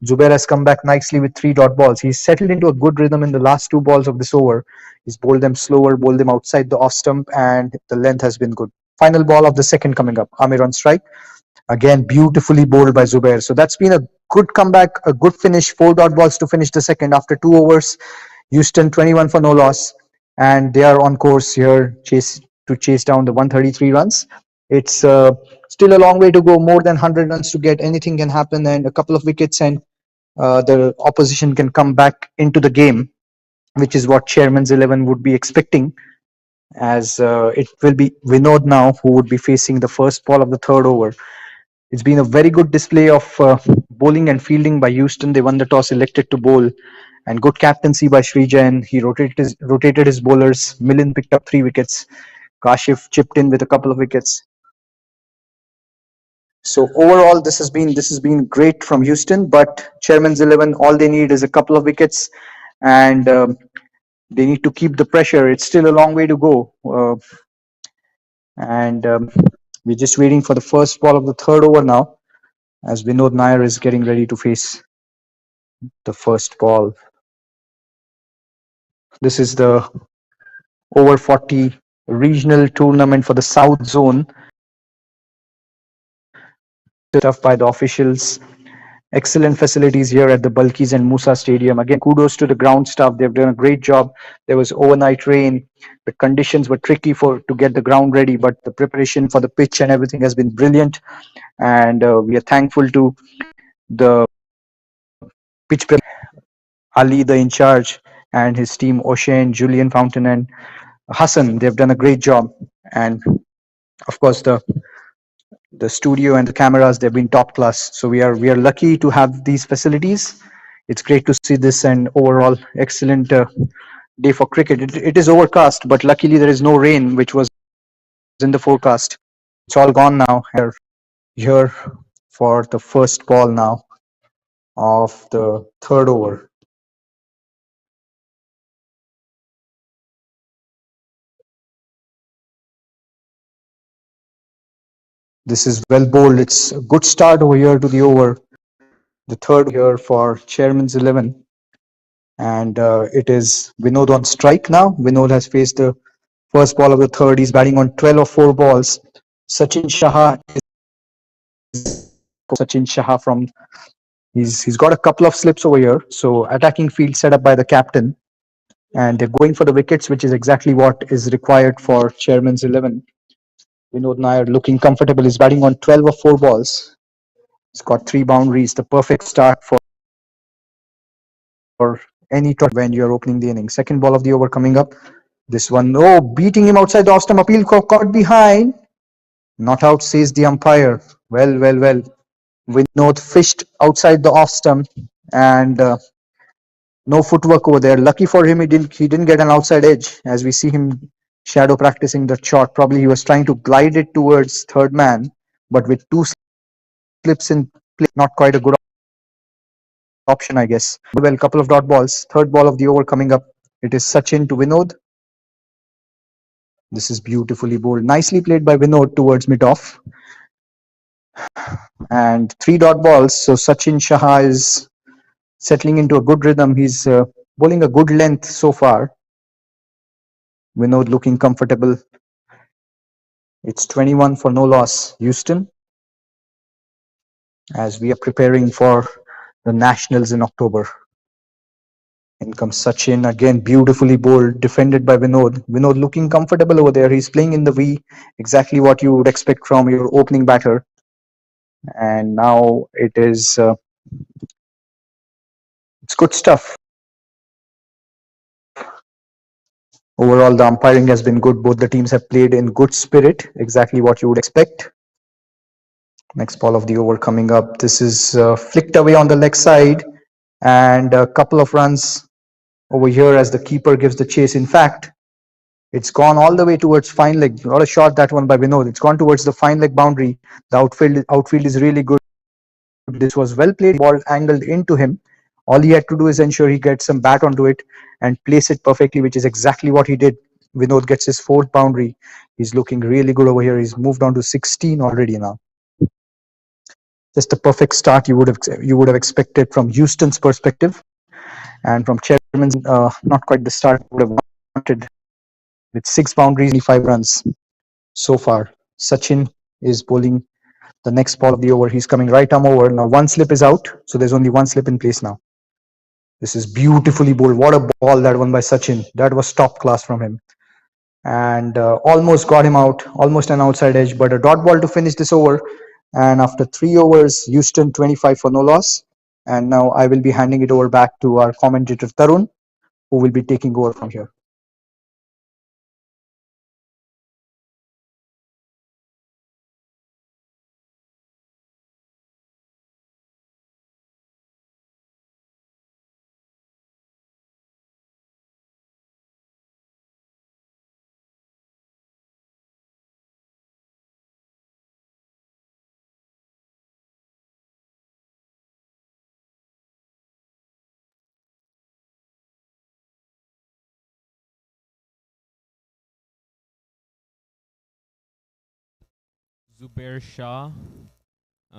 Zubair has come back nicely with 3 dot balls. He's settled into a good rhythm in the last 2 balls of this over. He's bowled them slower, bowled them outside the off stump, and the length has been good. Final ball of the second coming up. Amir on strike. Again, beautifully bowled by Zubair. So that's been a good comeback, a good finish. 4 dot balls to finish the second after 2 overs. Houston 21 for no loss, and they are on course here to chase down the 133 runs. It's still a long way to go, more than 100 runs to get. Anything can happen, and a couple of wickets, and the opposition can come back into the game, which is what Chairman's 11 would be expecting, as it will be Vinod now who would be facing the first ball of the third over. It's been a very good display of bowling and fielding by Houston. They won the toss, elected to bowl, and good captaincy by Srijan. He rotated his bowlers. Millen picked up 3 wickets. Kashif chipped in with a couple of wickets. So overall, this has been great from Houston. But Chairman's 11, all they need is a couple of wickets, and they need to keep the pressure. It's still a long way to go, and we're just waiting for the first ball of the third over now, as Vinod Nair is getting ready to face the first ball. This is the over 40 regional tournament for the South Zone. Stuff by the officials. Excellent facilities here at the Balqees and Musa Stadium. Again, kudos to the ground staff. They've done a great job. There was overnight rain. The conditions were tricky to get the ground ready, but the preparation for the pitch and everything has been brilliant. And we are thankful to the pitch Ali, the in charge, and his team, O'Shane, Julian Fountain, and Hassan. They've done a great job. And of course, the studio and the cameras, they've been top class. So we are lucky to have these facilities. It's great to see this, and overall excellent day for cricket. It is overcast, but luckily there is no rain, which was in the forecast. It's all gone now. Here for the first ball now of the third over. This is well bowled. It's a good start over here to the over. The third here for Chairman's 11. And it is Vinod on strike now. Vinod has faced the first ball of the third. He's batting on 12 of 4 balls. Sachin Shah from he's got a couple of slips over here. So attacking field set up by the captain. And they're going for the wickets, which is exactly what is required for Chairman's 11. Vinod Nair looking comfortable. He's batting on 12 of 4 balls. He's got 3 boundaries. The perfect start for any when you're opening the inning. Second ball of the over coming up. This one, beating him outside the off stump. Appeal caught behind. Not out, says the umpire. Well. Vinod fished outside the off stump, and no footwork over there. Lucky for him, he didn't get an outside edge, as we see him shadow practicing the shot. Probably he was trying to glide it towards third man, but with 2 slips in play, not quite a good option, I guess. Well, couple of dot balls. Third ball of the over coming up. It is Sachin to Vinod. This is beautifully bowled. Nicely played by Vinod towards mid-off. And 3 dot balls. So Sachin Shah is settling into a good rhythm. He's bowling a good length so far. Vinod looking comfortable. It's 21 for no loss, Houston, as we are preparing for the Nationals in October. In comes Sachin, again beautifully bowled, defended by Vinod. Vinod looking comfortable over there. He's playing in the V, exactly what you would expect from your opening batter. And now it is, it's good stuff. Overall, the umpiring has been good. Both the teams have played in good spirit, exactly what you would expect. Next ball of the over coming up. This is flicked away on the leg side, and a couple of runs over here as the keeper gives the chase. In fact, it's gone all the way towards fine leg. Not a shot, that one by Vinod. It's gone towards the fine leg boundary. The outfield is really good. This was well played. Ball angled into him. All he had to do is ensure he gets some bat onto it and place it perfectly, which is exactly what he did. Vinod gets his 4th boundary. He's looking really good over here. He's moved on to 16 already now. just a perfect start you would have expected from Houston's perspective, and from chairman's not quite the start you would have wanted. With 6 boundaries, 25 runs so far. Sachin is bowling the next ball of the over. He's coming right arm over. Now one slip is out, so there's only one slip in place now. This is beautifully bowled. What a ball that one by Sachin. That was top class from him. And almost got him out, almost an outside edge, but a dot ball to finish this over. And after 3 overs, Houston 25 for no loss. And now I will be handing it over back to our commentator Tarun, who will be taking over from here.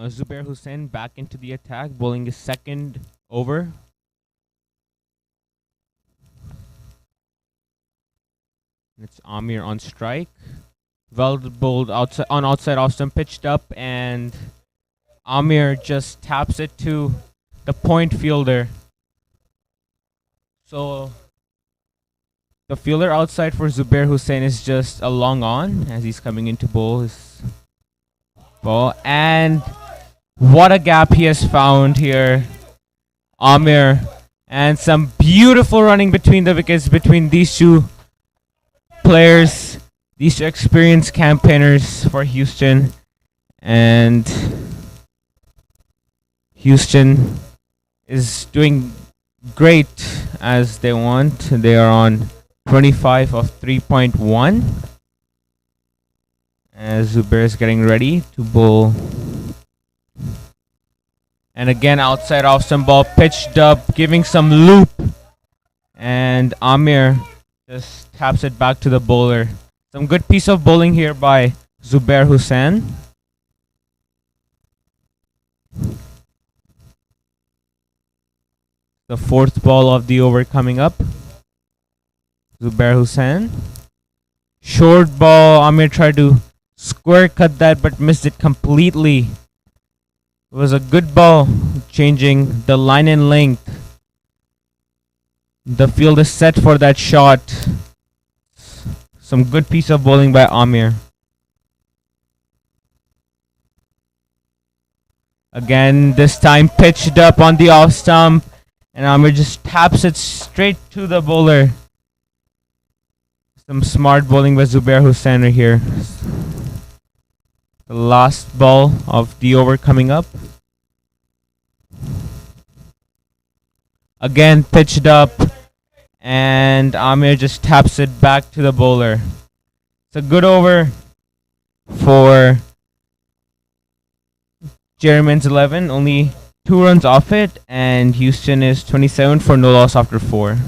Zubair Hussain back into the attack, bowling his second over. It's Amir on strike. Well bowled outside off stump, pitched up, and Amir just taps it to the point fielder. So the fielder outside for Zubair Hussain is just a long on as he's coming into bowl his ball. And what a gap he has found here, Amir. And some beautiful running between the wickets between these two players, these two experienced campaigners for Houston. And Houston is doing great as they want. They are on 25 of 3.1 as Zubair is getting ready to bowl. And again, outside off some ball, pitched up, giving some loop. And Amir just taps it back to the bowler. Some good piece of bowling here by Zubair Hussain. The fourth ball of the over coming up. Zubair Hussain. Short ball. Amir tried to square cut that but missed it completely. It was a good ball, changing the line and length. The field is set for that shot. Some good piece of bowling by Amir. Again, this time pitched up on the off stump, and Amir just taps it straight to the bowler. Some smart bowling by Zubair Hussain right here. The last ball of the over coming up. Again, pitched up, and Amir just taps it back to the bowler. It's a good over for Chairman's 11. Only 2 runs off it, and Houston is 27 for no loss after 4.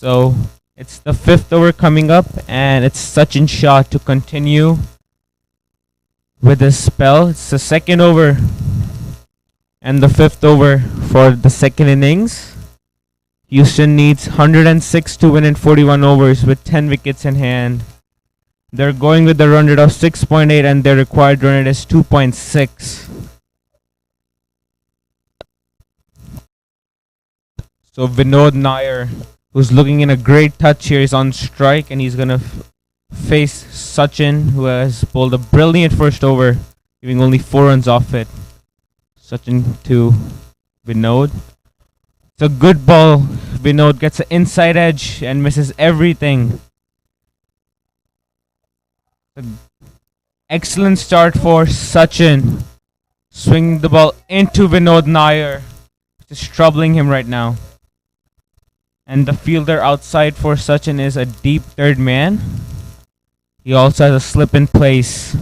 So it's the 5th over coming up, and it's Sachin Shah to continue with this spell. It's the 2nd over and the 5th over for the 2nd innings. Houston needs 106 to win in 41 overs with 10 wickets in hand. They're going with the run rate of 6.8, and their required run rate is 2.6. So Vinod Nair, who's looking in a great touch here, is on strike, and he's gonna face Sachin, who has bowled a brilliant first over, giving only 4 runs off it. Sachin to Vinod. It's a good ball. Vinod gets an inside edge and misses everything. Excellent start for Sachin. Swinging the ball into Vinod Nair. Just troubling him right now. And the fielder outside for Sachin is a deep third man. He also has a slip in place.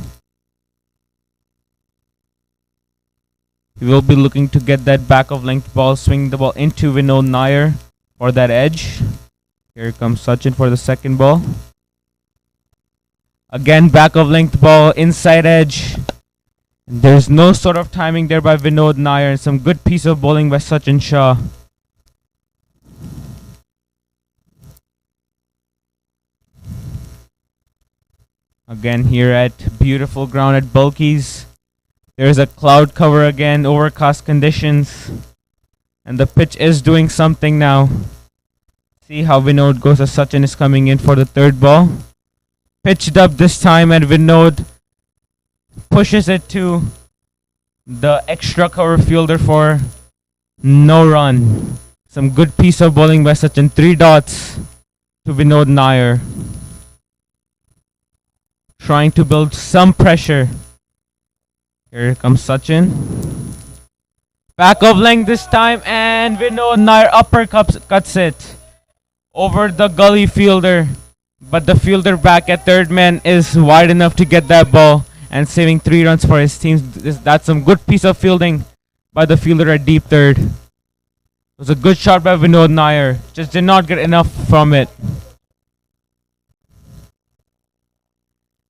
He will be looking to get that back of length ball, swing the ball into Vinod Nair for that edge. Here comes Sachin for the second ball. Again, back of length ball, inside edge. There's no sort of timing there by Vinod Nair. Some good piece of bowling by Sachin Shah. Again, here at beautiful ground at Balqees. There's a cloud cover again, overcast conditions. And the pitch is doing something now. See how Vinod goes as Sachin is coming in for the third ball. Pitched up this time, and Vinod pushes it to the extra cover fielder for no run. Some good piece of bowling by Sachin. 3 dots to Vinod Nair. Trying to build some pressure. Here comes Sachin. Back of length this time, and Vinod Nair uppercuts it over the gully fielder. But the fielder back at third man is wide enough to get that ball and saving 3 runs for his team. That's some good piece of fielding by the fielder at deep third. It was a good shot by Vinod Nair. Just did not get enough from it.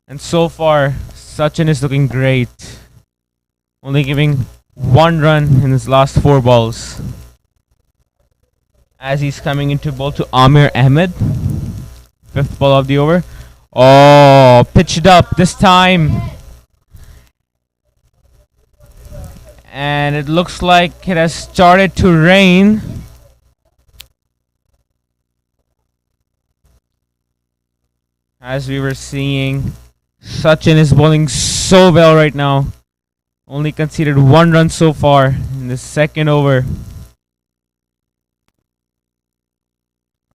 And so far, Sachin is looking great. Only giving 1 run in his last 4 balls. As he's coming into bowl to Amir Ahmed. 5th ball of the over. Oh, pitched up this time. And it looks like it has started to rain. As we were seeing, Sachin is bowling so well right now. Only conceded 1 run so far in the second over.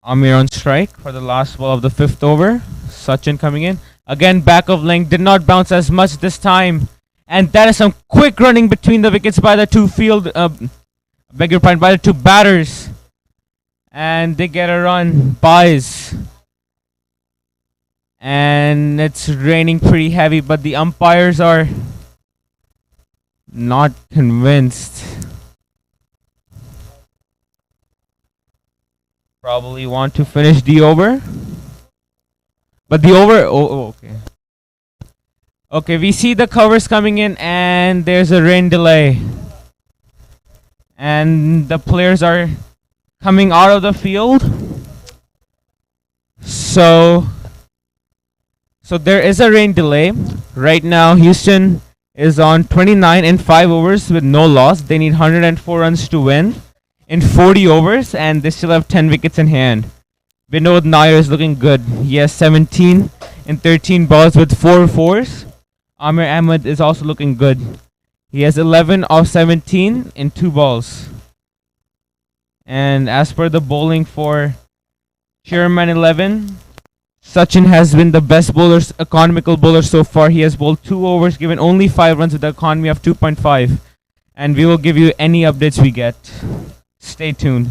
Amir on strike for the last ball of the 5th over. Sachin coming in. Again, back of length. Did not bounce as much this time. And that is some quick running between the wickets by the by the 2 batters. And they get a run. Buys. And it's raining pretty heavy, but the umpires are not convinced. Probably want to finish the over. But the over... okay. Okay, we see the covers coming in, and there's a rain delay. And the players are coming out of the field. So there is a rain delay. Right now, Houston is on 29 in 5 overs with no loss. They need 104 runs to win in 40 overs, and they still have 10 wickets in hand. Vinod Nair is looking good. He has 17 in 13 balls with 4 fours. Amir Ahmed is also looking good. He has 11 of 17 in 2 balls. And as per the bowling for Chairman 11, Sachin has been the best bowler, economical bowler so far. He has bowled 2 overs, given only 5 runs with an economy of 2.5. And we will give you any updates we get. Stay tuned.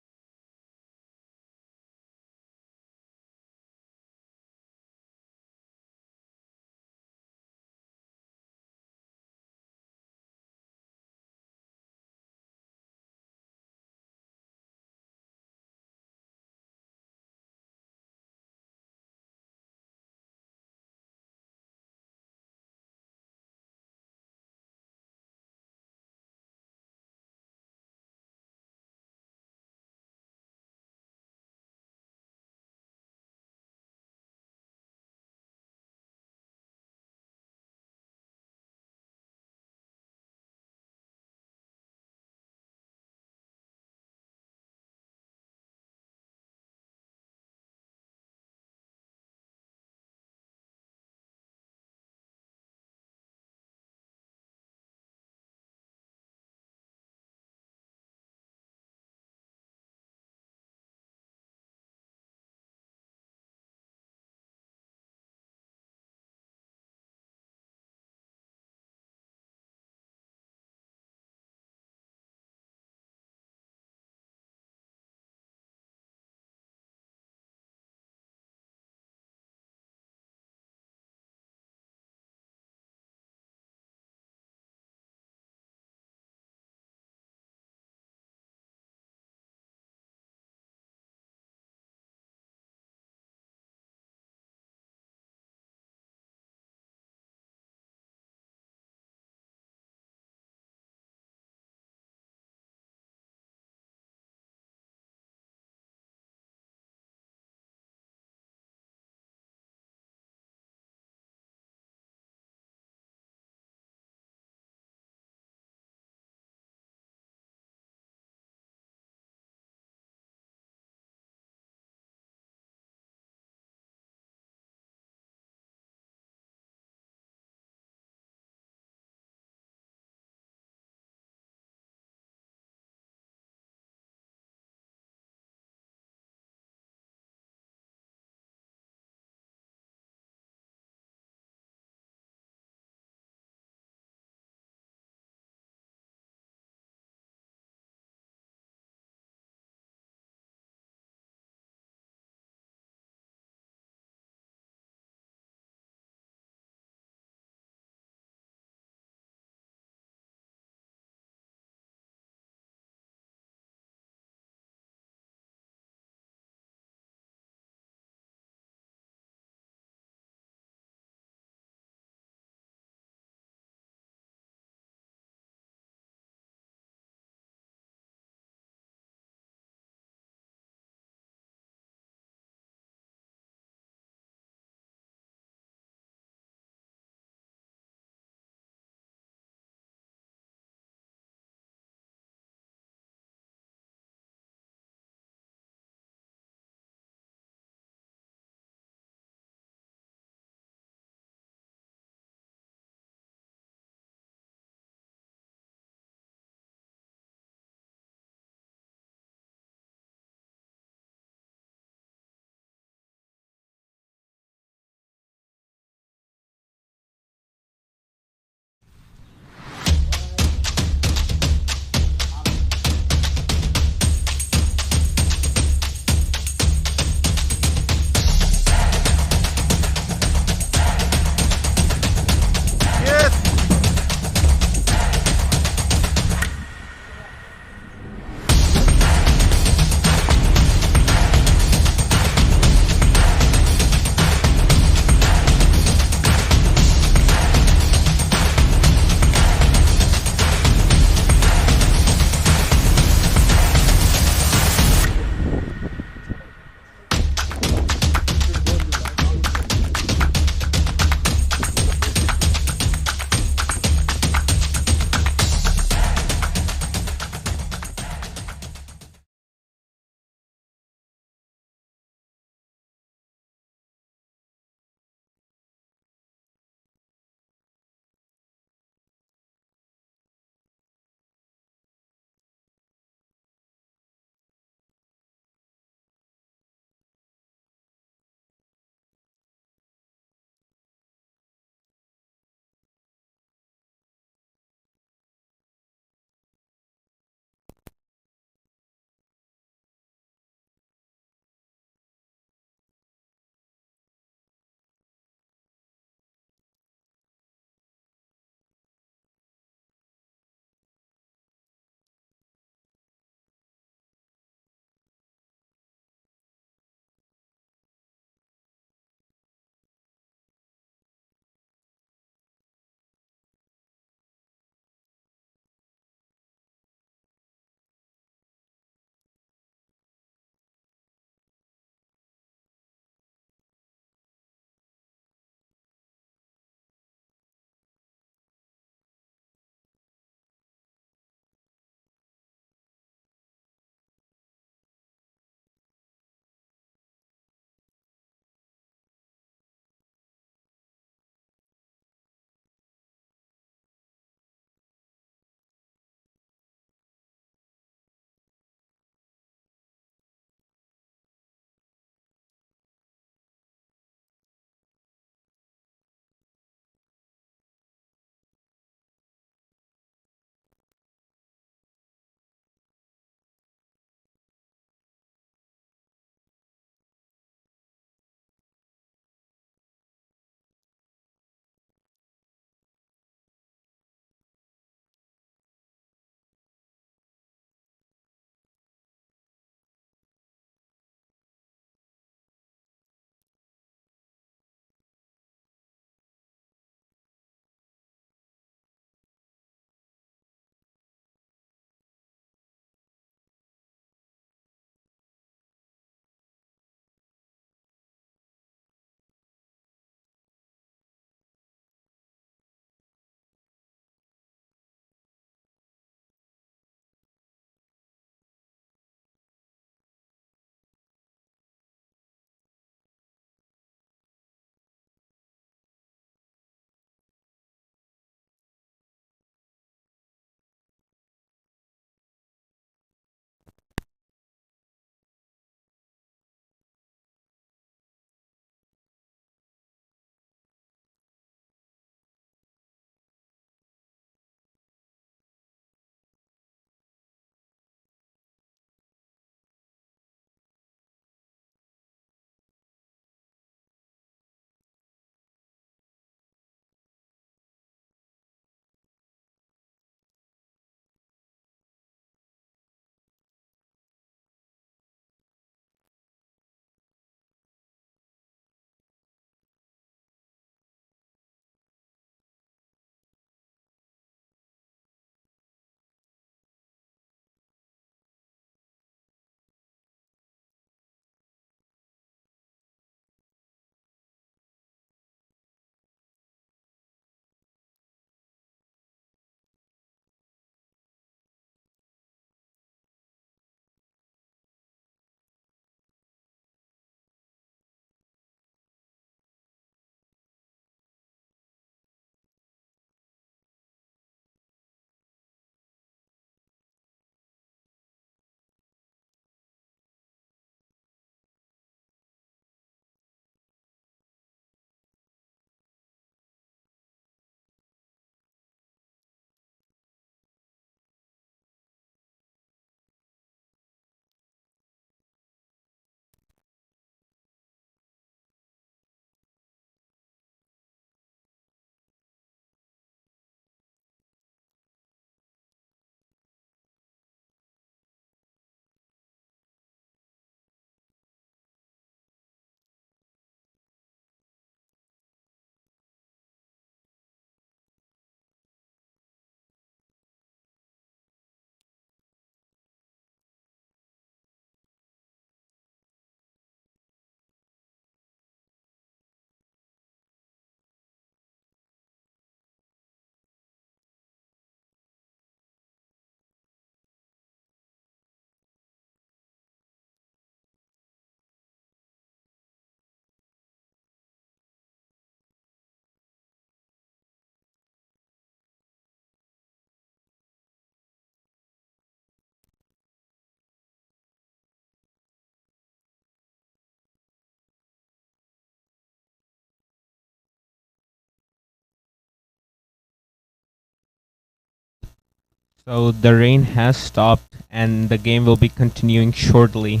So the rain has stopped and the game will be continuing shortly.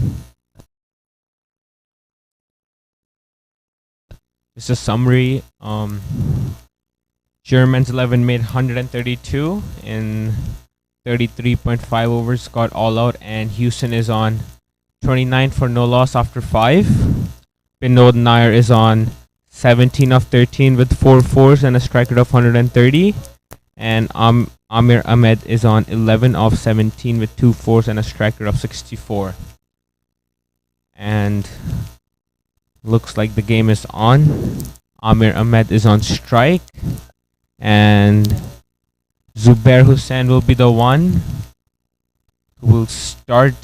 Just a summary. Germans 11 made 132 in 33.5 overs, got all out, and Houston is on 29 for no loss after 5. Binod Nair is on 17 of 13 with 4 fours and a strike rate of 130. And Amir Ahmed is on 11 of 17 with 2 fours and a strike rate of 64. And looks like the game is on. Amir Ahmed is on strike. And Zubair Hussain will be the one who will start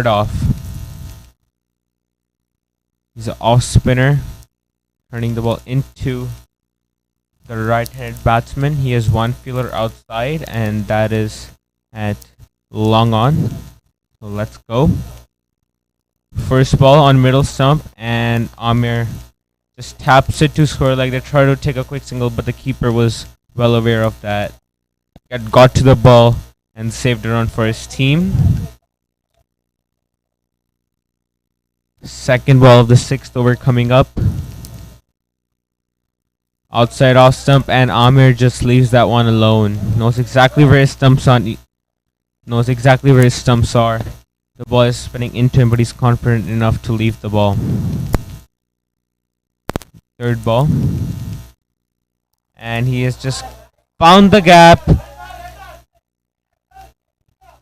off. He's an off spinner, turning the ball into the right-handed batsman. He has one fielder outside, and that is at long on. So let's go. First ball on middle stump, and Amir just taps it to score. Like they try to take a quick single, but the keeper was well aware of that. Got to the ball and saved a run for his team. Second ball of the 6th over coming up. Outside off stump, and Amir just leaves that one alone. Knows exactly where his stumps are. The ball is spinning into him, but he's confident enough to leave the ball. Third ball. And he has just found the gap.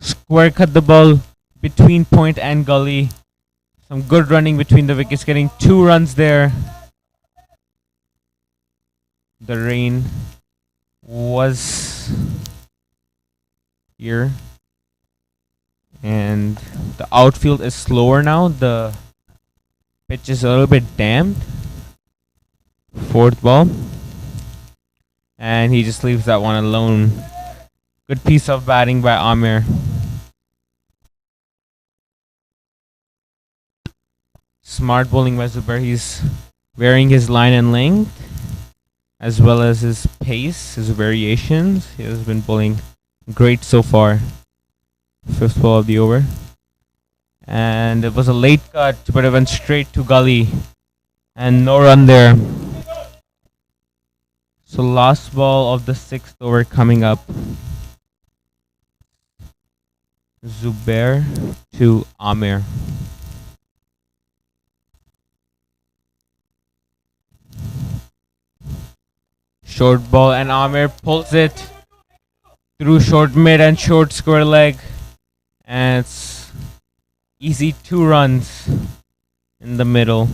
Square cut the ball between point and gully. Some good running between the wickets, getting 2 runs there. The rain was here. And the outfield is slower now. The pitch is a little bit damped. Fourth ball. And he just leaves that one alone. Good piece of batting by Amir. Smart bowling by Zubair. He's varying his line and length as well as his pace, his variations. He has been bowling great so far. Fifth ball of the over. And it was a late cut, but it went straight to gully. And no run there. So last ball of the 6th over coming up. Zubair to Amir. Short ball, and Amir pulls it through short mid and short square leg. And it's easy 2 runs in the middle.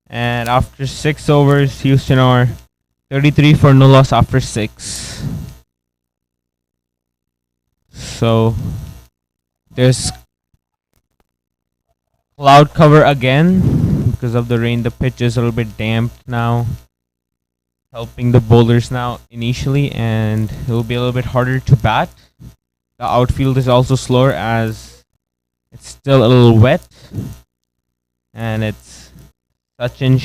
And after 6 overs, Houston are 33 for no loss after 6. So there's cloud cover again because of the rain. The pitch is a little bit damp now, helping the bowlers now initially, and it will be a little bit harder to bat. The outfield is also slower as it's still a little wet, and it's Sachin.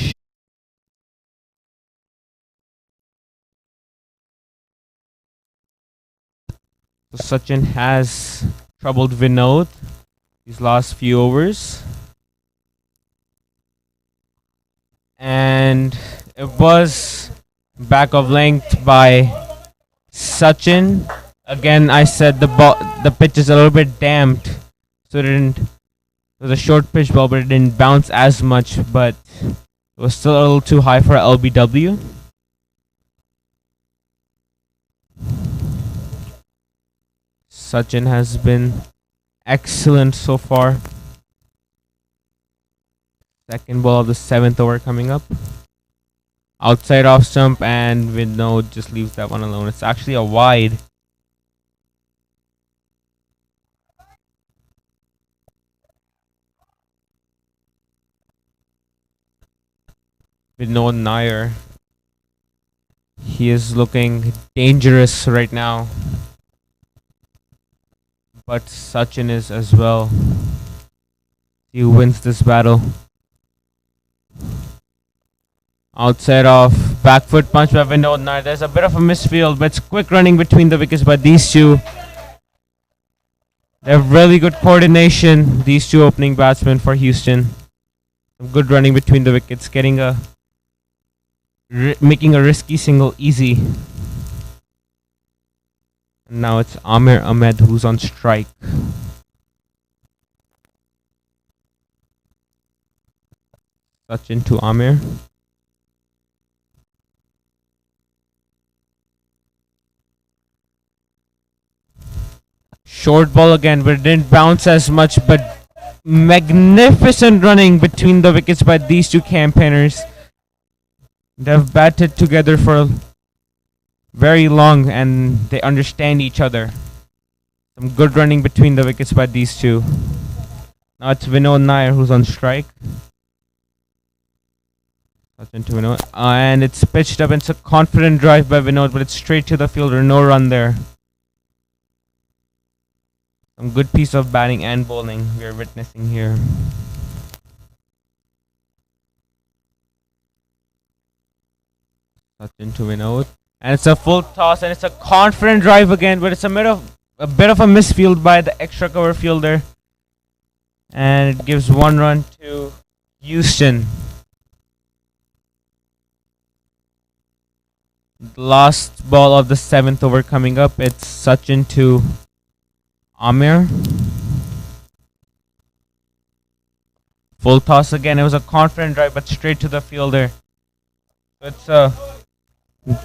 So Sachin has troubled Vinod these last few overs, and it was back of length by Sachin. Again, I said the pitch is a little bit damped, so it was a short pitch ball, but it didn't bounce as much, but it was still a little too high for LBW. Sachin has been excellent so far. Second ball of the 7th over coming up. Outside off stump, and Vinod just leaves that one alone. It's actually a wide. Vinod Nair. He is looking dangerous right now. But Sachin is as well. He wins this battle. Outside of back foot punch by Vinod Nair. There's a bit of a misfield, but it's quick running between the wickets by these two. They have really good coordination, these two opening batsmen for Houston. Some good running between the wickets, getting making a risky single easy. And now it's Amir Ahmed who's on strike. Sachin to Amir. Short ball again, but it didn't bounce as much, but magnificent running between the wickets by these two campaigners. They've batted together for very long and they understand each other. Some good running between the wickets by these two. Now it's Vinod Nair who's on strike. Sachin to Vinod. And it's pitched up. It's a confident drive by Vinod, but it's straight to the fielder. No run there. Some good piece of batting and bowling we are witnessing here. Sachin to Vinod. And it's a full toss and it's a confident drive again, but it's a bit of a misfield by the extra cover fielder. And it gives 1 run to Houston. The last ball of the 7th over coming up. It's Sachin to Amir. Full toss again. It was a confident drive, but straight to the fielder. So it's a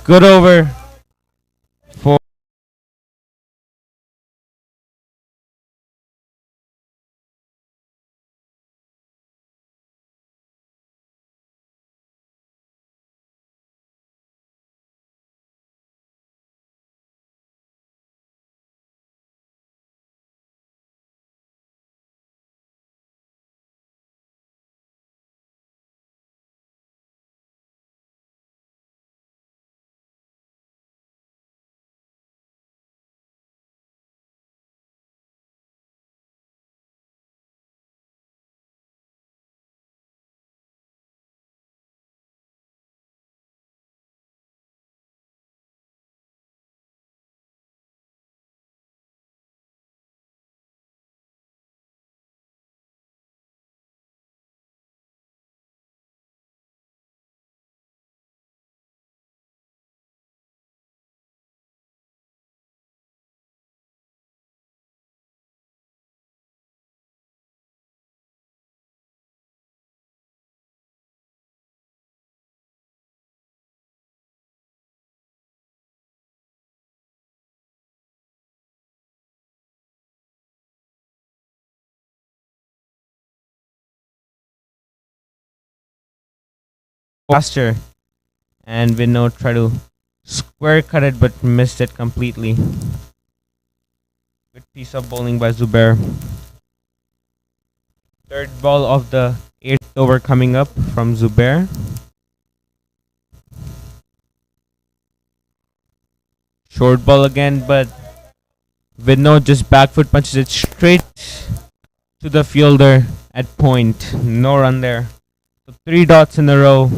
good over for faster. And Vinod tried to square cut it but missed it completely. Good piece of bowling by Zubair. Third ball of the 8th over coming up from Zubair. Short ball again, but Vinod just back foot punches it straight to the fielder at point. No run there. So 3 dots in a row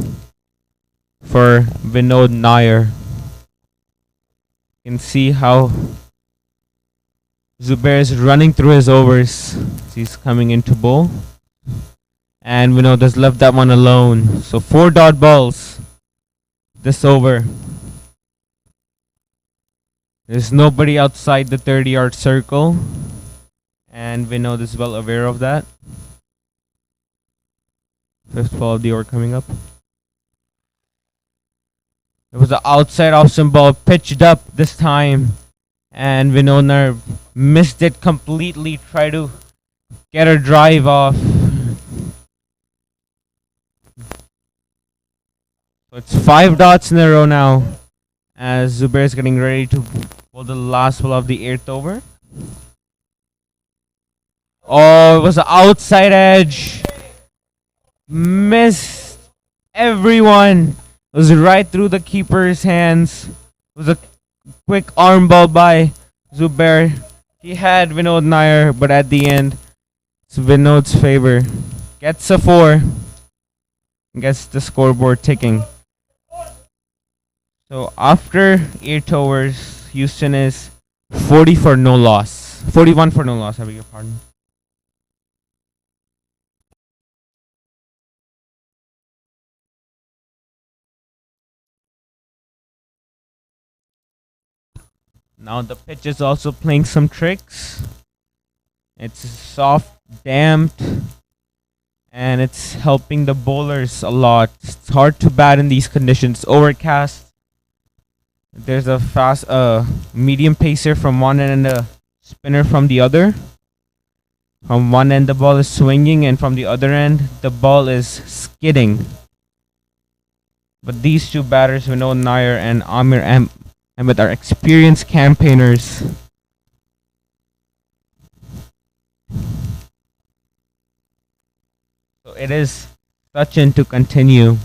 for Vinod Nair. You can see how Zubair is running through his overs. He's coming into bowl. And Vinod has left that one alone. So 4 dot balls this over. There's nobody outside the 30-yard circle. And Vinod is well aware of that. 5th ball of the over coming up. It was an outside option ball pitched up this time. And Vinod Nair missed it completely. Tried to get a drive off. So it's 5 dots in a row now. As Zubair is getting ready to bowl the last ball of the 8th over. Oh, it was an outside edge. Missed everyone. It was right through the keeper's hands. It was a quick arm ball by Zubair. He had Vinod Nair, but at the end, it's Vinod's favor. Gets a 4. Gets the scoreboard ticking. So after 8 overs, Houston is 40 for no loss. 41 for no loss, I beg your pardon. Now the pitch is also playing some tricks. It's soft, damped, and it's helping the bowlers a lot. It's hard to bat in these conditions. Overcast. There's a fast, medium pacer from one end and a spinner from the other. From one end, the ball is swinging, and from the other end, the ball is skidding. But these two batters, Vinod Nair and Amir Ahmed, are experienced campaigners. So it is Sachin to continue.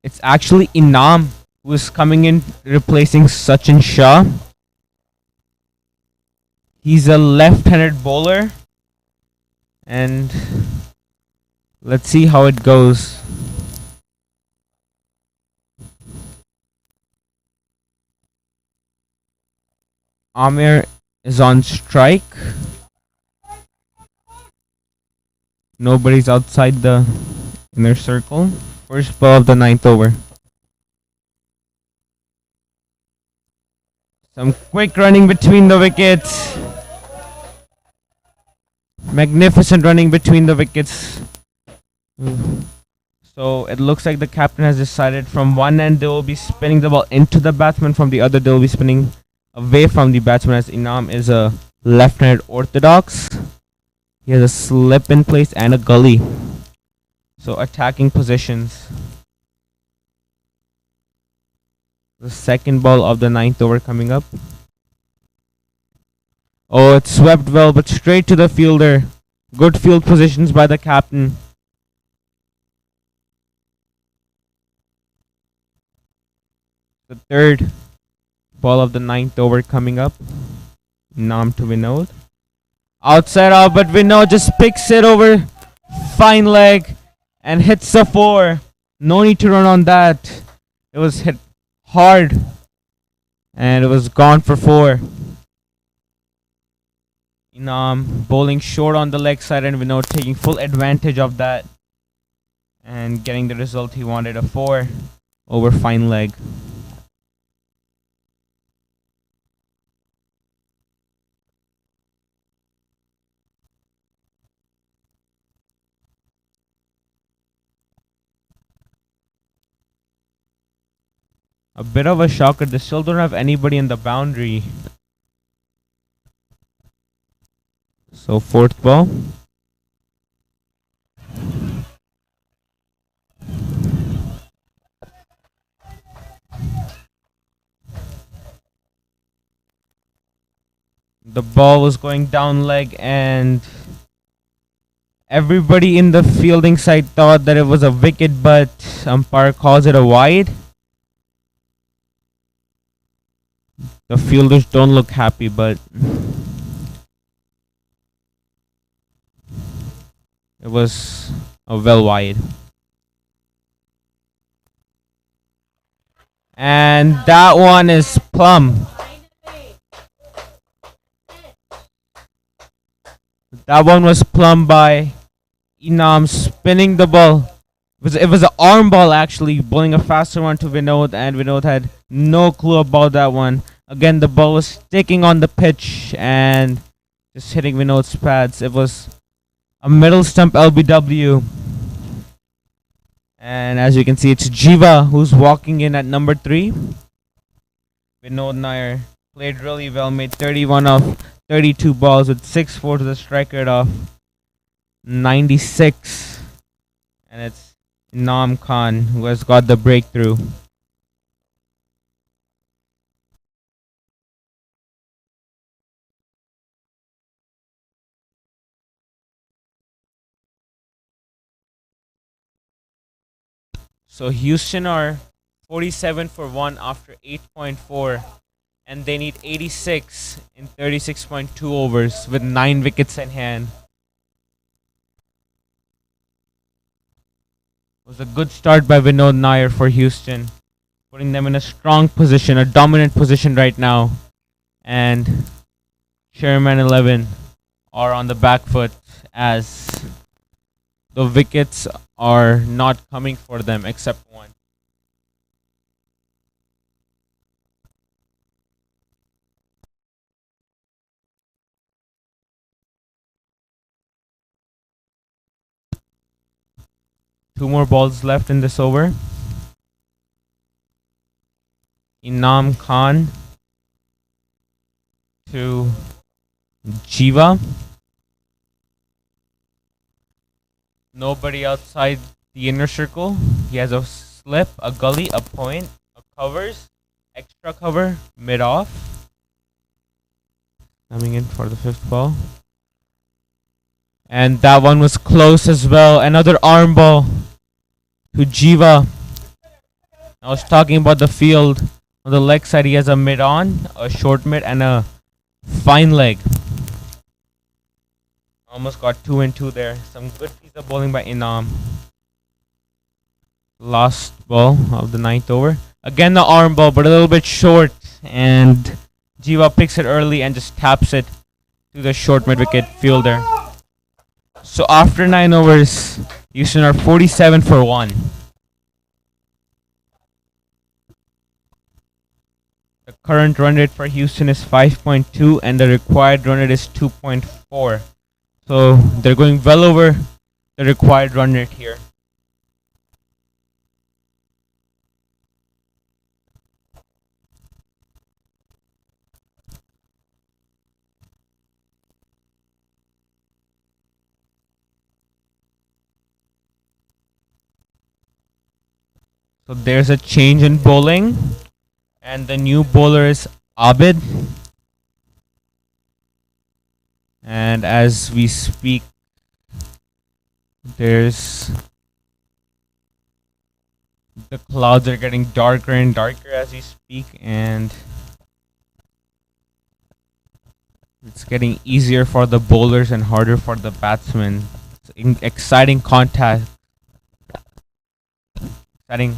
It's actually Inam who is coming in replacing Sachin Shah. He's a left-handed bowler, and let's see how it goes. Amir is on strike. Nobody's outside the inner circle. First ball of the 9th over. Some quick running between the wickets. Magnificent running between the wickets. So it looks like the captain has decided from one end they will be spinning the ball into the batsman, from the other they will be spinning away from the batsman, as Inam is a left-handed orthodox. He has a slip in place and a gully. So attacking positions. The second ball of the 9th over coming up. Oh, it's swept well, but straight to the fielder. Good field positions by the captain. The third ball of the 9th over coming up. Nam to Vinod. Outside out, but Vinod just picks it over fine leg and hits a 4. No need to run on that. It was hit hard and it was gone for 4. Inam bowling short on the leg side, and Vinod taking full advantage of that and getting the result he wanted, a 4 over fine leg. A bit of a shocker. They still don't have anybody in the boundary. So 4th ball. The ball was going down leg, and everybody in the fielding side thought that it was a wicket, but umpire calls it a wide. The fielders don't look happy, but it was a well wide. And that one is plumb. That one was plumb by Inam, spinning the ball. It was an arm ball, actually, bowling a faster one to Vinod, and Vinod had no clue about that one. Again, the ball was sticking on the pitch and just hitting Vinod's pads. It was a middle stump LBW. And as you can see, it's Jiva who's walking in at number 3. Vinod Nair played really well, made 31 of 32 balls with 6-4 to the strike rate of 96. And it's Inam Khan who has got the breakthrough. So Houston are 47 for 1 after 8.4, and they need 86 in 36.2 overs with 9 wickets in hand. was a good start by Vinod Nair for Houston, putting them in a strong position, a dominant position right now. And Chairman 11 are on the back foot as the wickets are not coming for them except one. Two more balls left in this over. Inam Khan to Jiva. Nobody outside the inner circle. He has a slip, a gully, a point, a covers, extra cover, mid off. Coming in for the fifth ball. And that one was close as well. Another arm ball to Jiva. I was talking about the field. On the leg side, he has a mid on, a short mid, and a fine leg. Almost got 2 and 2 there. Some good piece of bowling by Inam. Last ball of the 9th over. Again, the arm ball, but a little bit short. And Jiva picks it early and just taps it to the short mid wicket fielder. So after 9 overs, Houston are 47 for 1. The current run rate for Houston is 5.2 and the required run rate is 2.4. So they're going well over the required run rate here. So there's a change in bowling. And the new bowler is Abid. And as we speak, there's the clouds are getting darker and darker as we speak, and it's getting easier for the bowlers and harder for the batsmen. It's exciting contact. Exciting.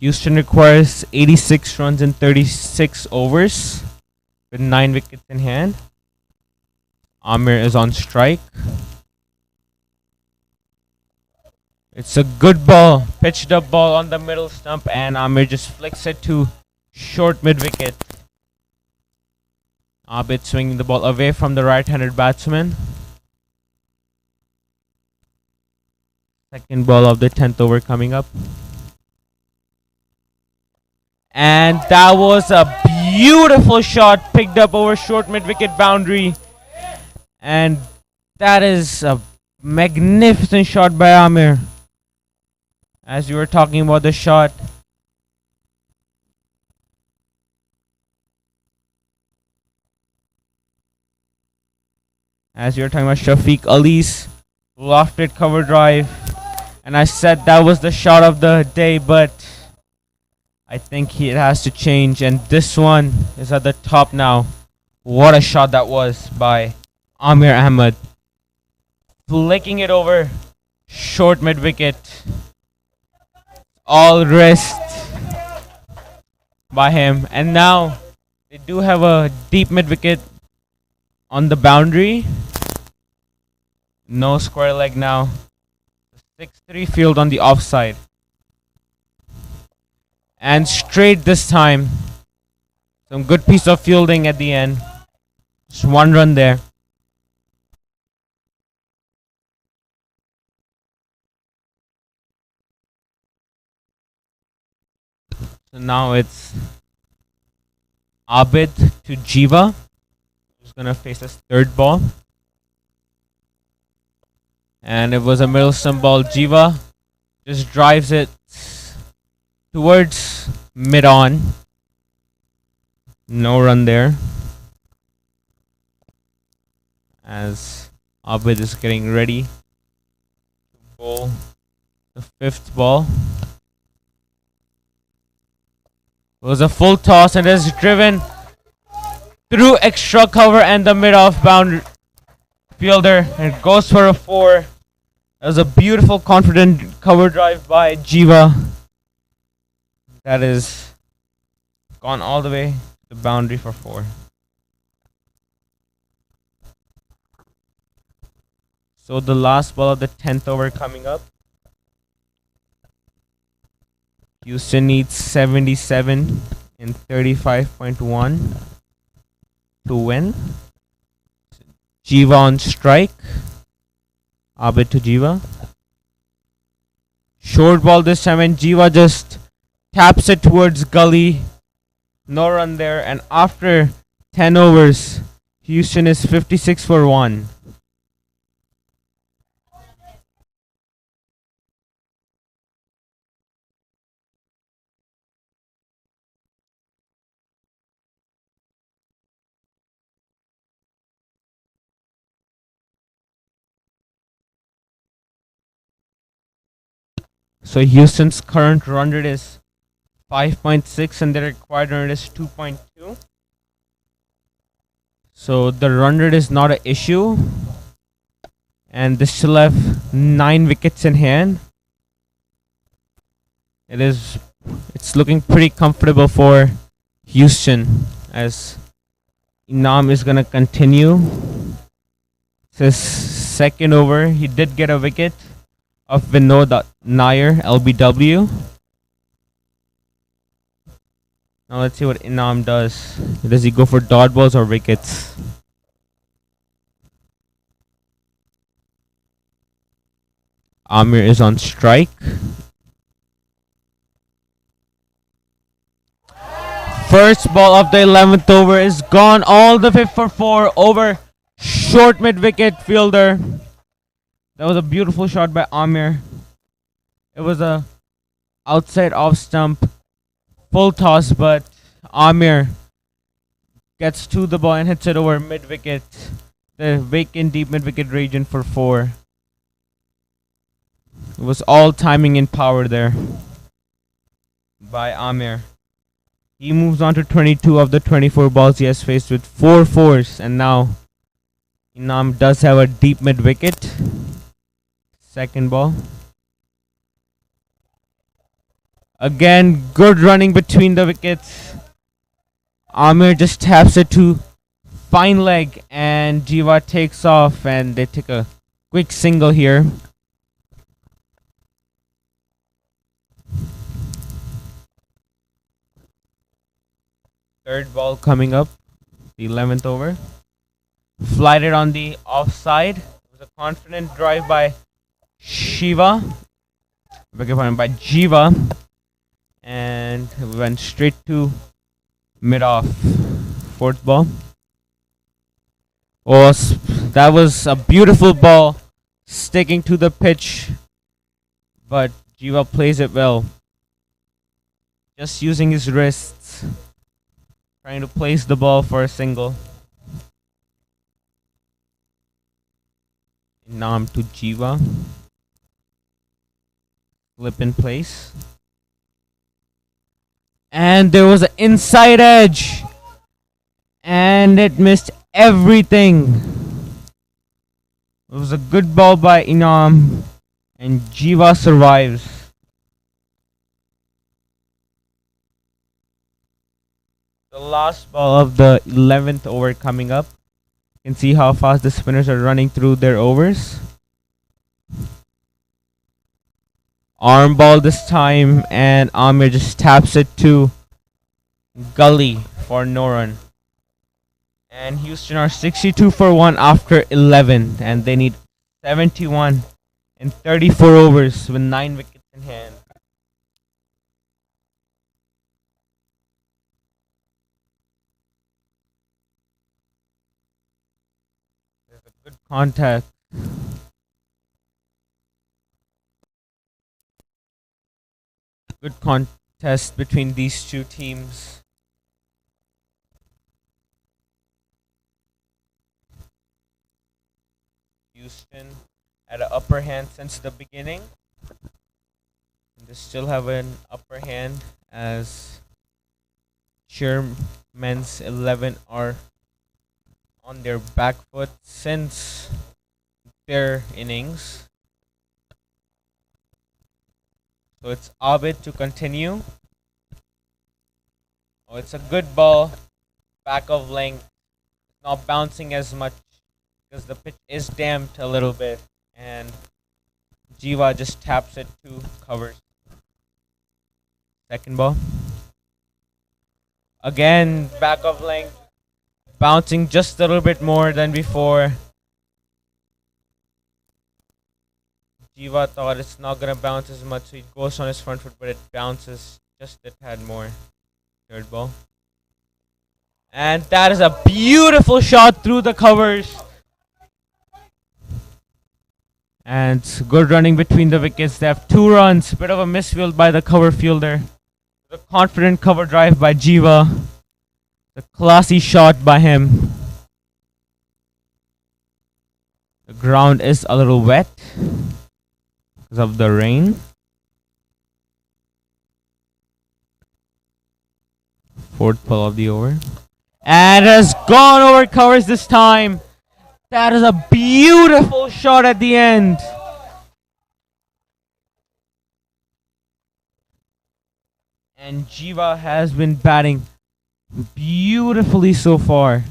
Houston requires 86 runs in 36 overs with 9 wickets in hand. Amir is on strike. It's a good ball, pitched up ball on the middle stump, and Amir just flicks it to short mid wicket. Abid swinging the ball away from the right-handed batsman. Second ball of the 10th over coming up. And that was a beautiful shot picked up over short mid-wicket boundary. And that is a magnificent shot by Amir. As you were talking about the shot. As you were talking about Shafiq Ali's lofted cover drive. And I said that was the shot of the day, but I think it has to change, and this one is at the top now. What a shot that was by Amir Ahmed. Flicking it over short mid wicket. All wrist by him. And now they do have a deep mid wicket on the boundary. No square leg now. 6-3 field on the offside. And straight this time. Some good piece of fielding at the end. Just one run there. So now it's Abid to Jiva, who's gonna face his third ball. And it was a middle stump ball. Jiva just drives it towards mid on. No run there. As Abid is getting ready to bowl the fifth ball. It was a full toss and is driven through extra cover and the mid-off bound fielder and goes for a 4. That was a beautiful confident cover drive by Jiva. That is gone all the way to the boundary for 4. So the last ball of the 10th over coming up. Houston needs 77 in 35.1 to win. Jiva on strike. Abid to Jiva. Short ball this time and Jiva just taps it towards gully. No run there, and after 10 overs, Houston is 56 for 1. So Houston's current run rate is 5.6 and the required run rate is 2.2. So the run rate is not an issue. And they still have 9 wickets in hand. It's looking pretty comfortable for Houston as Inam is gonna continue. It's his second over. He did get a wicket of Vinod Nair, LBW. Now let's see what Inam does. Does he go for dot balls or wickets? Amir is on strike. First ball of the 11th over is gone all the way for 4 over short mid wicket fielder. That was a beautiful shot by Amir. It was a outside off stump full toss, but Amir gets to the ball and hits it over mid wicket, the vacant deep mid wicket region for 4. It was all timing and power there by Amir. He moves on to 22 of the 24 balls he has faced with 4 fours, and now Inam does have a deep mid wicket. Second ball. Again, good running between the wickets. Amir just taps it to fine leg and Jiva takes off and they take a quick single here. Third ball coming up, the 11th over. Flighted on the offside. It was a confident drive by Jiva. And went straight to mid-off. Fourth ball. Oh, that was a beautiful ball sticking to the pitch. But Jiva plays it well. Just using his wrists. Trying to place the ball for a single. Nam to Jiva. Flip in place. And there was an inside edge. And it missed everything. It was a good ball by Inam. And Jiva survives. The last ball of the 11th over coming up. You can see how fast the spinners are running through their overs. Arm ball this time, and Amir just taps it to gully for no run. And Houston are 62 for 1 after 11, and they need 71 in 34 overs with 9 wickets in hand. There's a good contact. Good contest between these two teams. Houston had an upper hand since the beginning. They still have an upper hand as Chairman's 11 are on their back foot since their innings. So it's Abid to continue. Oh, it's a good ball. Back of length. Not bouncing as much because the pitch is damped a little bit. And Jiva just taps it to covers. Second ball. Again, back of length. Bouncing just a little bit more than before. Jiva thought it's not going to bounce as much, so he goes on his front foot, but it bounces just a tad more. Third ball. And that is a beautiful shot through the covers. And good running between the wickets. They have 2 runs. Bit of a misfield by the cover fielder. The confident cover drive by Jiva. The classy shot by him. The ground is a little wet because of the rain. Fourth ball of the over. And it has gone over covers this time. That is a beautiful shot at the end. And Jiva has been batting beautifully so far.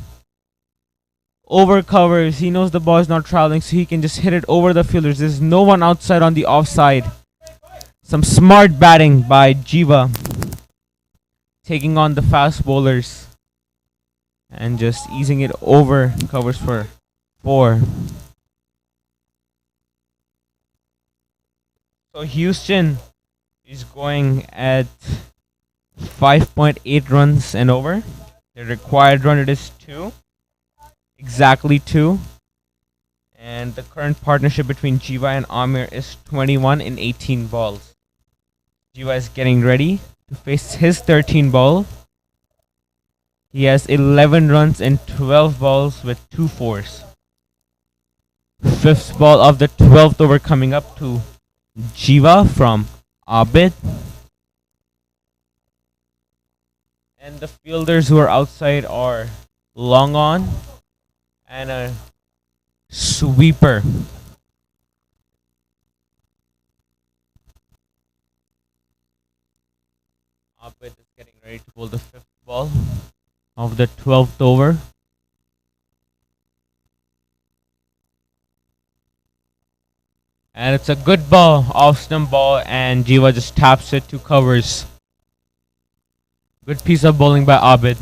Over covers. He knows the ball is not traveling, so he can just hit it over the fielders. There's no one outside on the offside. Some smart batting by Jiva. Taking on the fast bowlers. And just easing it over covers for 4. So Houston is going at 5.8 runs and over. The required run it is 2. Exactly 2. And the current partnership between Jiva and Amir is 21 in 18 balls. Jiva is getting ready to face his 13 ball. He has 11 runs in 12 balls with 2 fours. Fifth ball of the 12th over coming up to Jiva from Abid. And the fielders who are outside are long on and a sweeper. Abid is getting ready to bowl the 5th ball of the 12th over. And it's a good ball, off stump ball, and Jiva just taps it to covers. Good piece of bowling by Abid.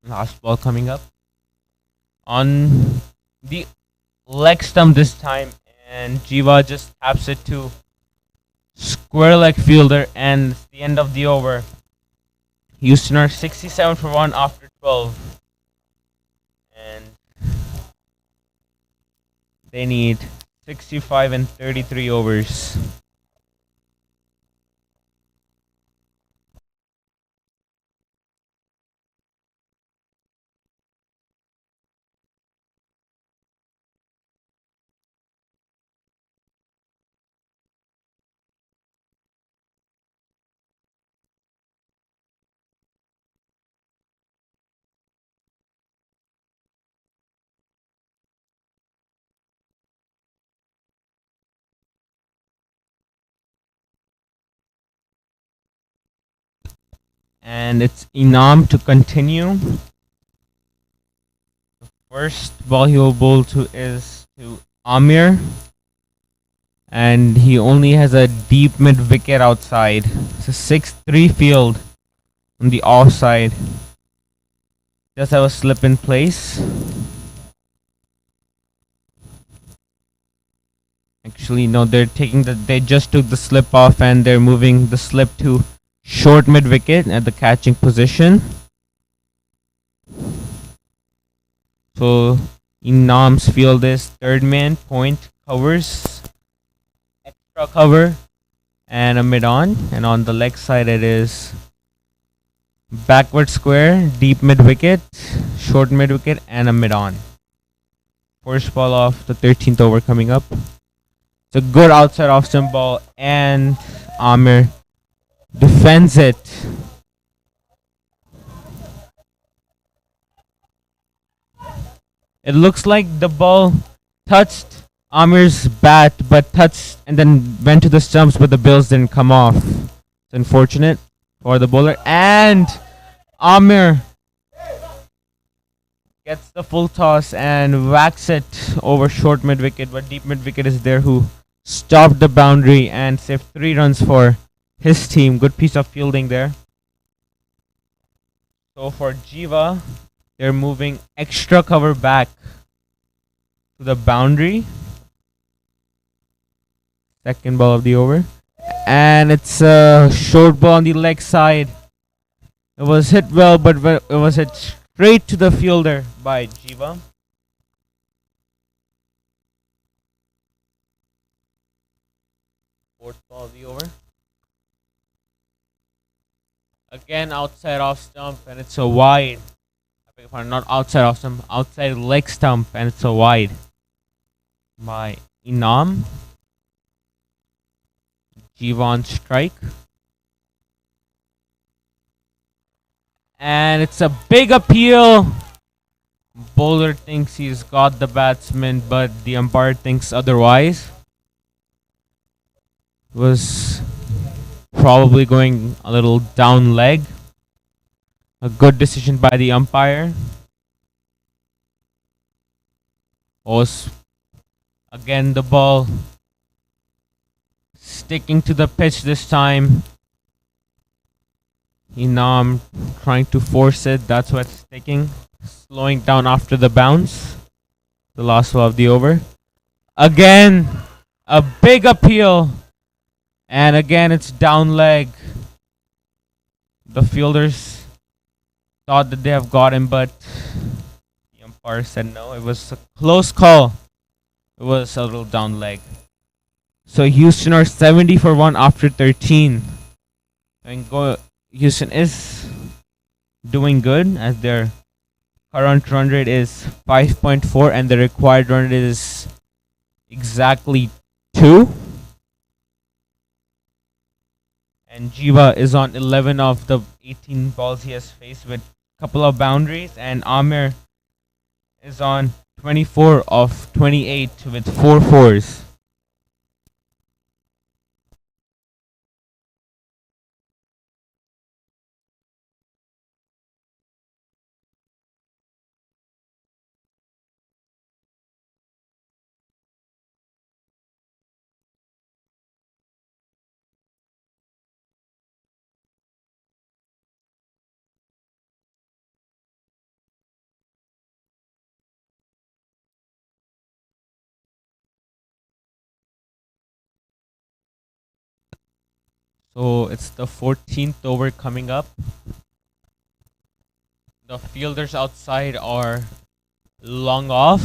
Last ball coming up. On the leg stump this time, and Jiva just taps it to square leg fielder, and it's the end of the over. Houston are 67 for 1 after 12. And they need 65 and 33 overs. And it's Inam to continue. The first ball he will bowl to is to Amir. And he only has a deep mid wicket outside. It's a 6-3 field on the offside. Does have a slip in place. Actually, no, they just took the slip off and they're moving the slip to short mid wicket at the catching position. So Inam's field is third man, point, covers, extra cover, and a mid on. And on the leg side it is backward square, deep mid wicket, short mid wicket, and a mid on. First ball of the 13th over coming up. It's a good outside off stump ball, and Amir defends it. It looks like the ball touched Amir's bat, but touched and then went to the stumps, but the bills didn't come off. It's unfortunate for the bowler. And Amir gets the full toss and whacks it over short mid wicket, but deep mid wicket is there who stopped the boundary and saved 3 runs for his team. Good piece of fielding there. So for Jiva, they're moving extra cover back to the boundary. Second ball of the over. And it's a short ball on the leg side. It was hit well, but it was hit straight to the fielder by Jiva. Fourth ball of the over. Again, outside off stump, and it's a wide. I beg your pardon, not outside off stump, outside leg stump, and it's a wide by Inam. Jiva on strike. And it's a big appeal. Bowler thinks he's got the batsman, but the umpire thinks otherwise. Was probably going a little down leg. A good decision by the umpire. Was again the ball sticking to the pitch this time. Inam trying to force it. That's what's sticking. Slowing down after the bounce. The last ball of the over. Again, a big appeal. And again, it's down leg. The fielders thought that they have got him, but the umpire said no. It was a close call. It was a little down leg. So Houston are 70 for 1 after 13. And Houston is doing good as their current run rate is 5.4 and the required run rate is exactly 2. And Jiva is on 11 of the 18 balls he has faced with a couple of boundaries, and Amir is on 24 of 28 with 4 fours. So it's the 14th over coming up. The fielders outside are long off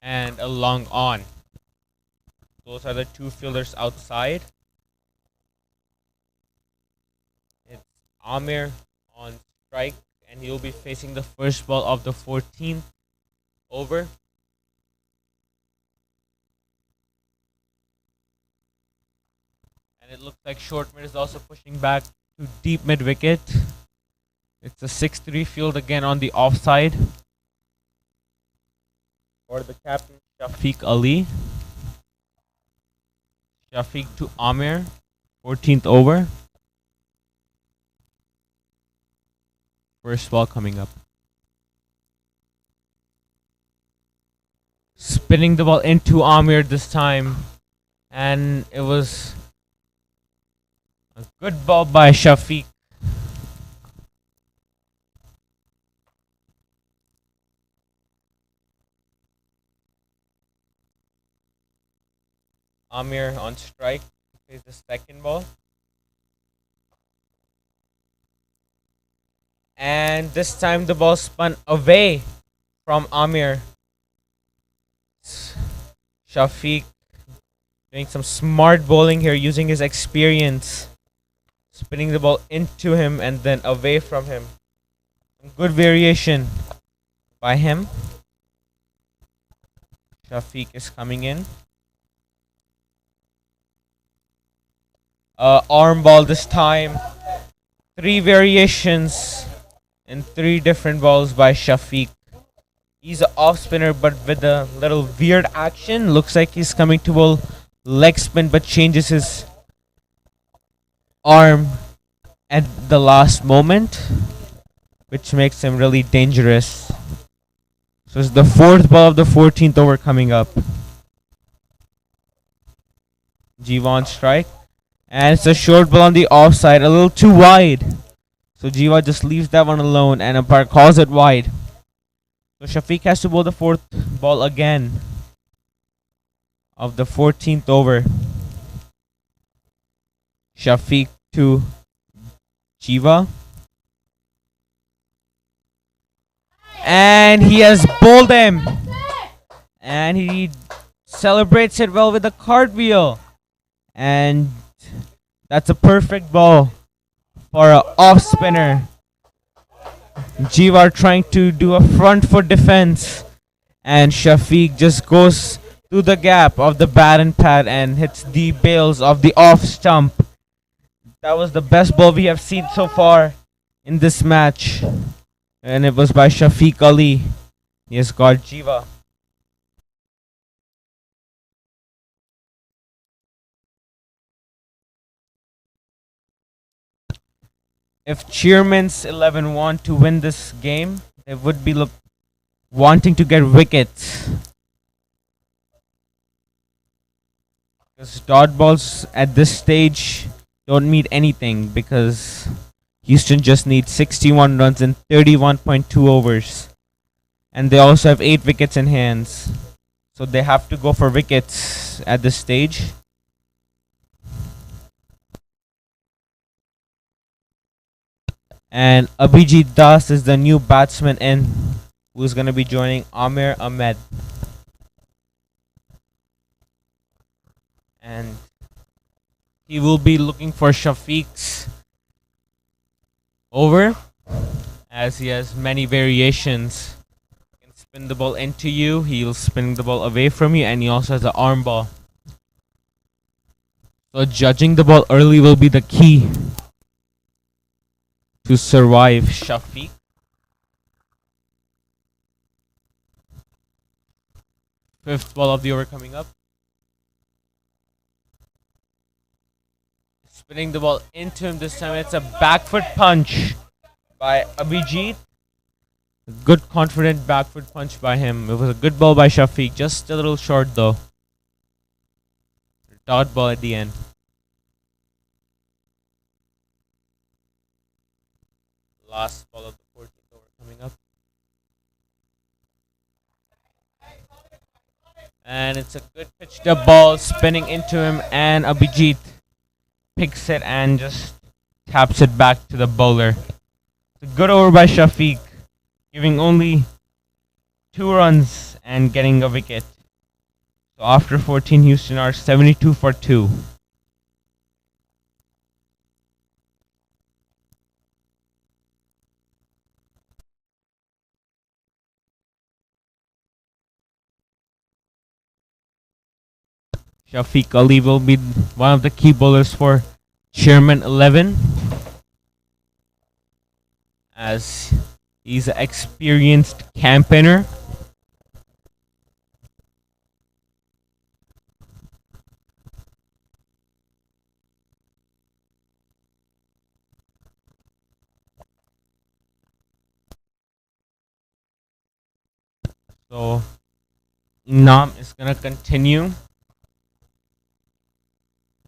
and a long on. Those are the 2 fielders outside. It's Amir on strike, and he'll be facing the first ball of the 14th over. And it looks like short mid is also pushing back to deep mid wicket. It's a 6-3 field again on the offside for the captain Shafiq Ali. Shafiq to Amir, 14th over. First ball coming up. Spinning the ball into Amir this time, and it was a good ball by Shafiq. Amir on strike. Plays the second ball. And this time the ball spun away from Amir. Shafiq doing some smart bowling here using his experience. spinning the ball into him and then away from him. Good variation by him. Shafiq is coming in. Arm ball this time. 3 variations and 3 different balls by Shafiq. He's an off spinner, but with a little weird action. Looks like he's coming to bowl leg spin, but changes his arm at the last moment, which makes him really dangerous. So it's the 4th ball of the 14th over coming up. Jiva strike. And it's a short ball on the offside, a little too wide. So Jiva just leaves that one alone and umpire calls it wide. So Shafiq has to bowl the 4th ball again of the 14th over. Shafiq to Jiva. And he has bowled him. And he celebrates it well with a cartwheel. And that's a perfect ball for an off spinner. Jiva trying to do a front foot defense. And Shafiq just goes through the gap of the bat and pad and hits the bails of the off stump. That was the best ball we have seen so far in this match. And it was by Shafiq Ali. He has got Jiva. If Chairman's 11 want to win this game, they would be wanting to get wickets. Because dot balls at this stage don't mean anything, because Houston just needs 61 runs in 31.2 overs. And they also have 8 wickets in hands. So they have to go for wickets at this stage. And Abhijit Das is the new batsman in, who's going to be joining Amir Ahmed. And he will be looking for Shafiq's over, as he has many variations. He can spin the ball into you, he'll spin the ball away from you, and he also has an arm ball. So judging the ball early will be the key to survive Shafiq. Fifth ball of the over coming up. Spinning the ball into him this time. It's a back foot punch by Abhijit. A good confident back foot punch by him. It was a good ball by Shafiq. Just a little short though. Dot ball at the end. Last ball of the 14th over coming up. And it's a good pitched up ball spinning into him, and Abhijit picks it and just taps it back to the bowler. It's a good over by Shafiq, giving only 2 runs and getting a wicket. So after 14, Houston are 72 for 2. Shafiq Ali will be one of the key bowlers for Chairman 11, as he's an experienced campaigner. So Inam is gonna continue,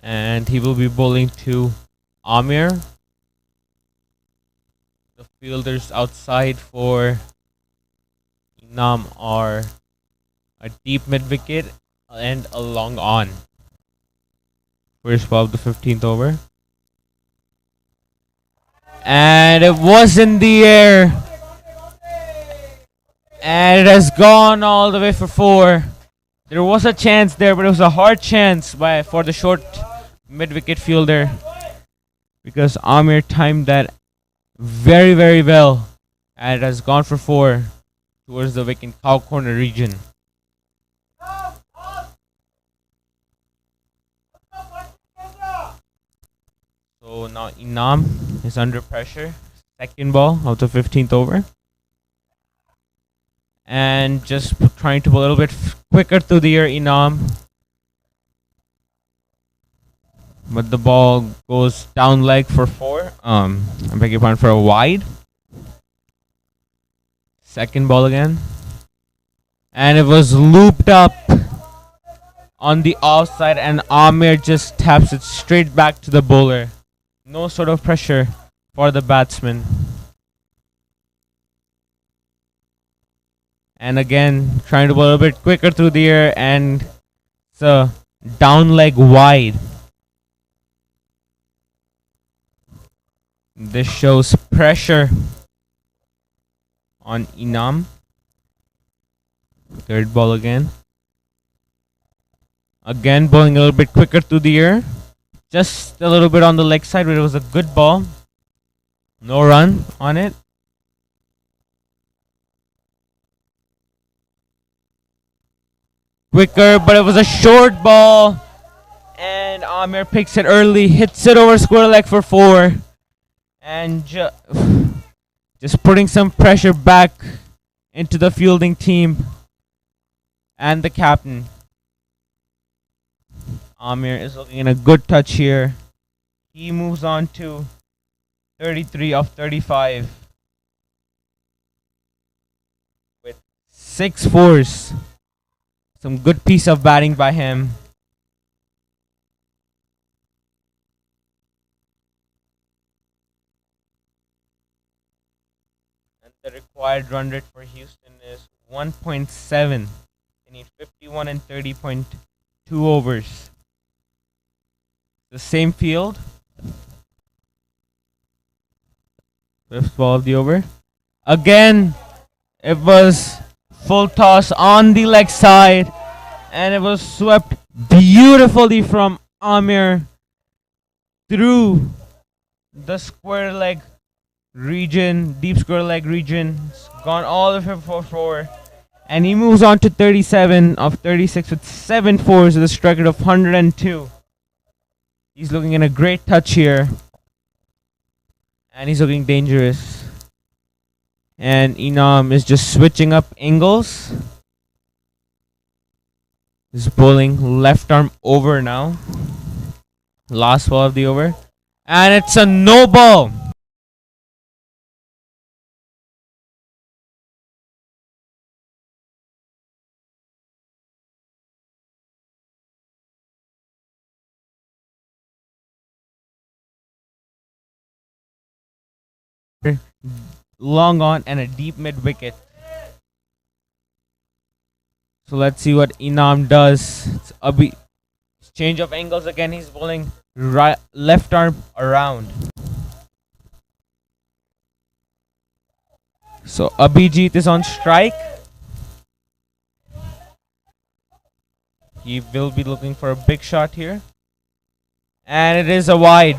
and he will be bowling to Amir. The fielders outside for Inam are a deep mid wicket and a long on. First ball of the 15th over. And it was in the air. And it has gone all the way for 4. There was a chance there, but it was a hard chance for the short mid-wicket fielder. because Amir timed that very, very well, and it has gone for 4 towards the vacant cow corner region. So now Inam is under pressure. Second ball of the 15th over. And just trying to a little bit quicker through the air, Inam. But the ball goes down leg for 4. I beg your pardon, for a wide. Second ball again. And it was looped up on the offside, and Amir just taps it straight back to the bowler. No sort of pressure for the batsman. And again, trying to go a little bit quicker through the air, and it's a down leg wide. This shows pressure on Inam. Third ball again. Again, bowling a little bit quicker through the air. Just a little bit on the leg side, but it was a good ball. No run on it. Quicker, but it was a short ball. And Amir picks it early, hits it over square leg for 4. And just putting some pressure back into the fielding team and the captain. Amir is looking in a good touch here. He moves on to 33 of 35 with 6 fours. Some good piece of batting by him. And the required run rate for Houston is 1.7. They need 51 and 30.2 overs. The same field. Fifth ball of the over. Again, it was full toss on the leg side, and it was swept beautifully from Amir through the square leg region, deep square leg region. It's gone all the way for 4. And he moves on to 37 of 36 with 7 fours with a strike rate of 102. He's looking in a great touch here. And he's looking dangerous. And Inam is just switching up angles. He's bowling left arm over now. Last ball of the over. And it's a no ball. Long on and a deep mid wicket. So let's see what Inam does. It's change of angles again. He's bowling right, left arm around. So Abhijit is on strike. He will be looking for a big shot here. And it is a wide.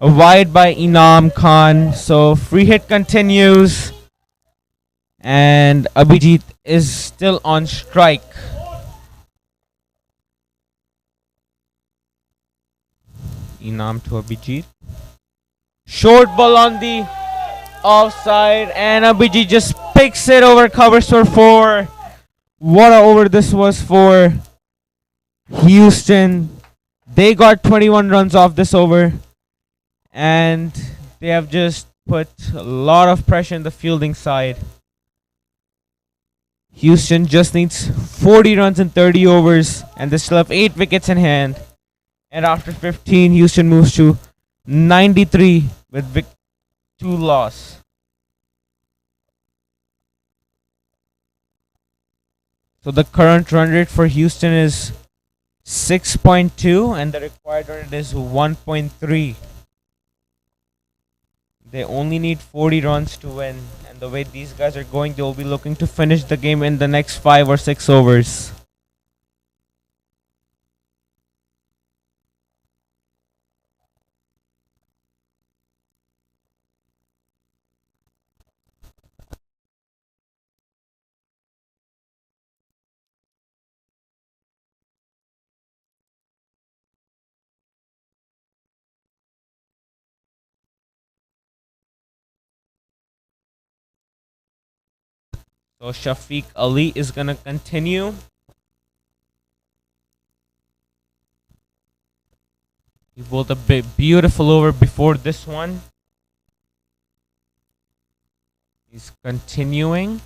A wide by Inam Khan. So free hit continues. And Abhijit is still on strike. Inam to Abhijit. Short ball on the offside, and Abhijit just picks it over covers for 4. What a over this was for Houston. They got 21 runs off this over, and they have just put a lot of pressure in the fielding side. Houston just needs 40 runs in 30 overs, and they still have 8 wickets in hand. And after 15, Houston moves to 93 with 2 loss. So the current run rate for Houston is 6.2, and the required run rate is 1.3. They only need 40 runs to win, and the way these guys are going, they will be looking to finish the game in the next 5 or 6 overs. So Shafiq Ali is gonna continue. He bowled a beautiful over before this one. He's continuing.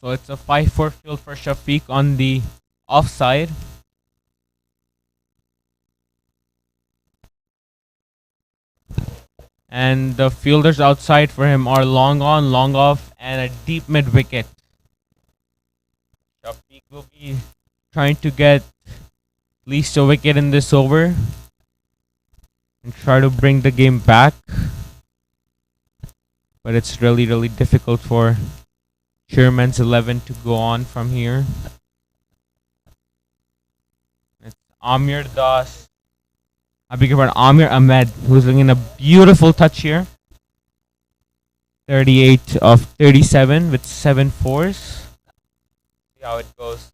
So it's a 5-4 field for Shafiq on the offside. And the fielders outside for him are long on, long off, and a deep mid wicket. Shafiq will be trying to get at least a wicket in this over and try to bring the game back. But it's really, really difficult for Chairman's 11 to go on from here. It's Amir Das. I beg your pardon, Amir Ahmed, who's looking a beautiful touch here. 38 of 37 with 7 fours. See how it goes.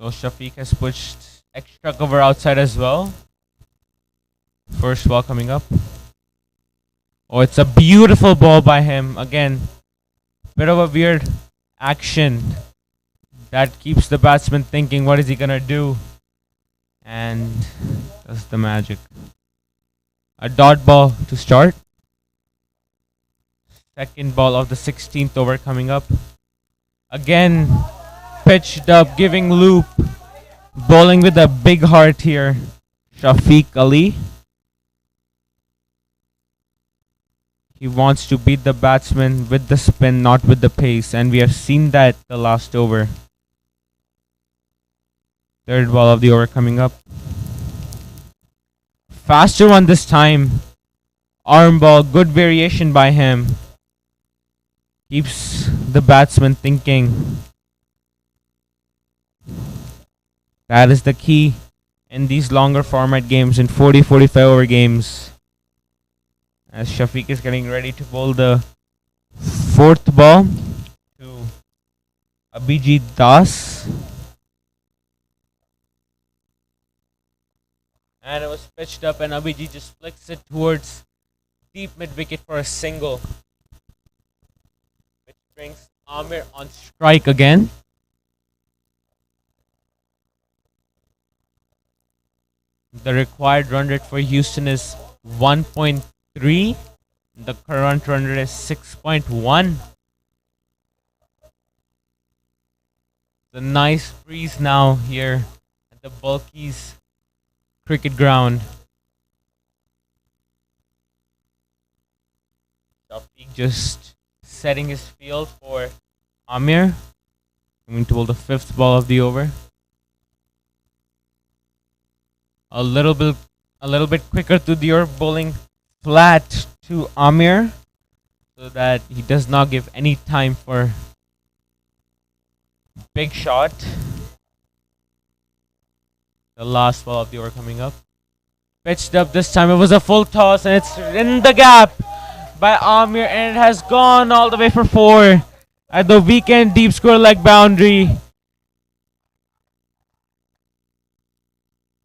So Shafiq has pushed extra cover outside as well. First ball coming up. Oh, it's a beautiful ball by him. Again, bit of a weird action that keeps the batsman thinking, what is he gonna do? And that's the magic. A dot ball to start. Second ball of the 16th over coming up. Again, pitched up, giving loop. Bowling with a big heart here. Shafiq Ali. He wants to beat the batsman with the spin, not with the pace. And we have seen that the last over. Third ball of the over coming up. Faster one this time. Arm ball, good variation by him. Keeps the batsman thinking. That is the key in these longer format games, in 40-45 over games. As Shafiq is getting ready to bowl the fourth ball to Abhijit Das. And it was pitched up and Abhijit just flicks it towards deep mid wicket for a single. Which brings Amir on strike again. The required run rate for Houston is 1.3. The current run rate is 6.1. The nice breeze now here at the Balqees cricket ground. Shafiq just setting his field for Amir. Coming to bowl the fifth ball of the over. A little bit quicker to the earth, bowling flat to Amir so that he does not give any time for big shot. The last ball of the over coming up. Pitched up this time. It was a full toss and it's in the gap by Amir and it has gone all the way for 4 at the weekend deep square leg boundary.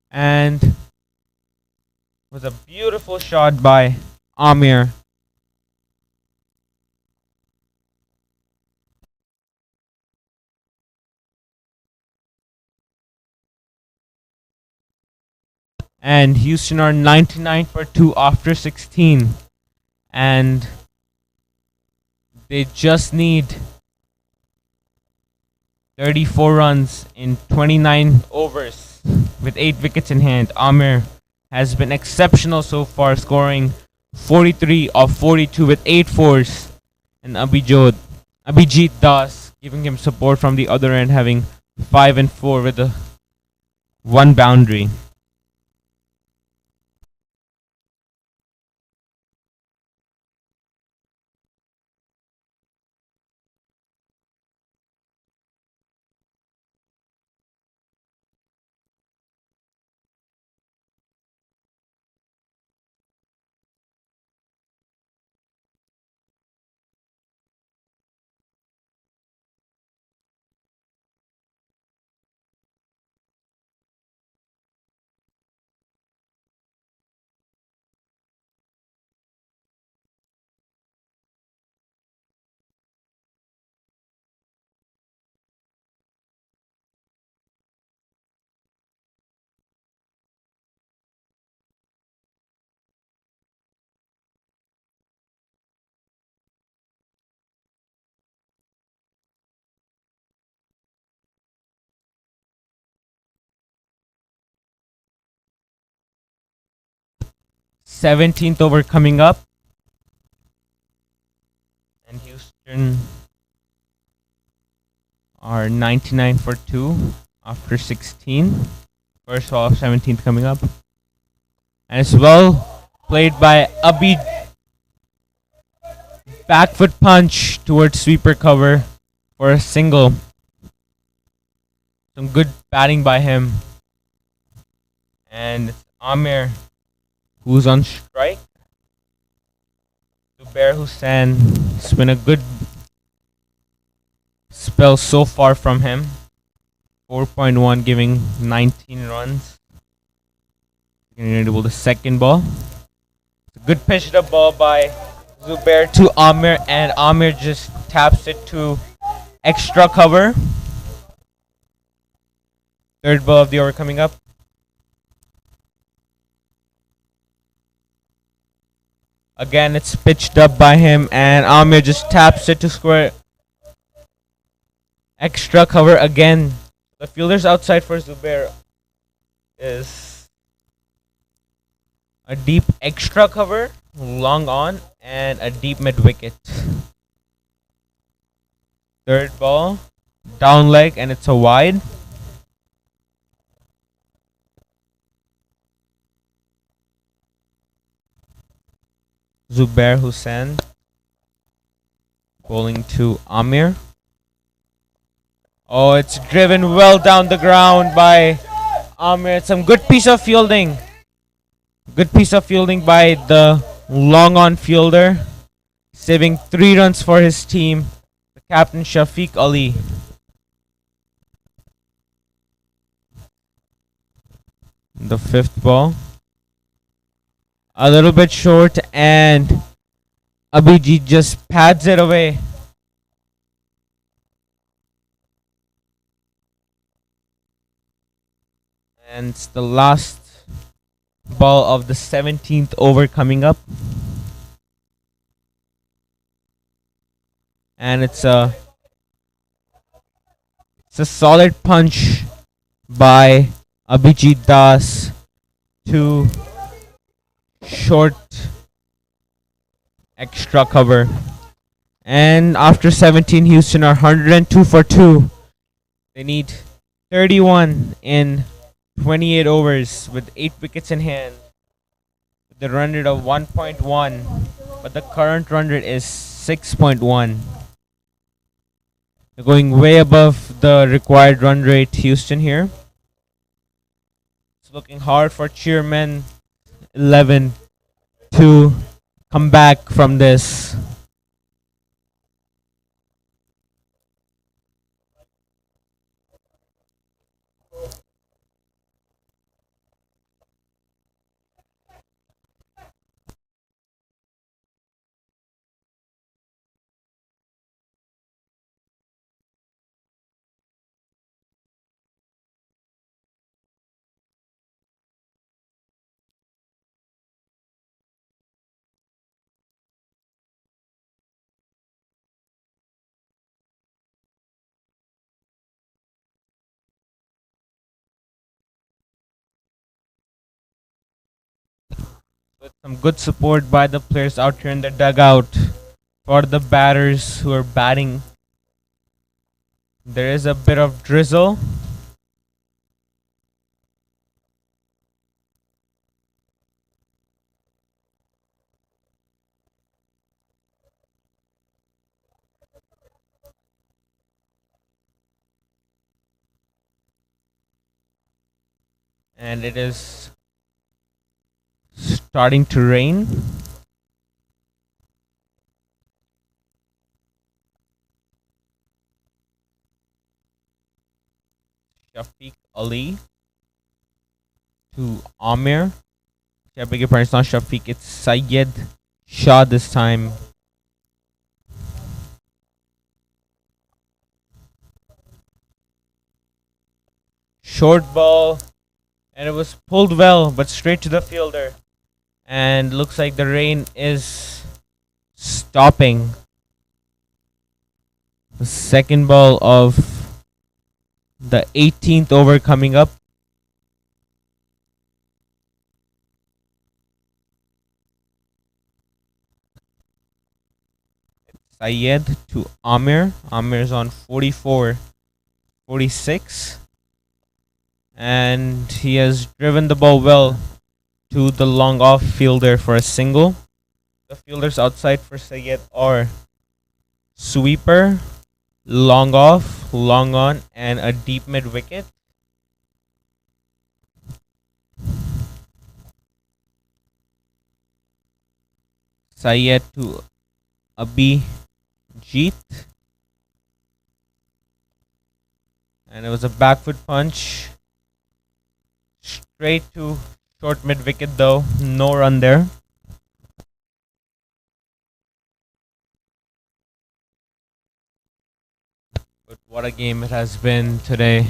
And was a beautiful shot by Amir. And Houston are 99 for 2 after 16. And they just need 34 runs in 29 overs with 8 wickets in hand. Amir has been exceptional so far, scoring 43 of 42 with 8 fours. And Abhijit Das giving him support from the other end, having 5 and 4 with a 1 boundary. 17th over coming up. And Houston are 99 for 2 after 16. First ball of 17th coming up. And it's well played by Abhi. Back foot punch towards sweeper cover for a single. Some good batting by him. And it's Amir who's on strike. Zubair Hussain. It's been a good spell so far from him. 4.1 giving 19 runs. Able the second ball. It's a good pitched up ball by Zubair to Amir, and Amir just taps it to extra cover. Third ball of the over coming up. Again, it's pitched up by him, and Amir just taps it to square. Extra cover again. The fielders outside for Zubair is a deep extra cover, long on, and a deep mid wicket. Third ball, down leg, and it's a wide. Zubair Hussain bowling to Amir. Oh, it's driven well down the ground by Amir. It's some good piece of fielding. Good piece of fielding by the long on fielder, saving 3 runs for his team, the captain Shafiq Ali. The fifth ball. A little bit short, and Abhijit just pads it away. And it's the last ball of the 17th over coming up. And it's a solid punch by Abhijit Das to short extra cover. And after 17, Houston are 102 for 2. They need 31 in 28 overs with 8 wickets in hand. With the run rate of 1.1. But the current run rate is 6.1. They're going way above the required run rate, Houston here. It's looking hard for Chairman 11 to come back from this. With some good support by the players out here in the dugout for the batters who are batting. There is a bit of drizzle. And it is starting to rain. Shafiq Ali to Amir. I beg your pardon, it's not Shafiq, it's Syed Shah this time. Short ball, and it was pulled well, but straight to the fielder. And looks like the rain is stopping. The second ball of the 18th over coming up. Sayed to Amir. Amir's on 44-46. And he has driven the ball well to the long off fielder for a single. The fielders outside for Sayed are sweeper, long off, long on, and a deep mid wicket. Sayed to Abhijit. And it was a back foot punch. Straight to short mid wicket though. No run there. But what a game it has been today.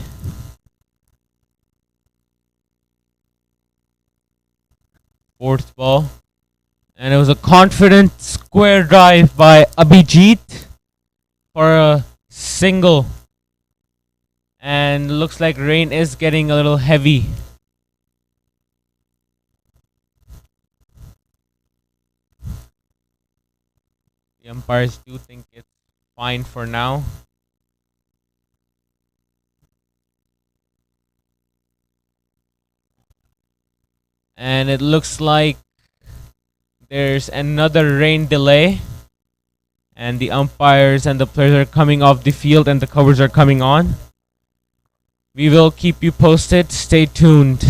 Fourth ball. And it was a confident square drive by Abhijit for a single. And looks like rain is getting a little heavy. The umpires do think it's fine for now. And it looks like there's another rain delay. And the umpires and the players are coming off the field and the covers are coming on. We will keep you posted. Stay tuned.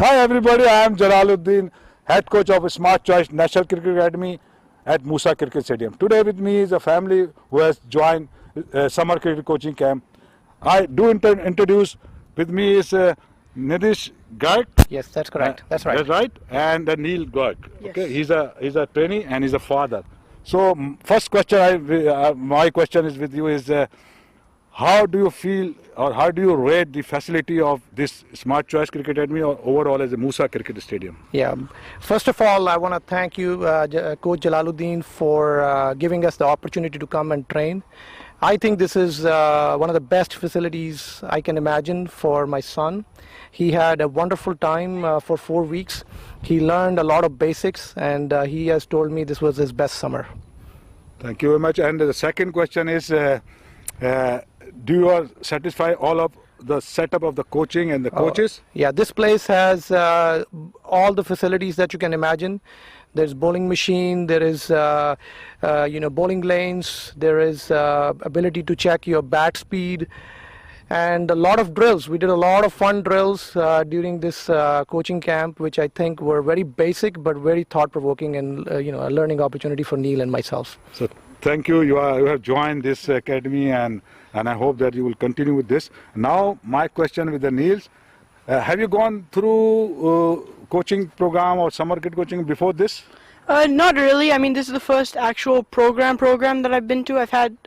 Hi everybody, I am Jalaluddin, head coach of Smart Choice National Cricket Academy at Musa Cricket Stadium. Today with me is a family who has joined summer cricket coaching camp. I do introduce with me is Nidish Garg. Yes, that's correct. That's right. That's right. And Neil Garg. Yes. Okay, he's a trainee and he's a father. So first question, my question is with you is how do you feel or how do you rate the facility of this Smart Choice Cricket Academy or overall as a Musa Cricket Stadium? Yeah. First of all, I want to thank you, Coach Jalaluddin, for giving us the opportunity to come and train. I think this is one of the best facilities I can imagine for my son. He had a wonderful time for 4 weeks. He learned a lot of basics, and he has told me this was his best summer. Thank you very much. And the second question is, do you are satisfy all of the setup of the coaching and the coaches? Yeah, this place has all the facilities that you can imagine. There's bowling machine, there is bowling lanes, there is ability to check your bat speed, and a lot of drills. We did a lot of fun drills during this coaching camp, which I think were very basic but very thought-provoking, and a learning opportunity for Neil and myself. So thank you. You have joined this academy, and I hope that you will continue with this. Now my question with the Niels, have you gone through coaching program or summer cricket coaching before this? Not really. I mean, this is the first actual program that I've been to. I've had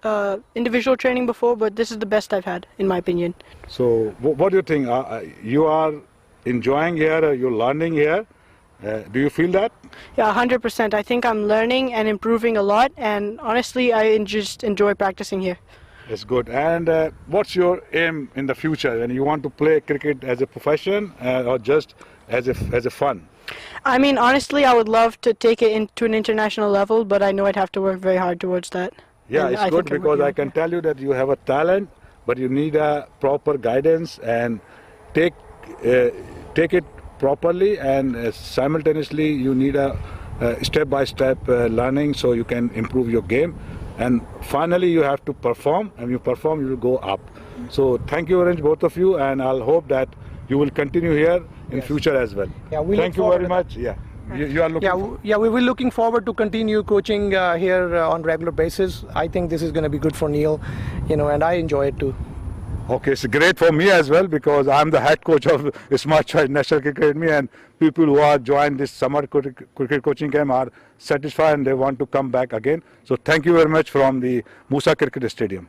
individual training before, but this is the best I've had, in my opinion. So what do you think? You are enjoying here, you're learning here. Do you feel that? Yeah, 100%. I think I'm learning and improving a lot, and honestly, I just enjoy practicing here. That's good. And what's your aim in the future? And you want to play cricket as a profession or just as a fun? I mean, honestly, I would love to take it into an international level, but I know I'd have to work very hard towards that. Yeah, And it's I good think I'm because working I on can that. tell you that you have a talent, but you need a proper guidance and take it properly, and simultaneously you need a step-by-step learning so you can improve your game. And finally you have to perform, and you perform, you will go up. So thank you very much, both of you, and I'll hope that you will continue here in future as well. Yeah, we thank look you very forward much. Yeah, you are looking. Yeah, we will looking forward to continue coaching here on regular basis. I think this is going to be good for Neil, and I enjoy it too. Okay, it's great for me as well because I'm the head coach of Smart Choice National Cricket Academy, and people who are joined this summer cricket coaching camp are satisfied and they want to come back again. So thank you very much from the Musa Cricket Stadium.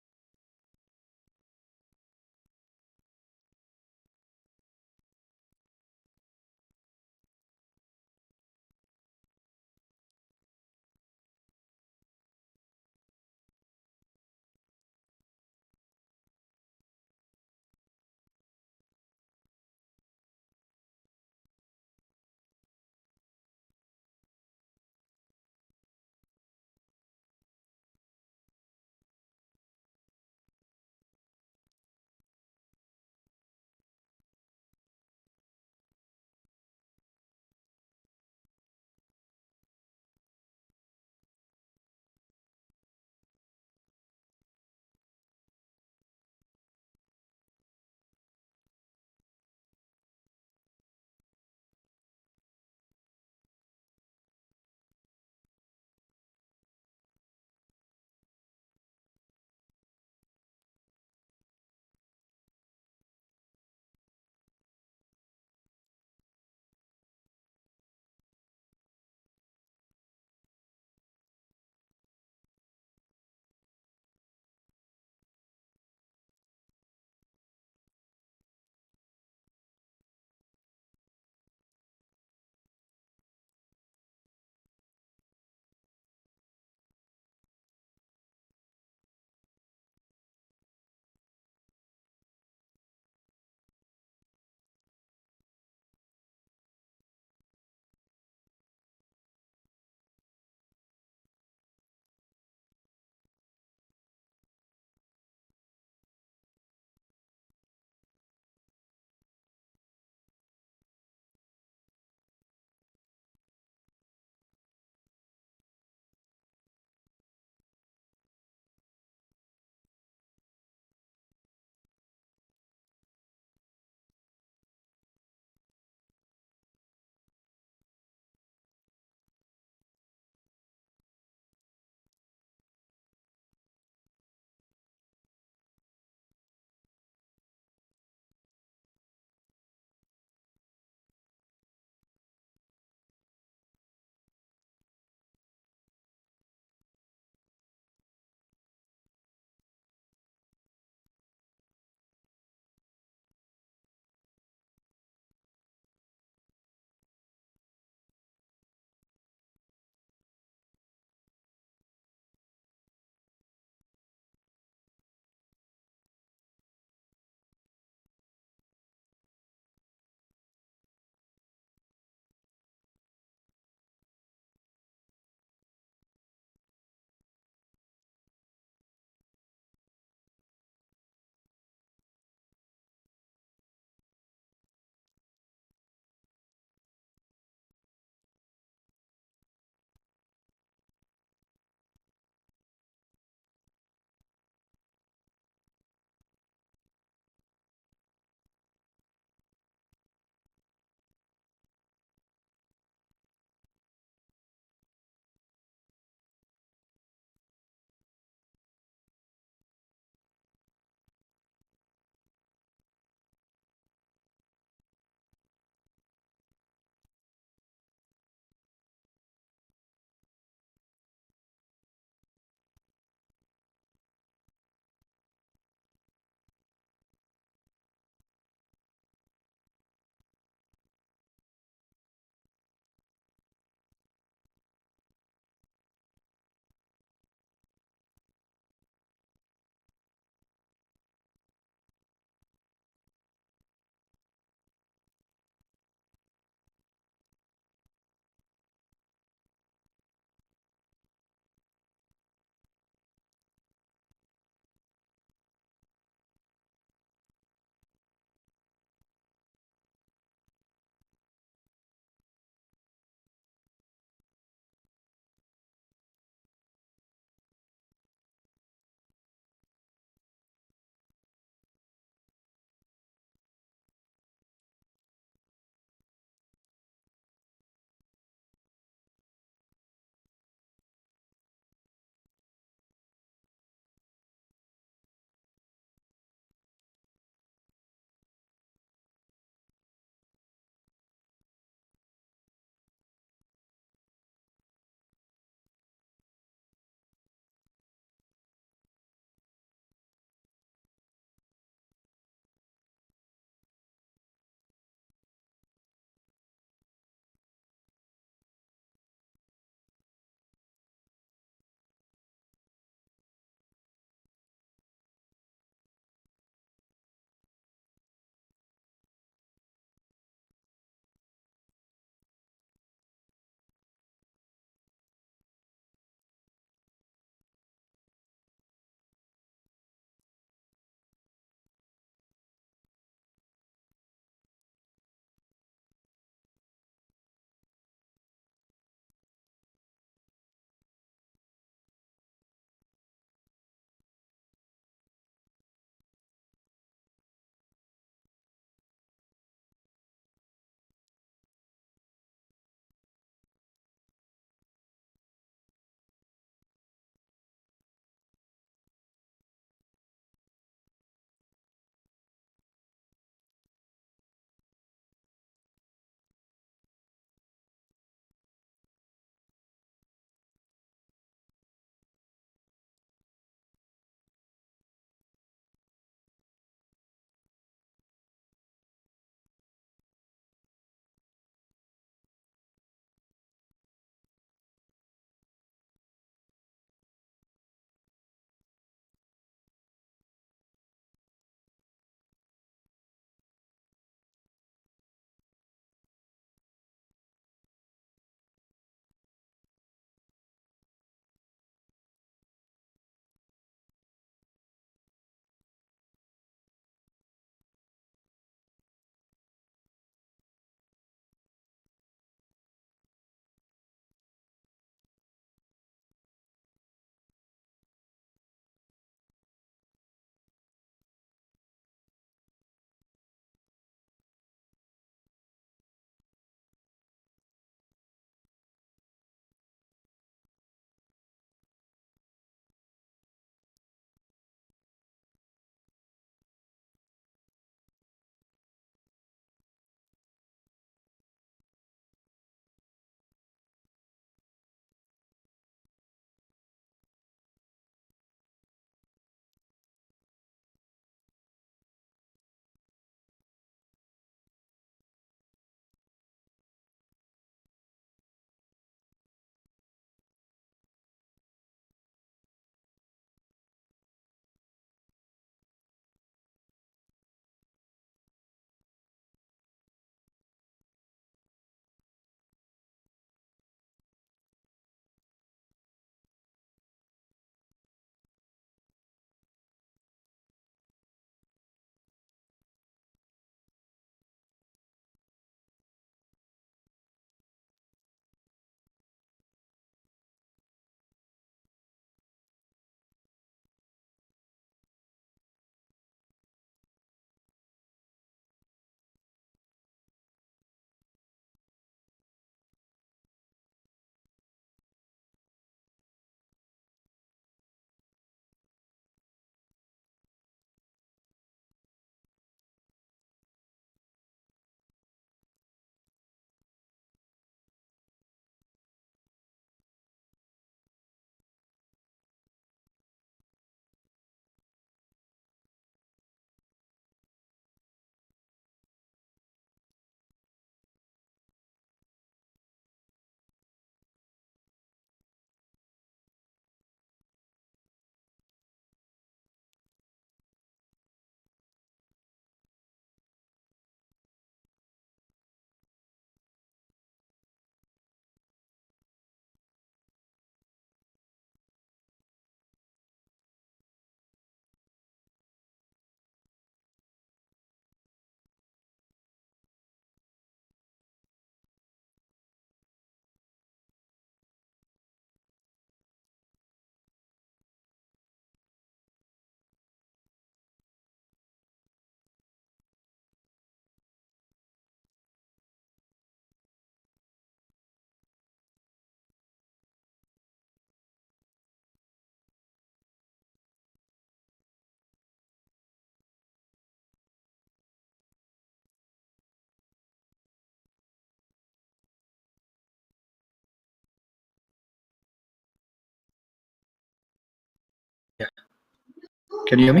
Can you hear me?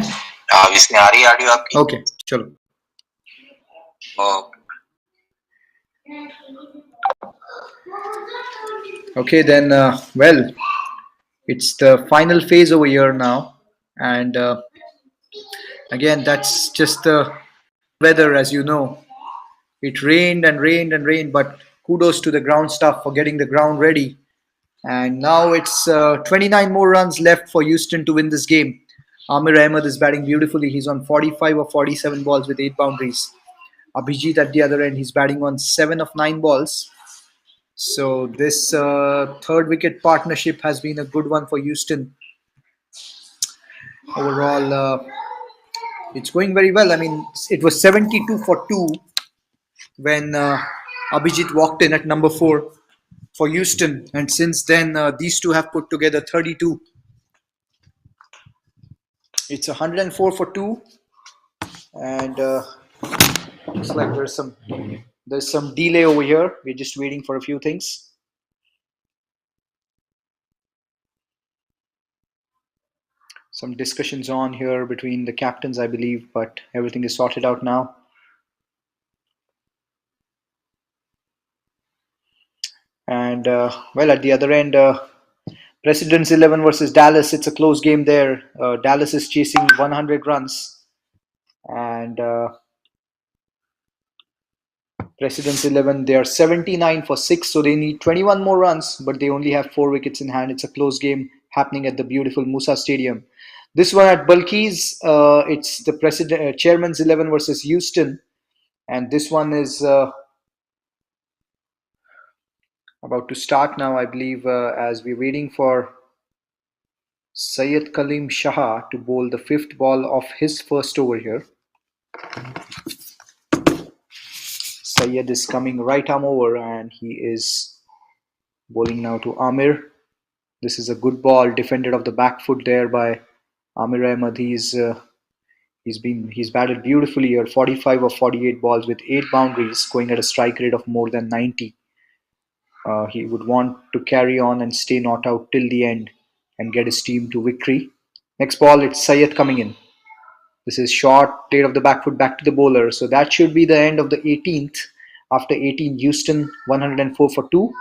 इसमें आ रही है audio आपकी? Okay, चलो. Okay, then, well, it's the final phase over here now. And again, that's just the weather, as you know. It rained and rained and rained, but kudos to the ground staff for getting the ground ready. And now it's 29 more runs left for Houston to win this game. Amir Ahmed is batting beautifully. He's on 45 or 47 balls with 8 boundaries. Abhijit at the other end, he's batting on 7 of 9 balls. So this third wicket partnership has been a good one for Houston. Overall, it's going very well. I mean, it was 72 for 2 when Abhijit walked in at number 4 for Houston, and since then these two have put together 32. It's 104 for 2, and looks like there's some delay over here. We're just waiting for a few things. Some discussions on here between the captains, I believe, but everything is sorted out now. And well, at the other end, President's 11 versus Dallas. It's a close game there. Dallas is chasing 100 runs, and President's 11, they are 79 for 6, so they need 21 more runs, but they only have 4 wickets in hand. It's a close game happening at the beautiful Musa Stadium. This one at Balqees, it's the Chairman's 11 versus Houston, and this one is about to start now, I believe, as we're waiting for Syed Kaleem Shah to bowl the 5th ball of his first over here. Syed is coming right arm over, and he is bowling now to Amir. This is a good ball defended off the back foot there by Amir Ahmed. He's batted beautifully here, 45 or 48 balls with 8 boundaries, going at a strike rate of more than 90. He would want to carry on and stay not out till the end and get his team to victory. Next ball, it's Syed coming in. This is short, tail of the back foot back to the bowler. So that should be the end of the 18th. After 18, Houston 104 for 2.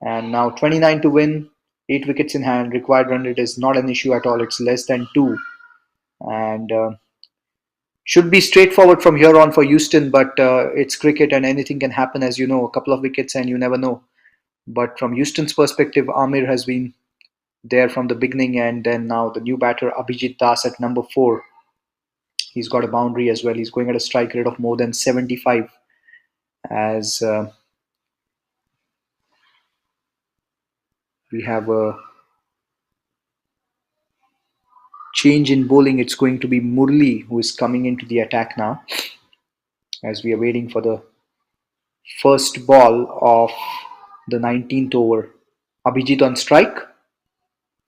And now 29 to win, 8 wickets in hand. Required run rate is not an issue at all. It's less than 2. And should be straightforward from here on for Houston, but it's cricket and anything can happen, as you know. A couple of wickets and you never know. But from Houston's perspective, Amir has been there from the beginning, and then now the new batter Abhijit Das at number 4. He's got a boundary as well. He's going at a strike rate of more than 75. As we have a change in bowling, it's going to be Murli who is coming into the attack now, as we are waiting for the first ball of the 19th over. Abhijit on strike.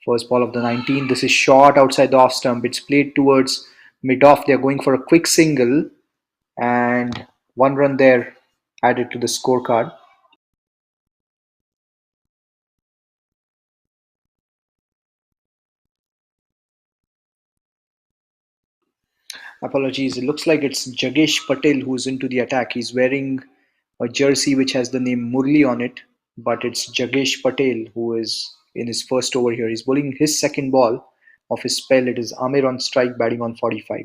First ball of the 19th. This is short outside the off stump. It's played towards mid-off. They're going for a quick single, and 1 run there added to the scorecard. Apologies, it looks like it's Jagesh Patel who's into the attack. He's wearing a jersey which has the name Murli on it, but it's Jagesh Patel who is in his first over here. He's bowling his second ball of his spell. It is Amir on strike, batting on 45.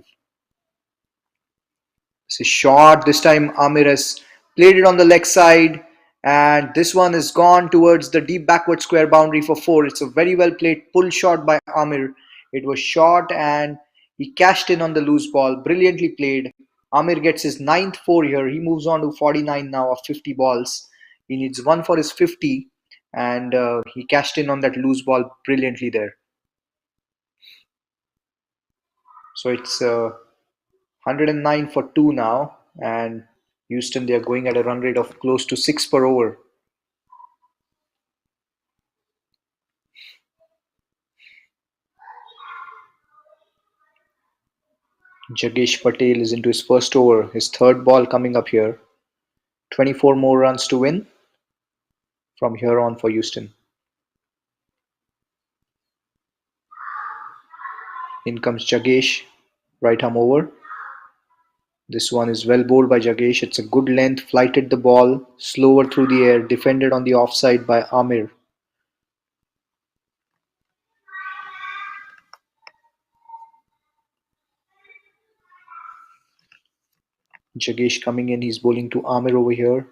This is short. This time Amir has played it on the leg side, and this one is gone towards the deep backward square boundary for 4. It's a very well played pull shot by Amir. It was short and he cashed in on the loose ball. Brilliantly played. Amir gets his 9th 4 here. He moves on to 49 now of 50 balls. He needs 1 for his 50, and he cashed in on that loose ball brilliantly there. So it's 109 for 2 now, and Houston, they are going at a run rate of close to 6 per over. Jagesh Patel is into his first over, his third ball coming up here. 24 more runs to win from here on for Houston. In comes Jagesh, right arm over. This one is well bowled by Jagesh. It's a good length, flighted the ball, slower through the air, defended on the offside by Amir. Jagesh coming in, he's bowling to Amir over here.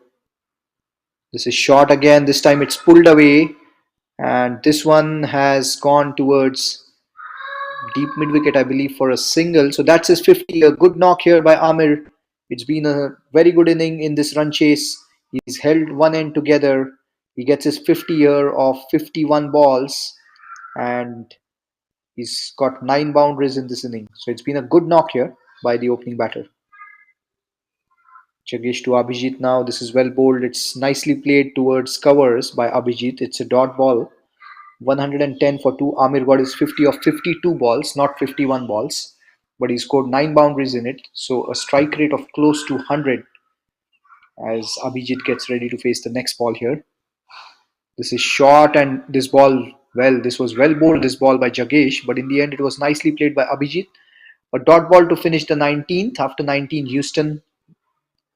This is short again, this time it's pulled away, and this one has gone towards deep mid wicket, I believe, for a single. So that's his 50. A good knock here by Amir. It's been a very good inning in this run chase. He's held one end together. He gets his 50 here of 51 balls, and he's got 9 boundaries in this inning. So it's been a good knock here by the opening batter. Jagesh to Abhijit now. This is well bowled. It's nicely played towards covers by Abhijit. It's a dot ball. 110 for 2. Amir got his 50 of 52 balls, not 51 balls. But he scored 9 boundaries in it. So a strike rate of close to 100 as Abhijit gets ready to face the next ball here. This is short, and this ball, well, this was well bowled, this ball by Jagesh. But in the end, it was nicely played by Abhijit. A dot ball to finish the 19th. After 19, Houston,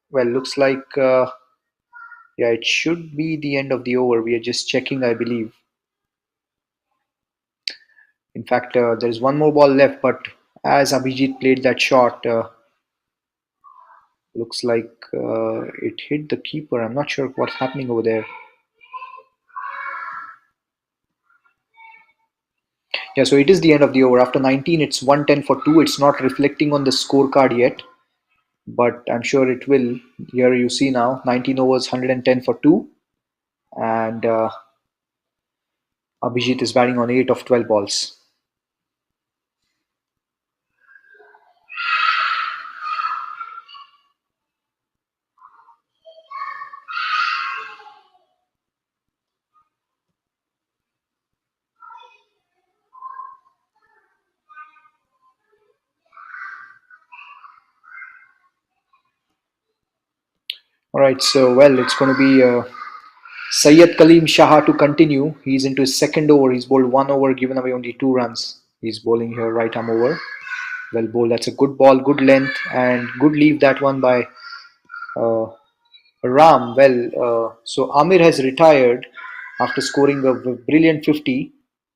well, looks like, yeah, it should be the end of the over. We are just checking, I believe. In fact, there's one more ball left, but as Abhijit played that shot, looks like it hit the keeper. I'm not sure what's happening over there. Yeah, so it is the end of the over. After 19, it's 110 for 2. It's not reflecting on the scorecard yet, but I'm sure it will. Here you see now, 19 overs, 110 for 2. And Abhijit is batting on 8 of 12 balls. Alright, so well, it's going to be Syed Kaleem Shah to continue. He's into his second over. He's bowled 1 over, given away only 2 runs. He's bowling here right arm over. Well bowled. That's a good ball, good length, and good leave that one by Ram. Well, so Amir has retired after scoring a brilliant 50,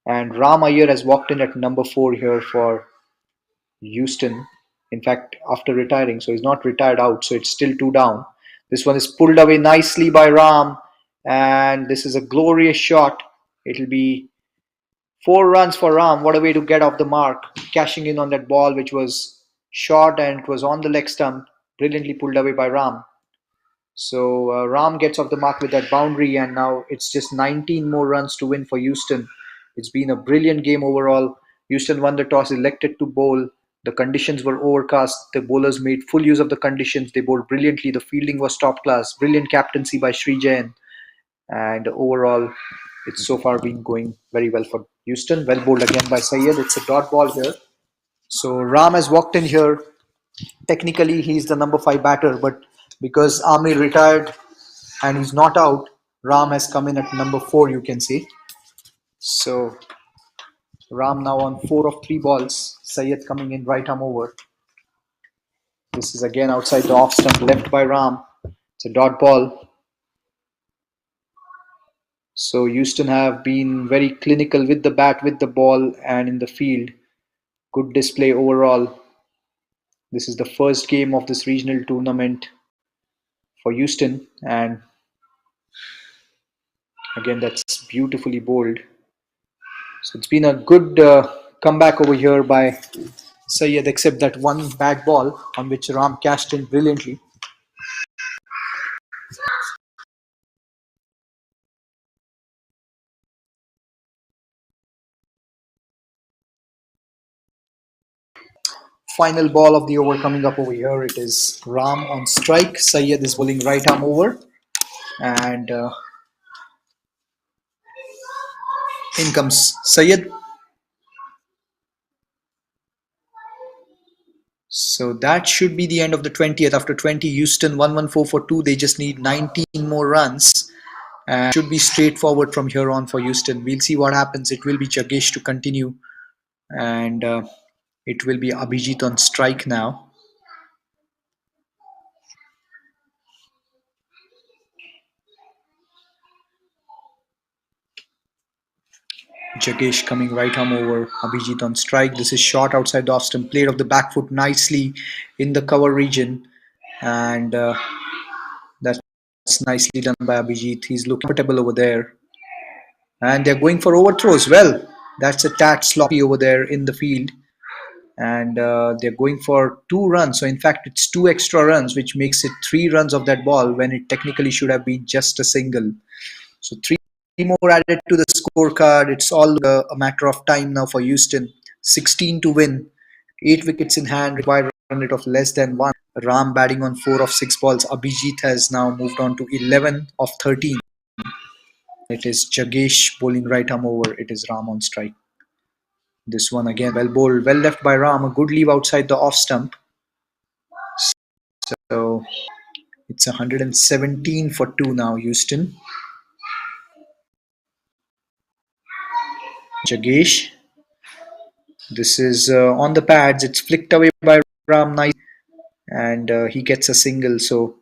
and Ram Iyer has walked in at number 4 here for Houston. In fact, after retiring, so he's not retired out, so it's still 2 down. This one is pulled away nicely by Ram, and this is a glorious shot. It'll be 4 runs for Ram. What a way to get off the mark, cashing in on that ball, which was short and it was on the leg stump, brilliantly pulled away by Ram. So Ram gets off the mark with that boundary, and now it's just 19 more runs to win for Houston. It's been a brilliant game overall. Houston won the toss, elected to bowl. The conditions were overcast. The bowlers made full use of the conditions. They bowled brilliantly. The fielding was top class. Brilliant captaincy by Sri Jain. And overall, it's so far been going very well for Houston. Well bowled again by Syed. It's a dot ball here. So Ram has walked in here. Technically, he's the number 5 batter, but because Amir retired and he's not out, Ram has come in at number 4, you can see. So Ram now on 4 of 3 balls. Syed coming in right arm over. This is again outside the off stump, left by Ram. It's a dot ball. So Houston have been very clinical with the bat, with the ball, and in the field. Good display overall. This is the first game of this regional tournament for Houston, and again, that's beautifully bowled. So it's been a good comeback over here by Syed, except that one bad ball on which Ram cashed in brilliantly. Final ball of the over coming up over here. It is Ram on strike. Syed is bowling right arm over, and in comes Syed. So that should be the end of the 20th. After 20, Houston 114 for 2. They just need 19 more runs, and should be straightforward from here on for Houston. We'll see what happens. It will be Jagesh to continue, and It will be Abhijit on strike now. Jagesh coming right arm over, Abhijit on strike. This is shot outside the off stump, played off the back foot nicely in the cover region, and that's nicely done by Abhijit. He's looking comfortable over there, and they're going for overthrows. Well, that's a tad sloppy over there in the field, and they're going for 2 runs. So in fact, it's 2 extra runs, which makes it 3 runs of that ball when it technically should have been just a single. So three more added to the scorecard. It's all a matter of time now for Houston. 16 to win, 8 wickets in hand, required run rate of less than 1. Ram batting on 4 of 6 balls. Abhijit has now moved on to 11 of 13. It is Jagesh bowling right arm over. It is Ram on strike. This one again well bowled, well left by Ram. A good leave outside the off stump. So it's 117 for 2 now, Houston. Jagesh. This is on the pads. It's flicked away by Ram nice, and he gets a single. So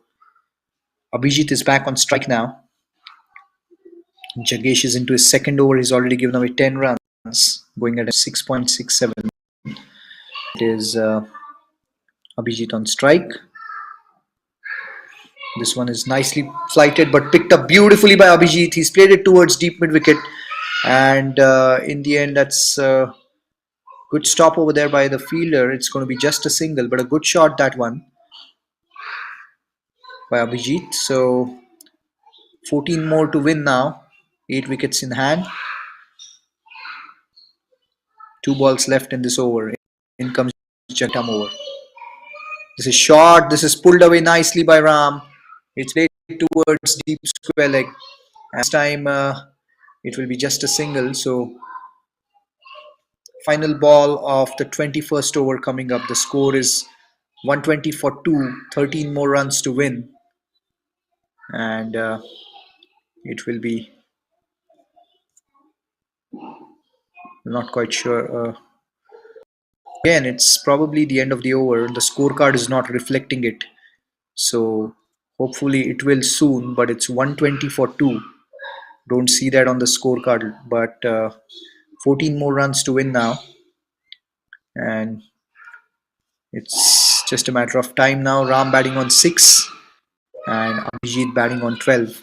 Abhijit is back on strike now. Jagesh is into his second over. He's already given away 10 runs, going at a 6.67. It is Abhijit on strike. This one is nicely flighted but picked up beautifully by Abhijit. He's played it towards deep mid wicket, and in the end, that's a good stop over there by the fielder. It's going to be just a single, but a good shot, that one by Abhijit. So 14 more to win now. 8 wickets in hand. 2 balls left in this over. In comes Jatam over. This is short. This is pulled away nicely by Ram. It's played towards deep square leg. And this time it will be just a single. So final ball of the 21st over coming up. The score is 120 for 2. 13 more runs to win. And it will be not quite sure. Again, it's probably the end of the over. The scorecard is not reflecting it. So hopefully it will soon, but it's 120 for 2. Don't see that on the scorecard, but 14 more runs to win now. And it's just a matter of time now. Ram batting on 6 and Abhijit batting on 12.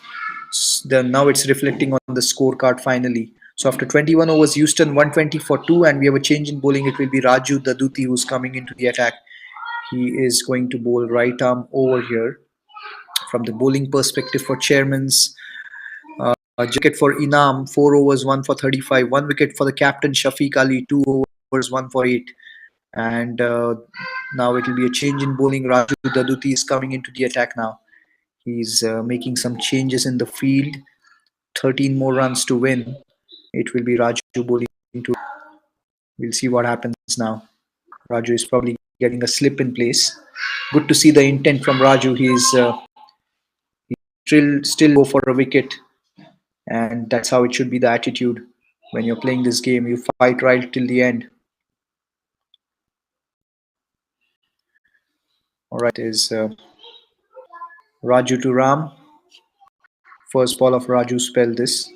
Now it's reflecting on the scorecard finally. So after 21 overs, Houston 120 for 2, and we have a change in bowling. It will be Raju Daduti who's coming into the attack. He is going to bowl right arm over here. From the bowling perspective for Chairman's, a wicket for Inam, 4 overs, 1 for 35. 1 wicket for the captain Shafiq Ali, 2 overs, 1 for 8. And now it will be a change in bowling. Raju Daduti is coming into the attack now. He's making some changes in the field. 13 more runs to win. It will be Raju bowling to. We'll see what happens now. Raju is probably getting a slip in place. Good to see the intent from Raju. He's still go for a wicket, and that's how it should be the attitude when you're playing this game. You fight right till the end. All right, is Raju to Ram. First ball of Raju spell this.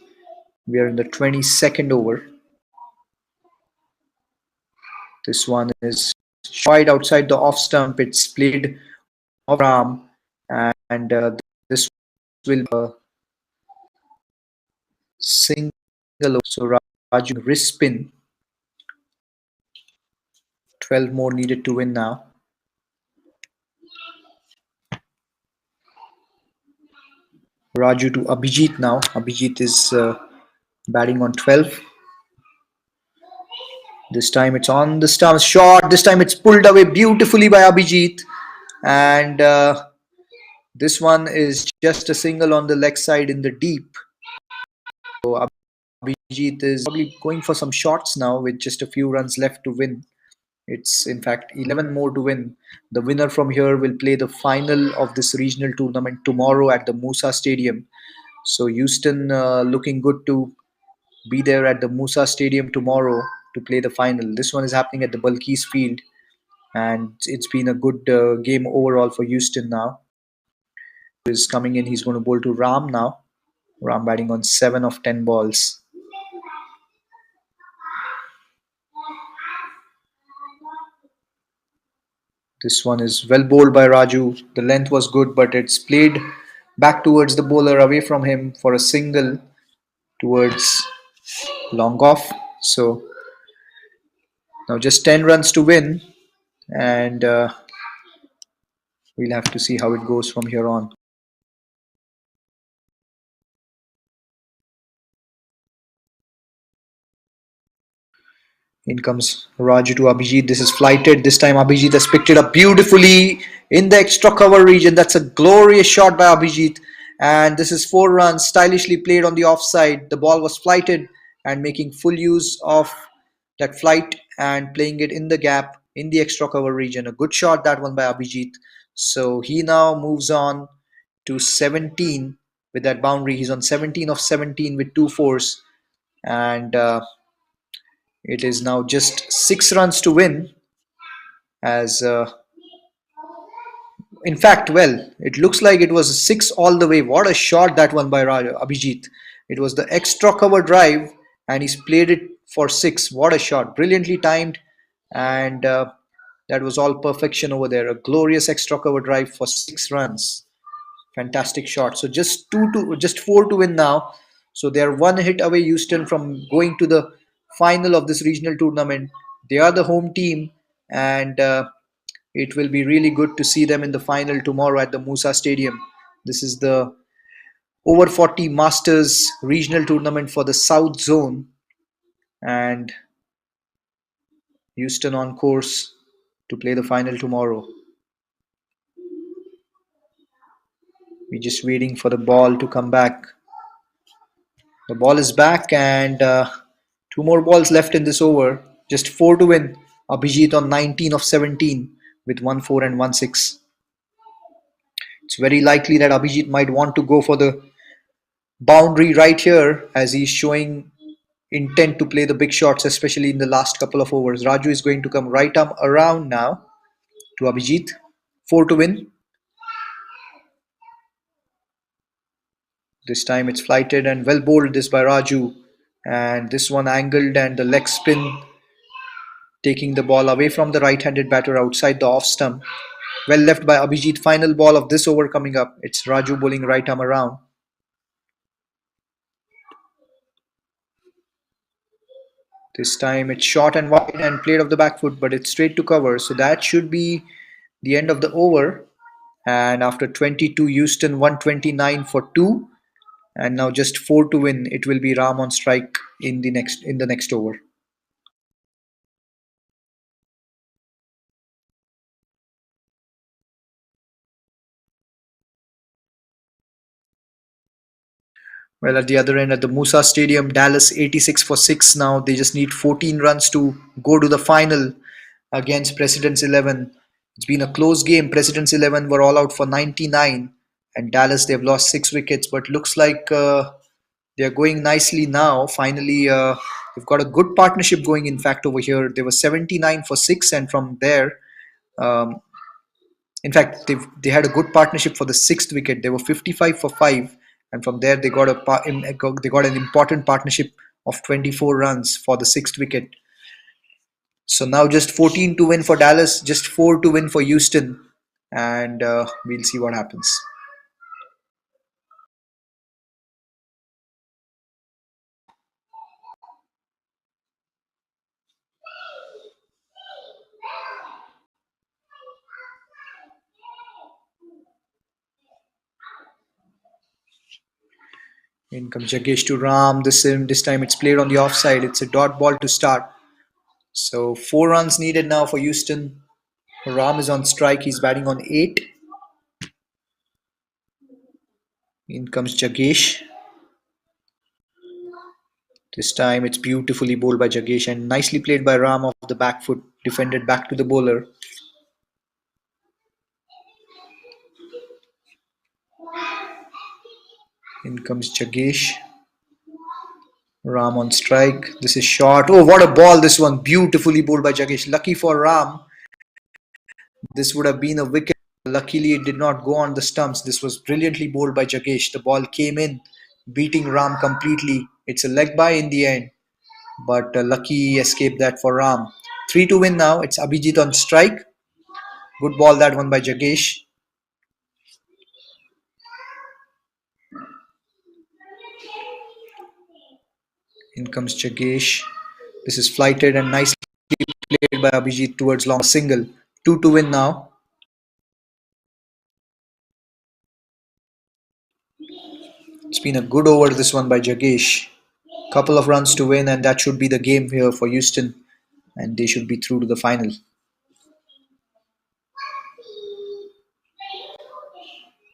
We are in the 22nd over. This one is wide outside the off stump. It's played off Ram, and this will be a single. So Raju wrist spin. 12 more needed to win now. Raju to Abhijit now. Abhijit is batting on 12. This time it's on the stump. Short. This time it's pulled away beautifully by Abhijit. And this one is just a single on the leg side in the deep. So Abhijit is probably going for some shots now with just a few runs left to win. It's in fact 11 more to win. The winner from here will play the final of this regional tournament tomorrow at the Musa Stadium. So Houston looking good to be there at the Musa Stadium tomorrow to play the final. This one is happening at the Balqees field, and it's been a good game overall for Houston now. Is coming in. He's going to bowl to Ram now. Ram batting on 7 of 10 balls. This one is well bowled by Raju. The length was good, but it's played back towards the bowler, away from him for a single towards long off. So now just 10 runs to win, and we'll have to see how it goes from here on. In comes Raju to Abhijit. This is flighted. This time Abhijit has picked it up beautifully in the extra cover region. That's a glorious shot by Abhijit. And this is 4 runs, stylishly played on the offside. The ball was flighted, and making full use of that flight and playing it in the gap in the extra cover region. A good shot, that one by Abhijit. So he now moves on to 17 with that boundary. He's on 17 of 17 with 2 fours. And it is now just 6 runs to win. As in fact, well, it looks like it was 6 all the way. What a shot that one by Abhijit. It was the extra cover drive, and he's played it for 6. What a shot. Brilliantly timed, and that was all perfection over there. A glorious extra cover drive for 6 runs. Fantastic shot. So just 4 to win now. So they are 1 hit away, Houston, from going to the final of this regional tournament. They are the home team, and it will be really good to see them in the final tomorrow at the Musa Stadium. This is the over 40 Masters regional tournament for the South Zone, and Houston on course to play the final tomorrow. We're just waiting for the ball to come back. The ball is back, and 2 more balls left in this over. Just 4 to win. Abhijit on 19 of 17 with 1 4 and 1 6. It's very likely that Abhijit might want to go for the boundary right here, as he's showing intent to play the big shots, especially in the last couple of overs. Raju is going to come right arm around now to Abhijit. 4 to win. This time it's flighted and well bowled, this by Raju. And this one angled, and the leg spin taking the ball away from the right-handed batter outside the off stump. Well left by Abhijit. Final ball of this over coming up. It's Raju bowling right arm around. This time it's short and wide and played off the back foot, but it's straight to cover. So that should be the end of the over. And after 22, Houston 129 for 2. And now just 4 to win. It will be Ram on strike in the next over. Well, at the other end, at the Musa Stadium, Dallas 86 for 6 now. They just need 14 runs to go to the final against President's 11. It's been a close game. President's 11 were all out for 99. And Dallas, they've lost 6 wickets. But looks like they're going nicely now. Finally, they've got a good partnership going, in fact, over here. They were 79 for 6. And from there, um, in fact, they had a good partnership for the 6th wicket. They were 55 for 5, and from there they got an important partnership of 24 runs for the 6th wicket. So now just 14 to win for Dallas, just 4 to win for Houston, and we'll see what happens. In comes Jagesh to Ram. This time it's played on the offside. It's a dot ball to start. So 4 runs needed now for Houston. Ram is on strike. He's batting on 8. In comes Jagesh. This time it's beautifully bowled by Jagesh and nicely played by Ram off the back foot, defended back to the bowler. In comes Jagesh. Ram on strike. This is short. Oh, what a ball this one. Beautifully bowled by Jagesh. Lucky for Ram, this would have been a wicket. Luckily, it did not go on the stumps. This was brilliantly bowled by Jagesh. The ball came in, beating Ram completely. It's a leg by in the end, but lucky escape that for Ram. 3 to win now. It's Abhijit on strike. Good ball that one by Jagesh. In comes Jagesh. This is flighted and nicely played by Abhijit towards long single. 2 to win now. It's been a good over this one by Jagesh. Couple of runs to win, and that should be the game here for Houston, and they should be through to the final.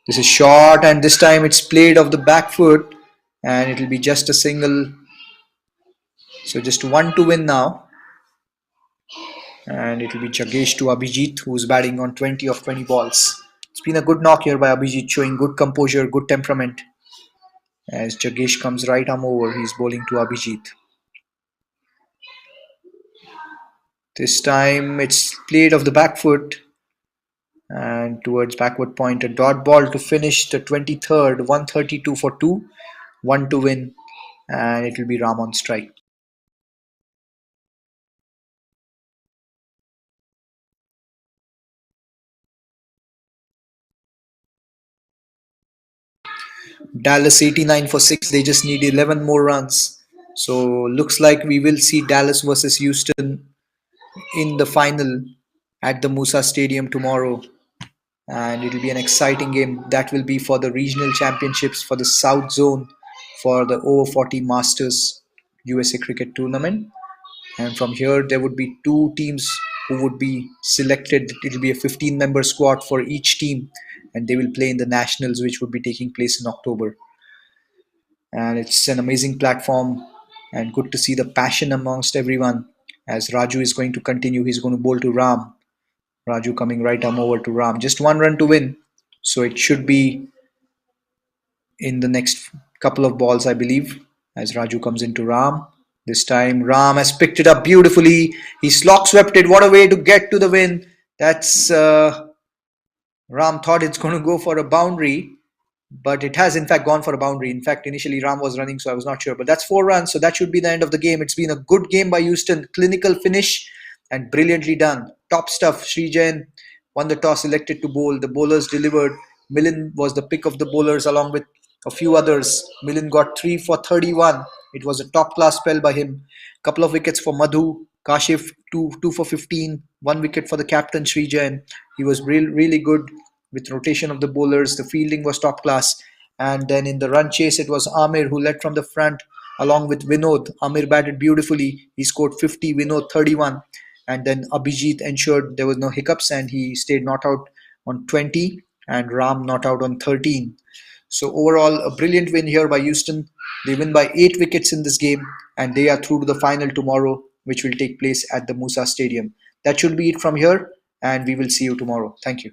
This is short, and this time it's played off the back foot, and it'll be just a single. So just 1 to win now, and it'll be Jagesh to Abhijit, who's batting on 20 of 20 balls. It's been a good knock here by Abhijit, showing good composure, good temperament. As Jagesh comes right arm over, he's bowling to Abhijit. This time it's played off the back foot and towards backward point. A dot ball to finish the 23rd, 132 for 2, 1 to win, and it will be Ram on strike. Dallas 89 for 6. They just need 11 more runs. So looks like we will see Dallas versus Houston in the final at the Musa Stadium tomorrow. And it will be an exciting game. That will be for the regional championships for the South Zone for the over 40 Masters USA Cricket Tournament. And from here, there would be two teams who would be selected. It will be a 15-member squad for each team, and they will play in the Nationals, which would be taking place in October. And it's an amazing platform, and good to see the passion amongst everyone. As Raju is going to continue, he's going to bowl to Ram. Raju coming right arm over to Ram. Just 1 run to win, so it should be in the next couple of balls, I believe, as Raju comes into Ram. This time Ram has picked it up beautifully. He slog swept it. What a way to get to the win. That's Ram thought it's going to go for a boundary, but it has in fact gone for a boundary. In fact, initially Ram was running, so I was not sure. But that's 4 runs, so that should be the end of the game. It's been a good game by Houston. Clinical finish and brilliantly done. Top stuff. Srijan won the toss, elected to bowl. The bowlers delivered. Millen was the pick of the bowlers along with a few others. Millen got 3 for 31. It was a top class spell by him. Couple of wickets for Madhu. Kashif 2 for 15. 1 wicket for the captain Srijan. He was really good with rotation of the bowlers. The fielding was top class. And then in the run chase, it was Amir who led from the front along with Vinod. Amir batted beautifully. He scored 50, Vinod 31. And then Abhijit ensured there was no hiccups and he stayed not out on 20 and Ram not out on 13. So overall, a brilliant win here by Houston. They win by 8 wickets in this game and they are through to the final tomorrow, which will take place at the Musa Stadium. That should be it from here, and we will see you tomorrow. Thank you.